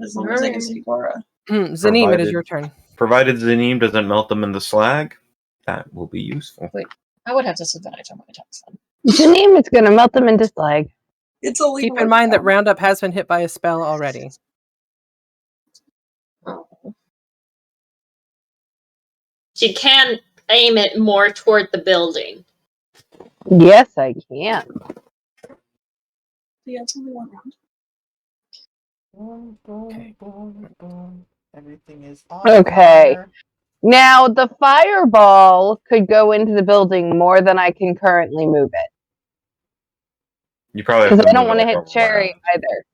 As long as I can see Gora. Zanim, it is your turn. Provided Zanim doesn't melt them in the slag, that will be useful. I would have disadvantage on my attacks then. Janine is going to melt them into slag. It's only Keep one in mind that round. Roundup has been hit by a spell already. Oh. She can aim it more toward the building. Yes, I can. Yeah, it's only one round. Boom, boom, boom, boom. Everything is on Okay. fire. Now, the fireball could go into the building more than I can currently move it. You probably have Because to I don't move want to it hit like Cherry around. either.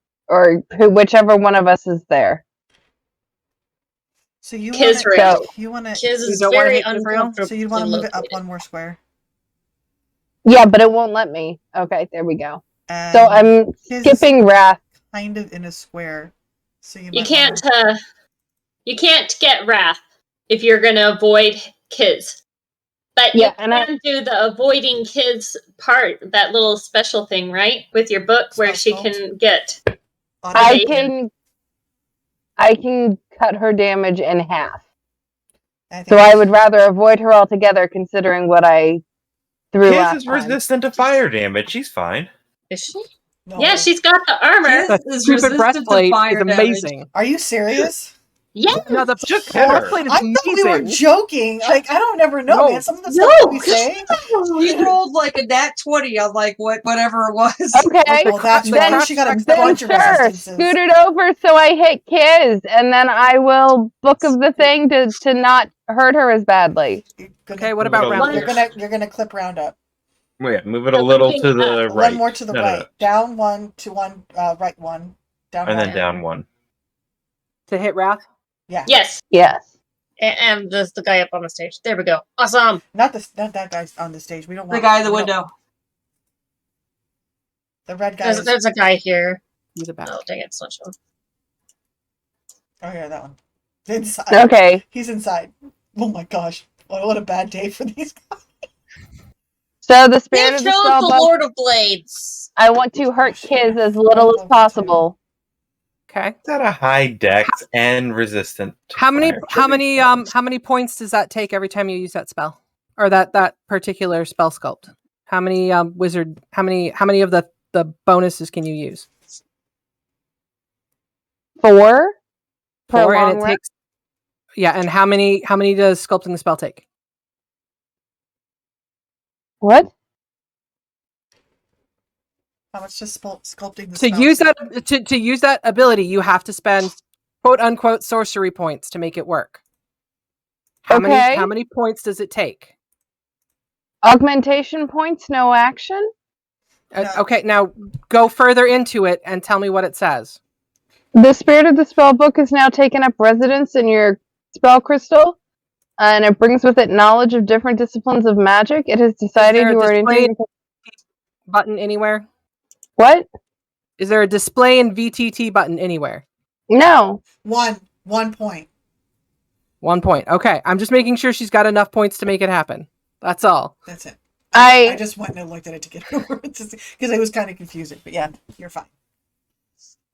Or whichever one of us is there. So you Kizri. So, want to Kiz You is don't wanna very hit Israel? uncomfortable. so you'd want to move it up one more square. yeah, but it won't let me. Okay, there we go. And So I'm Kiz is skipping Wrath. kind of in a square. So you You might can't. wanna- You can't get Wrath if you're going to avoid Kiz. But Yeah, you and can do the avoiding Kiz part, that little special thing, right, with your book where she Spell can get. automate. I can cut her damage in half. I think So I it's- would rather avoid her altogether, considering what I threw Kiz last is time. resistant to fire damage. She's fine. Is she? No. Yeah, she's got the armor. Kiz That is stupid resistant to breastplate fire is damage. amazing. Are you serious? Yeah. No, the Just hit her. breastplate is I thought we were amazing. joking. Like, I don't ever know, No. man. Some of the stuff that we say. He rolled like a nat 20 on like whatever it was. Okay, Well, that's the why craft she got a spectacle- then bunch of sure, resistances. scoot it over so I hit Kiz, and then I will book of the thing to not hurt her as badly. You're gonna, Okay, what Move it about a Roundup? little- you're gonna clip round up. Wait, move it a So little moving to the up. right. One more to the No, right. no. Down one to one. Right one. Down And one. then down one. To hit Wrath? Yeah. Yes. Yes. And there's the guy up on the stage. There we go. Awesome. Not that guy's on the stage. We don't The want guy in the we don't- window. The red guy. There's a guy here. He's a back. Oh, dang it. It's not showing. Oh yeah, that one. Inside. Okay, He's inside. Oh my gosh. What a bad day for these guys. so the They spirit of the chose spell the book, Lord of Blades. I want to hurt Kiz as little as possible. Okay. It's at a high dex and resistant. to How many fire. how many points does that take every time you use that spell? Or that particular spell sculpt? How many how many of the bonuses can you use? 4 for a 4, and long it rest. takes. Yeah, and how many does sculpting the spell take? What? How much just sculpting the To spell use take? that to use that ability, you have to spend quote unquote sorcery points to make it work. How Okay. many points does it take? Augmentation points, no action? No. Okay, now go further into it and tell me what it says. The spirit of the spell book has now taken up residence in your spell crystal, and it brings with it knowledge of different disciplines of magic. It has decided there a you are display entering... Button anywhere? What? Is there a display in VTT button anywhere? No. 1 point. 1 point. Okay, I'm just making sure she's got enough points to make it happen. That's all. That's it. I I just went and looked at it to get over it because it was kind of confusing. But yeah, you're fine.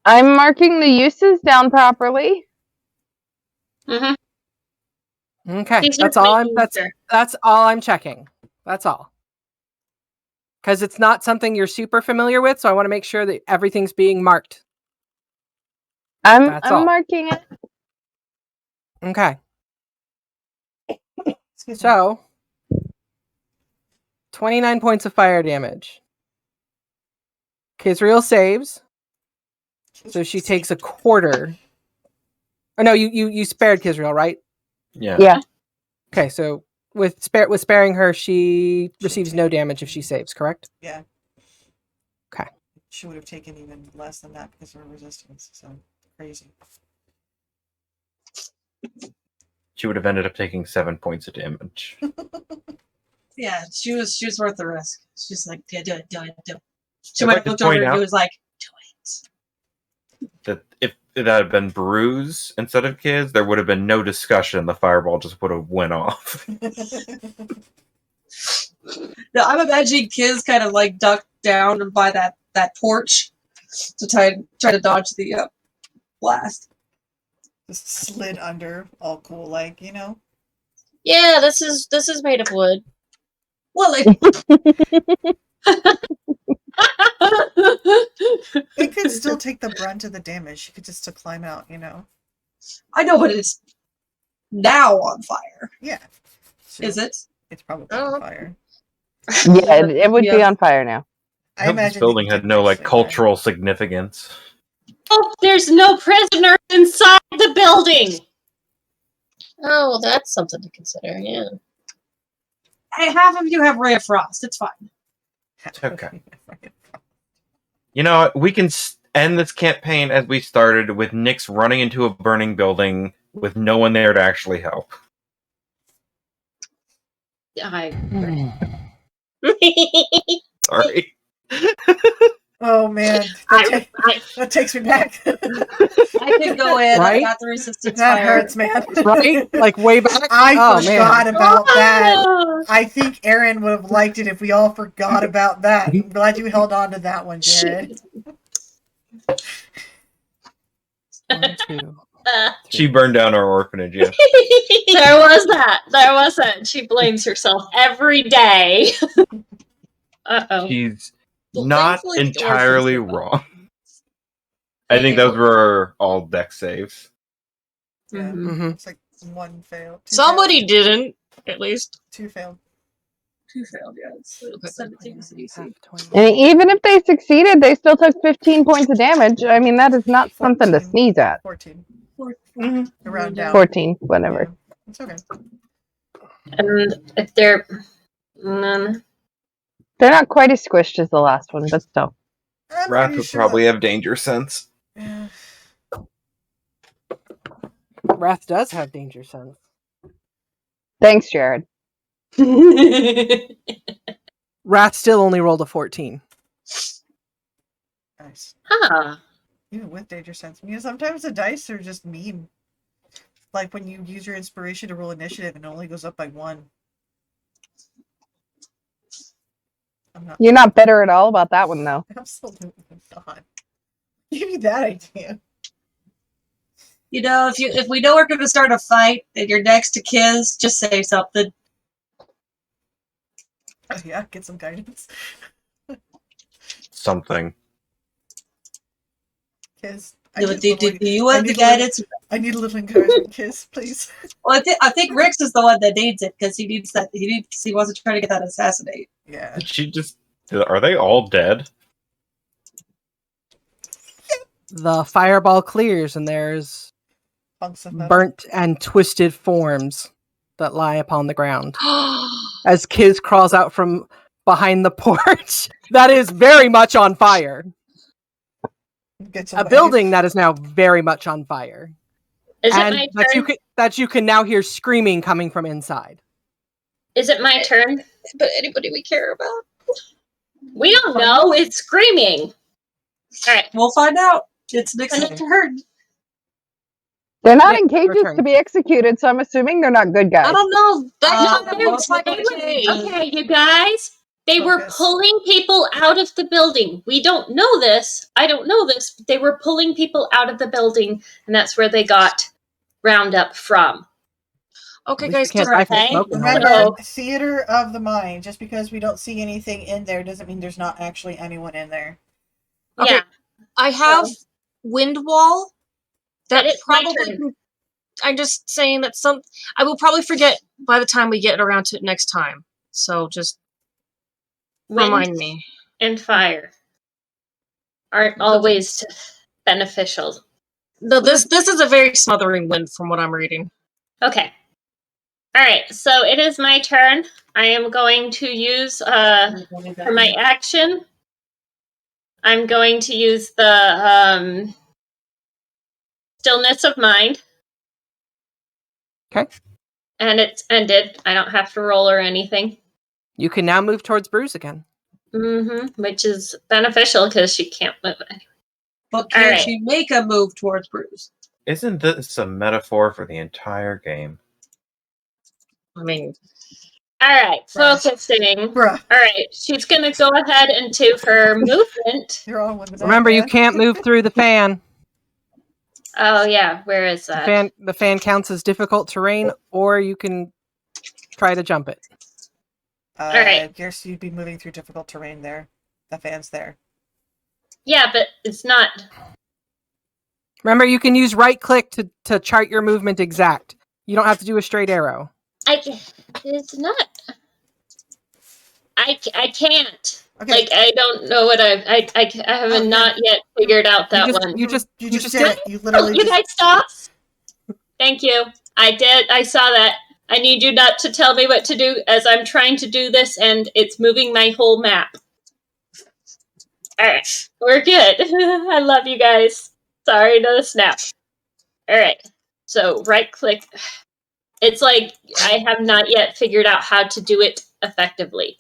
I'm marking the uses down properly. Mm-hmm. Okay, that's all I'm checking. That's all. Because it's not something you're super familiar with, so I want to make sure that everything's being marked. I'm That's all. marking it. Okay, Excuse me. so 29 points of fire damage. Kizriel saves, so she takes a quarter. Oh no, you spared Kizriel, right? Yeah. Yeah. Okay, so with sparing her, she receives no damage if she saves, correct? Yeah. Okay. She would have taken even less than that because of her resistance. So crazy. She would have ended up taking 7 points of damage. Yeah, she was worth the risk. She's like, yeah, do it. She I'd might like to have looked over point and out- he was like, do it. that if that had been Bruise instead of Kids, there would have been no discussion. The fireball just would have went off. No, I'm imagining Kiz kind of like ducked down by that porch to try to dodge the blast. Just slid under, all cool, like, you know. Yeah, this is made of wood. Well, like, It could still take the brunt of the damage. She could just still climb out, you know. I know, but it's now on fire. Yeah. So Is it? it's probably on fire. Yeah, it would be on fire now. I hope this building had no like cultural significance. Oh, there's no prisoners inside the building. Oh, well, that's something to consider. Yeah. Hey, half of you have Ray of Frost. It's fine. Okay. You know what? We can end this campaign as we started, with Nyx running into a burning building with no one there to actually help. Sorry. Oh man, that takes me back. I could go in. Right? I got the resistance That fire. hurts, man. Right? Like way back? I forgot man. about that. I think Aaron would have liked it if we all forgot about that. I'm glad you held on to that one, Jared. 1, 2. She burned down our orphanage, yeah. There was that. She blames herself every day. Uh-oh. She's Well, not thankfully the entirely orphans are wrong. I think those were all deck saves. Yeah, Mhm. it's like one failed. Somebody didn't, at least. 2 failed. 2 failed, yeah. It's 17 is easy. And even if they succeeded, they still took 15 points of damage. I mean, that is not something to 14. sneeze at. 14. Mm-hmm. Around down. 14, whatever. Yeah, it's okay. And if they're none. They're not quite as squished as the last one, but still. I'm Wrath pretty would sure probably have danger sense. Yeah. Wrath does have danger sense. Thanks, Jared. Wrath still only rolled a 14. Nice. Huh. Even with danger sense. You know, sometimes the dice are just mean. Like when you use your inspiration to roll initiative and it only goes up by 1. You're not bitter at all about that one, though. Absolutely not. Give you that idea. You know, if we know we're going to start a fight and you're next to Kiz, just say something. Oh, yeah, get some guidance. Something. Kiz. Do you want the guidance? I need a little encouragement, Kiz, please. Well, I think Rix is the one that needs it because he needs that. He wants to try to get that assassinate. Yeah. Did she just? Are they all dead? The fireball clears and there's Hunks of metal. burnt and twisted forms that lie upon the ground. As Kiz crawls out from behind the porch that is very much on fire. Get A building that is now very much on fire. Is and it my turn? that you can now hear screaming coming from inside. Is it my turn? But anybody we care about? We don't know. It's screaming. All right. We'll find out. It's Nixon turn. They're not Yeah, in cages return. to be executed, so I'm assuming they're not good guys. I don't know. Okay, you guys. They were Focus. pulling people out of the building. We don't know this. I don't know this. But they were pulling people out of the building, and that's where they got round up from. Okay, At guys, least you can't direct. die from Okay. smoke and all Remember, that. theater of the mind. Just because we don't see anything in there doesn't mean there's not actually anyone in there. Okay. Yeah. I have wind wall. That It's my probably. turn. I'm just saying that I will probably forget by the time we get around to it next time. So just Wind remind me. and fire aren't always beneficial. No, this is a very smothering wind from what I'm reading. Okay. All right. So it is my turn. I am going to use for my action. I'm going to use the stillness of mind. Okay. And it's ended. I don't have to roll or anything. You can now move towards Bruce again. Which is beneficial because she can't move anyway. But can Alright. she make a move towards Bruce? Isn't this a metaphor for the entire game? I mean, Alright, Bruh. focusing. Bruh. Alright, she's gonna go ahead into her movement. You're on with the Remember, you man. can't move through the fan. Oh yeah, where is that? The fan counts as difficult terrain, or you can try to jump it. Alright. Guess you'd be moving through difficult terrain there. The fan's there. Yeah, but it's not. Remember, you can use right click to chart your movement exact. You don't have to do a straight arrow. It's not. I can't. Okay. Like, I don't know what I haven't not yet figured out that one. You just did did it. You literally You just... guys stop. Thank you. I did. I saw that. I need you not to tell me what to do as I'm trying to do this, and it's moving my whole map. Alright, we're good. I love you guys. Sorry to snap. Alright, so right click. It's like I have not yet figured out how to do it effectively.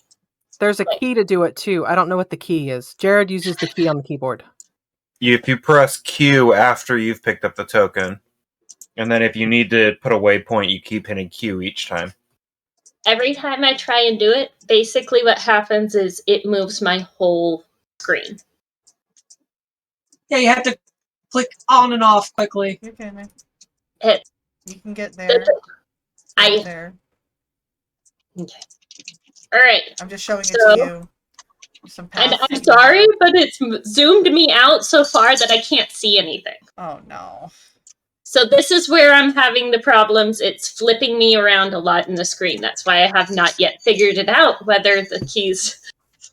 There's a key to do it too. I don't know what the key is. Jared uses the key on the keyboard. If you press Q after you've picked up the token, and then if you need to put a waypoint, you keep hitting Q each time. Every time I try and do it, basically what happens is it moves my whole screen. Yeah, you have to click on and off quickly. You can, man. It, You can get there. I There. okay. All right. I'm just showing it So- to you. Some And paths I'm that you sorry, have. but it's zoomed me out so far that I can't see anything. Oh no. So this is where I'm having the problems. It's flipping me around a lot in the screen. That's why I have not yet figured it out whether the keys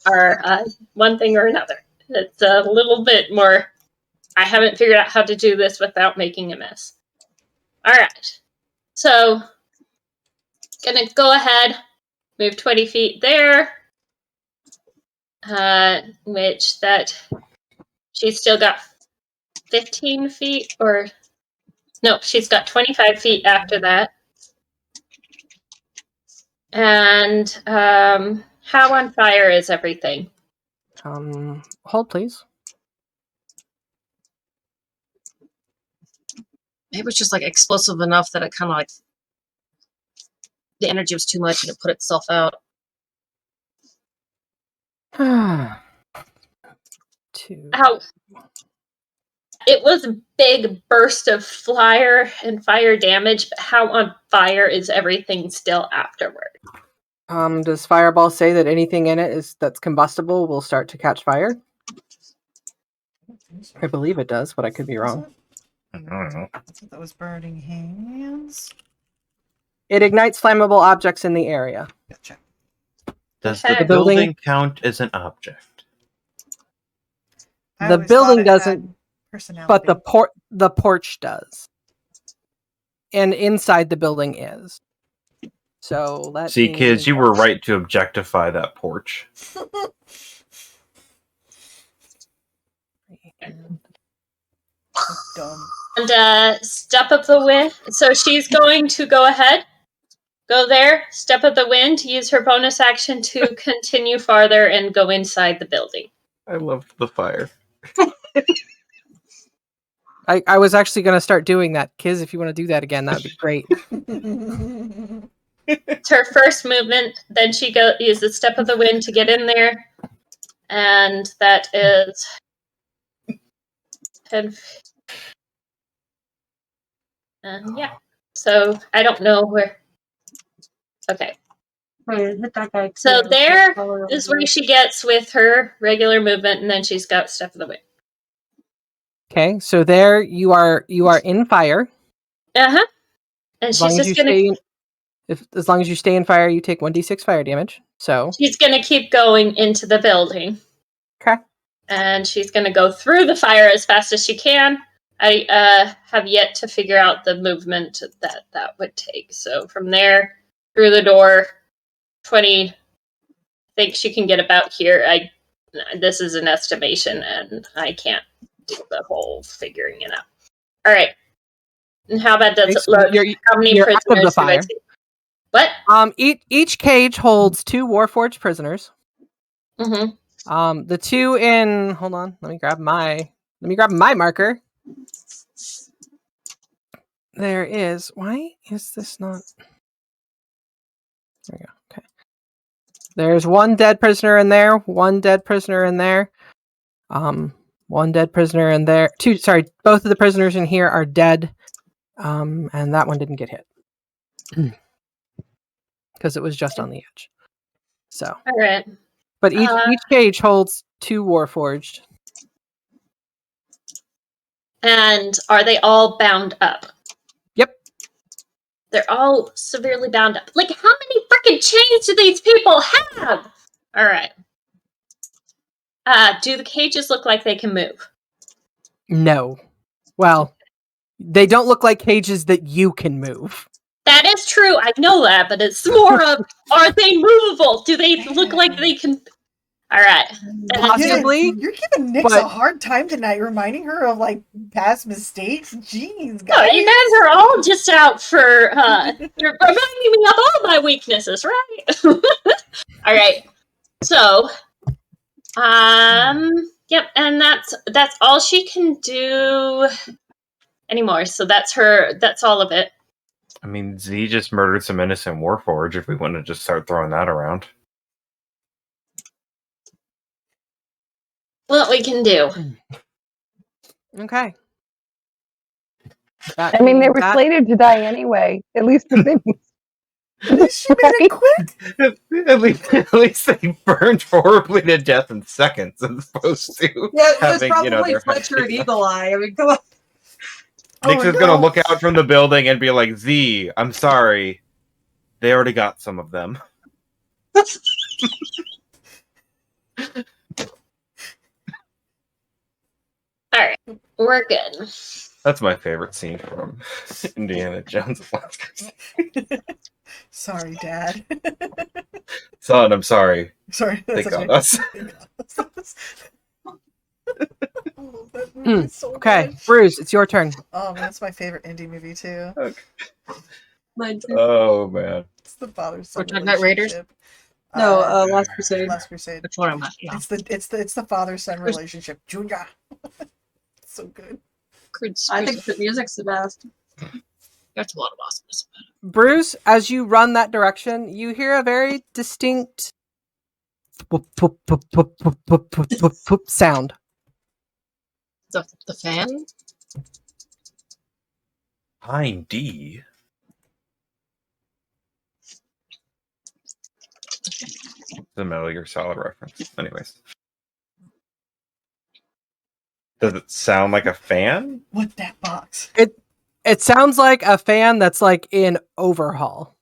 are one thing or another. It's a little bit more. I haven't figured out how to do this without making a mess. All right. So, gonna go ahead, move 20 feet there. Which that she's still got 15 feet, or no, she's got 25 feet after that. And how on fire is everything? Hold please. maybe it was just like explosive enough that it kind of like the energy was too much and it put itself out. Two. How it was a big burst of fire and fire damage, but how on fire is everything still afterward? Does Fireball say that anything in it that's combustible will start to catch fire? I believe it does, but I could be wrong. I don't know. I thought that was burning hands. It ignites flammable objects in the area. Gotcha. Does Okay. the The building- building count as an object? I The always building thought it doesn't, had personality. but the porch does. And inside the building is. So let's See, kids, you were right to objectify that porch. Dumb. And step of the wind. So she's going to go ahead, go there, step of the wind, use her bonus action to continue farther and go inside the building. I loved the fire. I was actually going to start doing that. Kiz, if you want to do that again, that would be great. It's her first movement. Then she uses step of the wind to get in there, and that is 10. And yeah, so I don't know where. Okay, Hit that guy. so there is where she gets with her regular movement, and then she's got step of the wind. Okay, so there you are in fire. And As long she's as you just gonna as long as you stay in fire, you take 1d6 fire damage. So she's gonna keep going into the building. okay. And she's gonna go through the fire as fast as she can. I have yet to figure out the movement that would take. So from there through the door, 20. I think she can get about here. This is an estimation, and I can't do the whole figuring it out. All right. And how bad does it So look? How many you're out of the prisoners do I fire. see? What? Each cage holds 2 warforged prisoners. Mm-hmm. The 2 in hold on, let me grab my Let me grab my marker. There is. Why is this not? There we go. Okay. There's one dead prisoner in there. One dead prisoner in there. One dead prisoner in there. Two. Sorry, both of the prisoners in here are dead. And that one didn't get hit because it was just on the edge. So. All right. But each cage holds 2 warforged. And are they all bound up? Yep. They're all severely bound up. Like, how many freaking chains do these people have? All right. Do the cages look like they can move? No. Well, they don't look like cages that you can move. That is true. I know that, but it's more of, are they movable? Do they look like they can? All right. Possibly. You're giving Nyx a hard time tonight, reminding her of like past mistakes. Jeez, guys. No, you guys are all just out for reminding me of all my weaknesses, right? All right. So, yep, and that's all she can do anymore. So that's all of it. I mean, Z just murdered some innocent warforge. If we want to just start throwing that around. What we can do. Okay. I mean, they were slated to die anyway. At least the thing. At least she made it quick. At least they burned horribly to death in seconds, as opposed to Yeah, it was having, probably their Fletcher and Eagle Eye. I mean, come on. Nyx is gonna look out from the building and be like, "Z, I'm sorry, they already got some of them." All right, we're good. That's my favorite scene from Indiana Jones. Sorry, Dad. Son, I'm sorry. Sorry, they got us. Okay, Bruce, it's your turn. Oh man, that's my favorite indie movie too. Okay. Mine too. Oh man, it's the father-son Which Night Raiders? No, Last Crusade. Last Crusade. Which one am I? Yeah. It's the father-son relationship. Junior, so good. I think the music's the best. That's a lot of awesomeness. Bruce, as you run that direction, you hear a very distinct sound. The fan? Pine D. The Metal Gear Solid reference. Anyways. Does it sound like a fan? What that box? It sounds like a fan that's like in overhaul.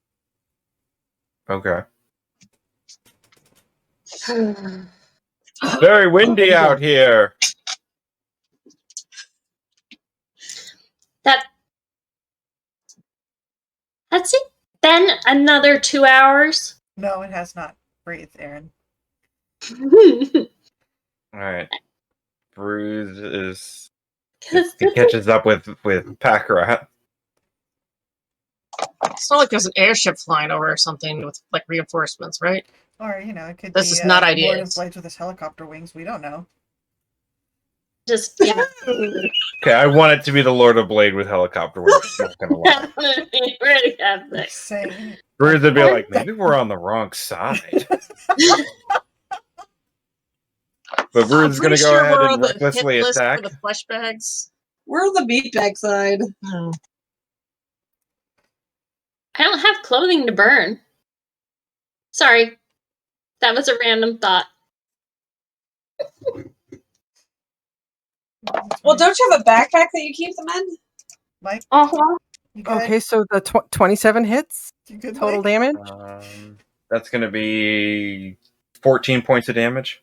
Okay. Very windy out here. That's it. Then another 2 hours. No, it has not. Breathe, Aaron. All right. Bruce is. He catches up with Packrat. It's not like there's an airship flying over or something with like reinforcements, right? Or it could This be is not Lord ideas. of Blades with his helicopter wings. We don't know. Just yeah. Okay, I want it to be the Lord of Blade with helicopter wings. I'm not gonna lie. Really have this. Saying. Bruce would be like, maybe we're on the wrong side. But Bruce is going to go ahead and recklessly attack. For the flesh bags. We're on the meatbag side. Oh. I don't have clothing to burn. Sorry. That was a random thought. Well, don't you have a backpack that you keep them in? Mike? Uh-huh. Okay, so the 27 hits total damage? That's going to be 14 points of damage.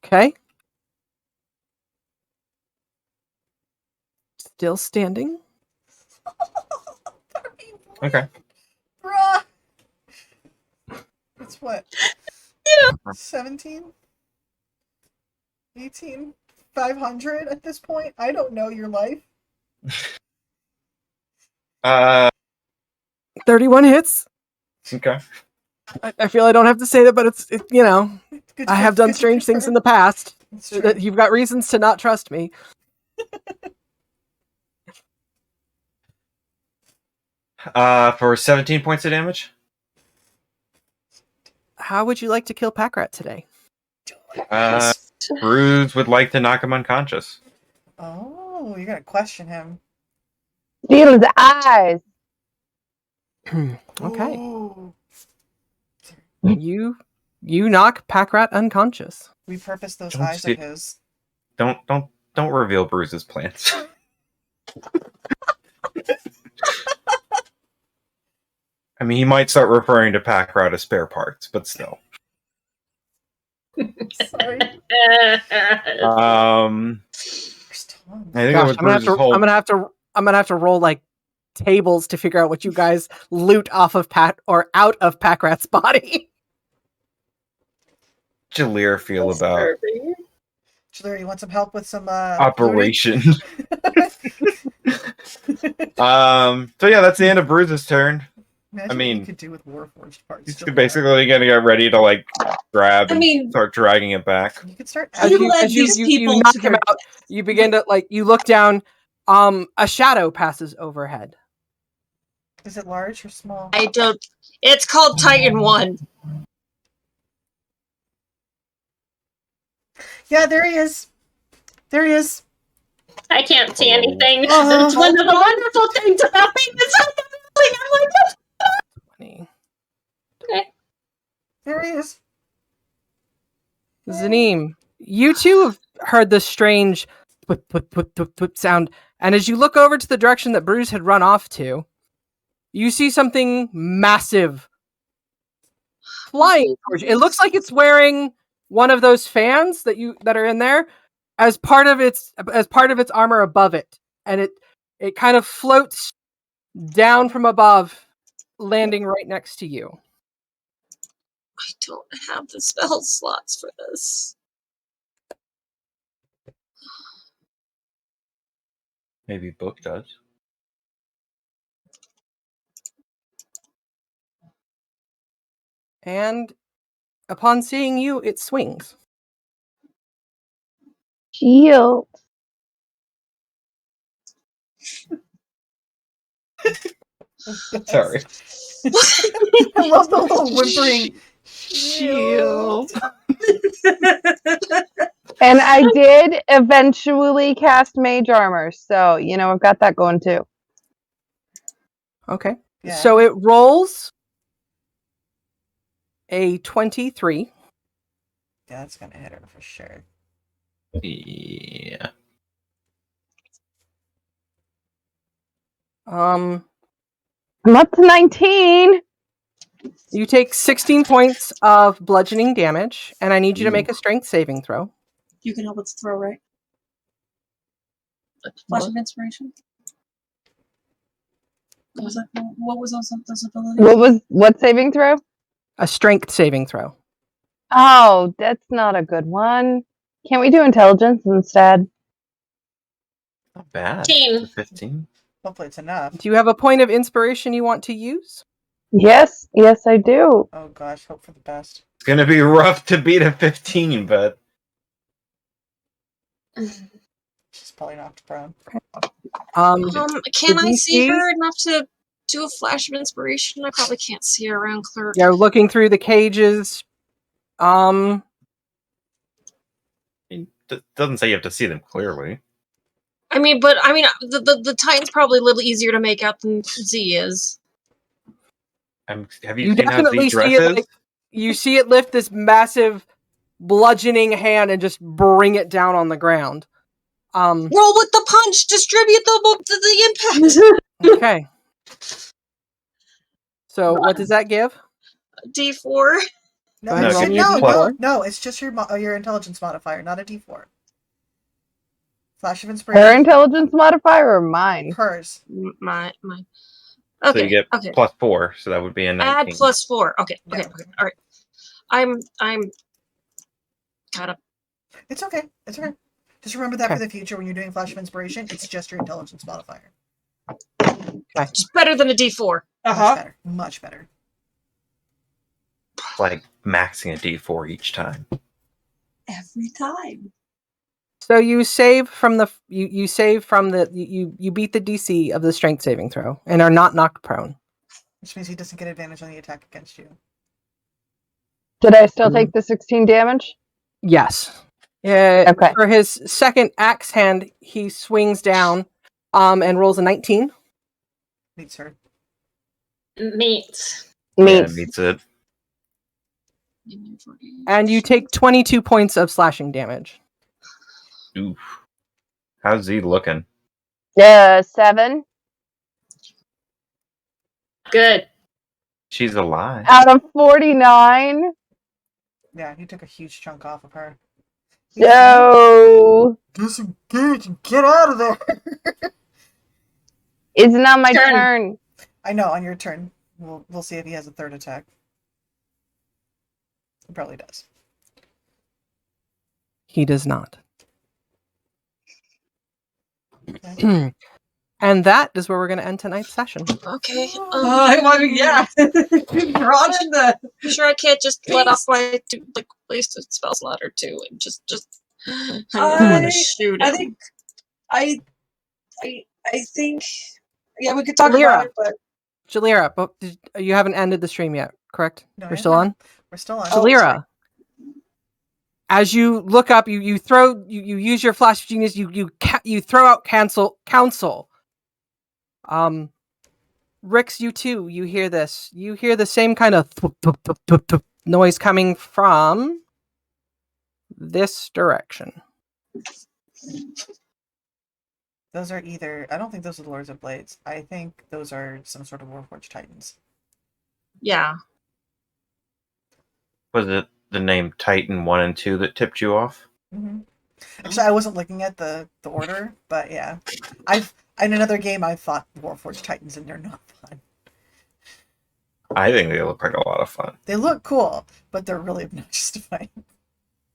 Okay. Still standing. Okay. Bruh. That's what? 17? 18? 500 at this point? I don't know your life. 31 hits. Okay. I feel I don't have to say that, but it's you know, Good I to- have done good to strange things in confirm. the past. It's true. That you've got reasons to not trust me. For 17 points of damage. How would you like to kill Packrat today? Bruce would like to knock him unconscious. Oh, you're gonna question him. Steal his eyes. Okay. Ooh. You knock Packrat unconscious. Repurpose those Don't eyes see- of his. Don't reveal Bruce's plans. I mean, he might start referring to Packrat as spare parts, but still. Sorry. I think it was Bruce's whole. I'm gonna have to roll like tables to figure out what you guys loot off of out of Packrat's body. Jalir feel about Jalir, you want some help with some operation? So yeah, that's the end of Bruce's turn. Imagine I mean, what you could do with warforged parts. He's Still basically gonna get ready to like grab and start dragging it back. You could start. He led these people knock to him their out, you begin to you look down. A shadow passes overhead. Is it large or small? I don't. It's called Titan 1. Yeah, there he is. There he is. I can't see anything. Oh. That's one of the wonderful things about being inside the building. I'm like, 20. okay. There he is. Zanim, you too have heard the strange whip, whip, whip, whip, whip sound, and as you look over to the direction that Bruce had run off to, you see something massive flying towards you. It looks like it's wearing one of those fans that are in there as part of its armor above it, and it kind of floats down from above, landing right next to you. I don't have the spell slots for this. Maybe Book does. And upon seeing you, it swings. Shield. Sorry. I love the little whimpering Shield. And I did eventually cast mage armor, so I've got that going too. Okay. Yeah. So it rolls a 23. That's gonna hit her for sure. Yeah. I'm up to 19. You take 16 points of bludgeoning damage, and I need you to make a strength saving throw. You can help us throw, right? Flash of inspiration. What was that? What was those abilities? What saving throw? A strength saving throw. Oh, that's not a good one. Can't we do intelligence instead? Not bad. 15. 15. Hopefully it's enough. Do you have a point of inspiration you want to use? Yes, I do. Oh gosh, hope for the best. It's gonna be rough to beat a 15, but She's probably knocked prone. Can I see DC? her enough to do a flash of inspiration? I probably can't see her around clear. You're looking through the cages. it doesn't say you have to see them clearly. The Titan's probably a little easier to make out than Z is. Have you You seen how definitely Z see it. dresses? You see it lift this massive bludgeoning hand and just bring it down on the ground. Roll with the punch. Distribute the impact. Okay. So what does that give? D4. No, Go ahead, roll me no, a D4. no, it's just your intelligence modifier, not a D4. Flash of Her inspiration. intelligence modifier or mine? Hers. My. So Okay. you get okay. +4, so that would be a 19. Add +4. Okay. Yeah. All right. I'm gotta. It's okay. It's okay. Just remember that Okay. for the future when you're doing flash of inspiration. It's just your intelligence modifier. Just better than a D4. Much better. Much better. It's like maxing a D4 each time. Every time. So you save from the you save from the you beat the DC of the strength saving throw and are not knocked prone. Which means he doesn't get advantage on the attack against you. Did I still take the 16 damage? Yes. Okay. For his second axe hand, he swings down and rolls a 19. Meets her. Meat. Yeah, Meats. meets it. And you take 22 points of slashing damage. Oof. How's he looking? 7 Good. She's alive. out of 49. Yeah, he took a huge chunk off of her. He's like, So disengage and get out of there. it's not my Turn. turn. I know, on your turn. We'll see if he has a third attack. He probably does. He does not. Okay. And that is where we're going to end tonight's session. Okay. I mean, yeah. Brought in the. Sure, I can't just let off my waste a spell slot or two and just. I'm gonna shoot him. I think. I think. Yeah, we could talk about it, but. Jalira, but you haven't ended the stream yet, correct? No, You're I still haven't. on? We're still on. Jalira, as you look up, you use your flash of genius, you throw out counsel. Rix, you too, you hear this. You hear the same kind of noise coming from this direction. Those are either... I don't think those are the Lords of Blades. I think those are some sort of Warforge Titans. Yeah. Was it the name Titan 1 and 2 that tipped you off? Mm-hmm. Actually, I wasn't looking at the order, but yeah. In another game, I fought Warforged Titans, and they're not fun. I think they look like a lot of fun. They look cool, but they're really obnoxious to fight.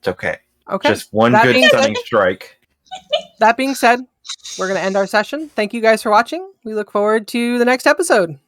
It's okay. Okay. Just one That good being stunning strike. That being said, we're going to end our session. Thank you guys for watching. We look forward to the next episode.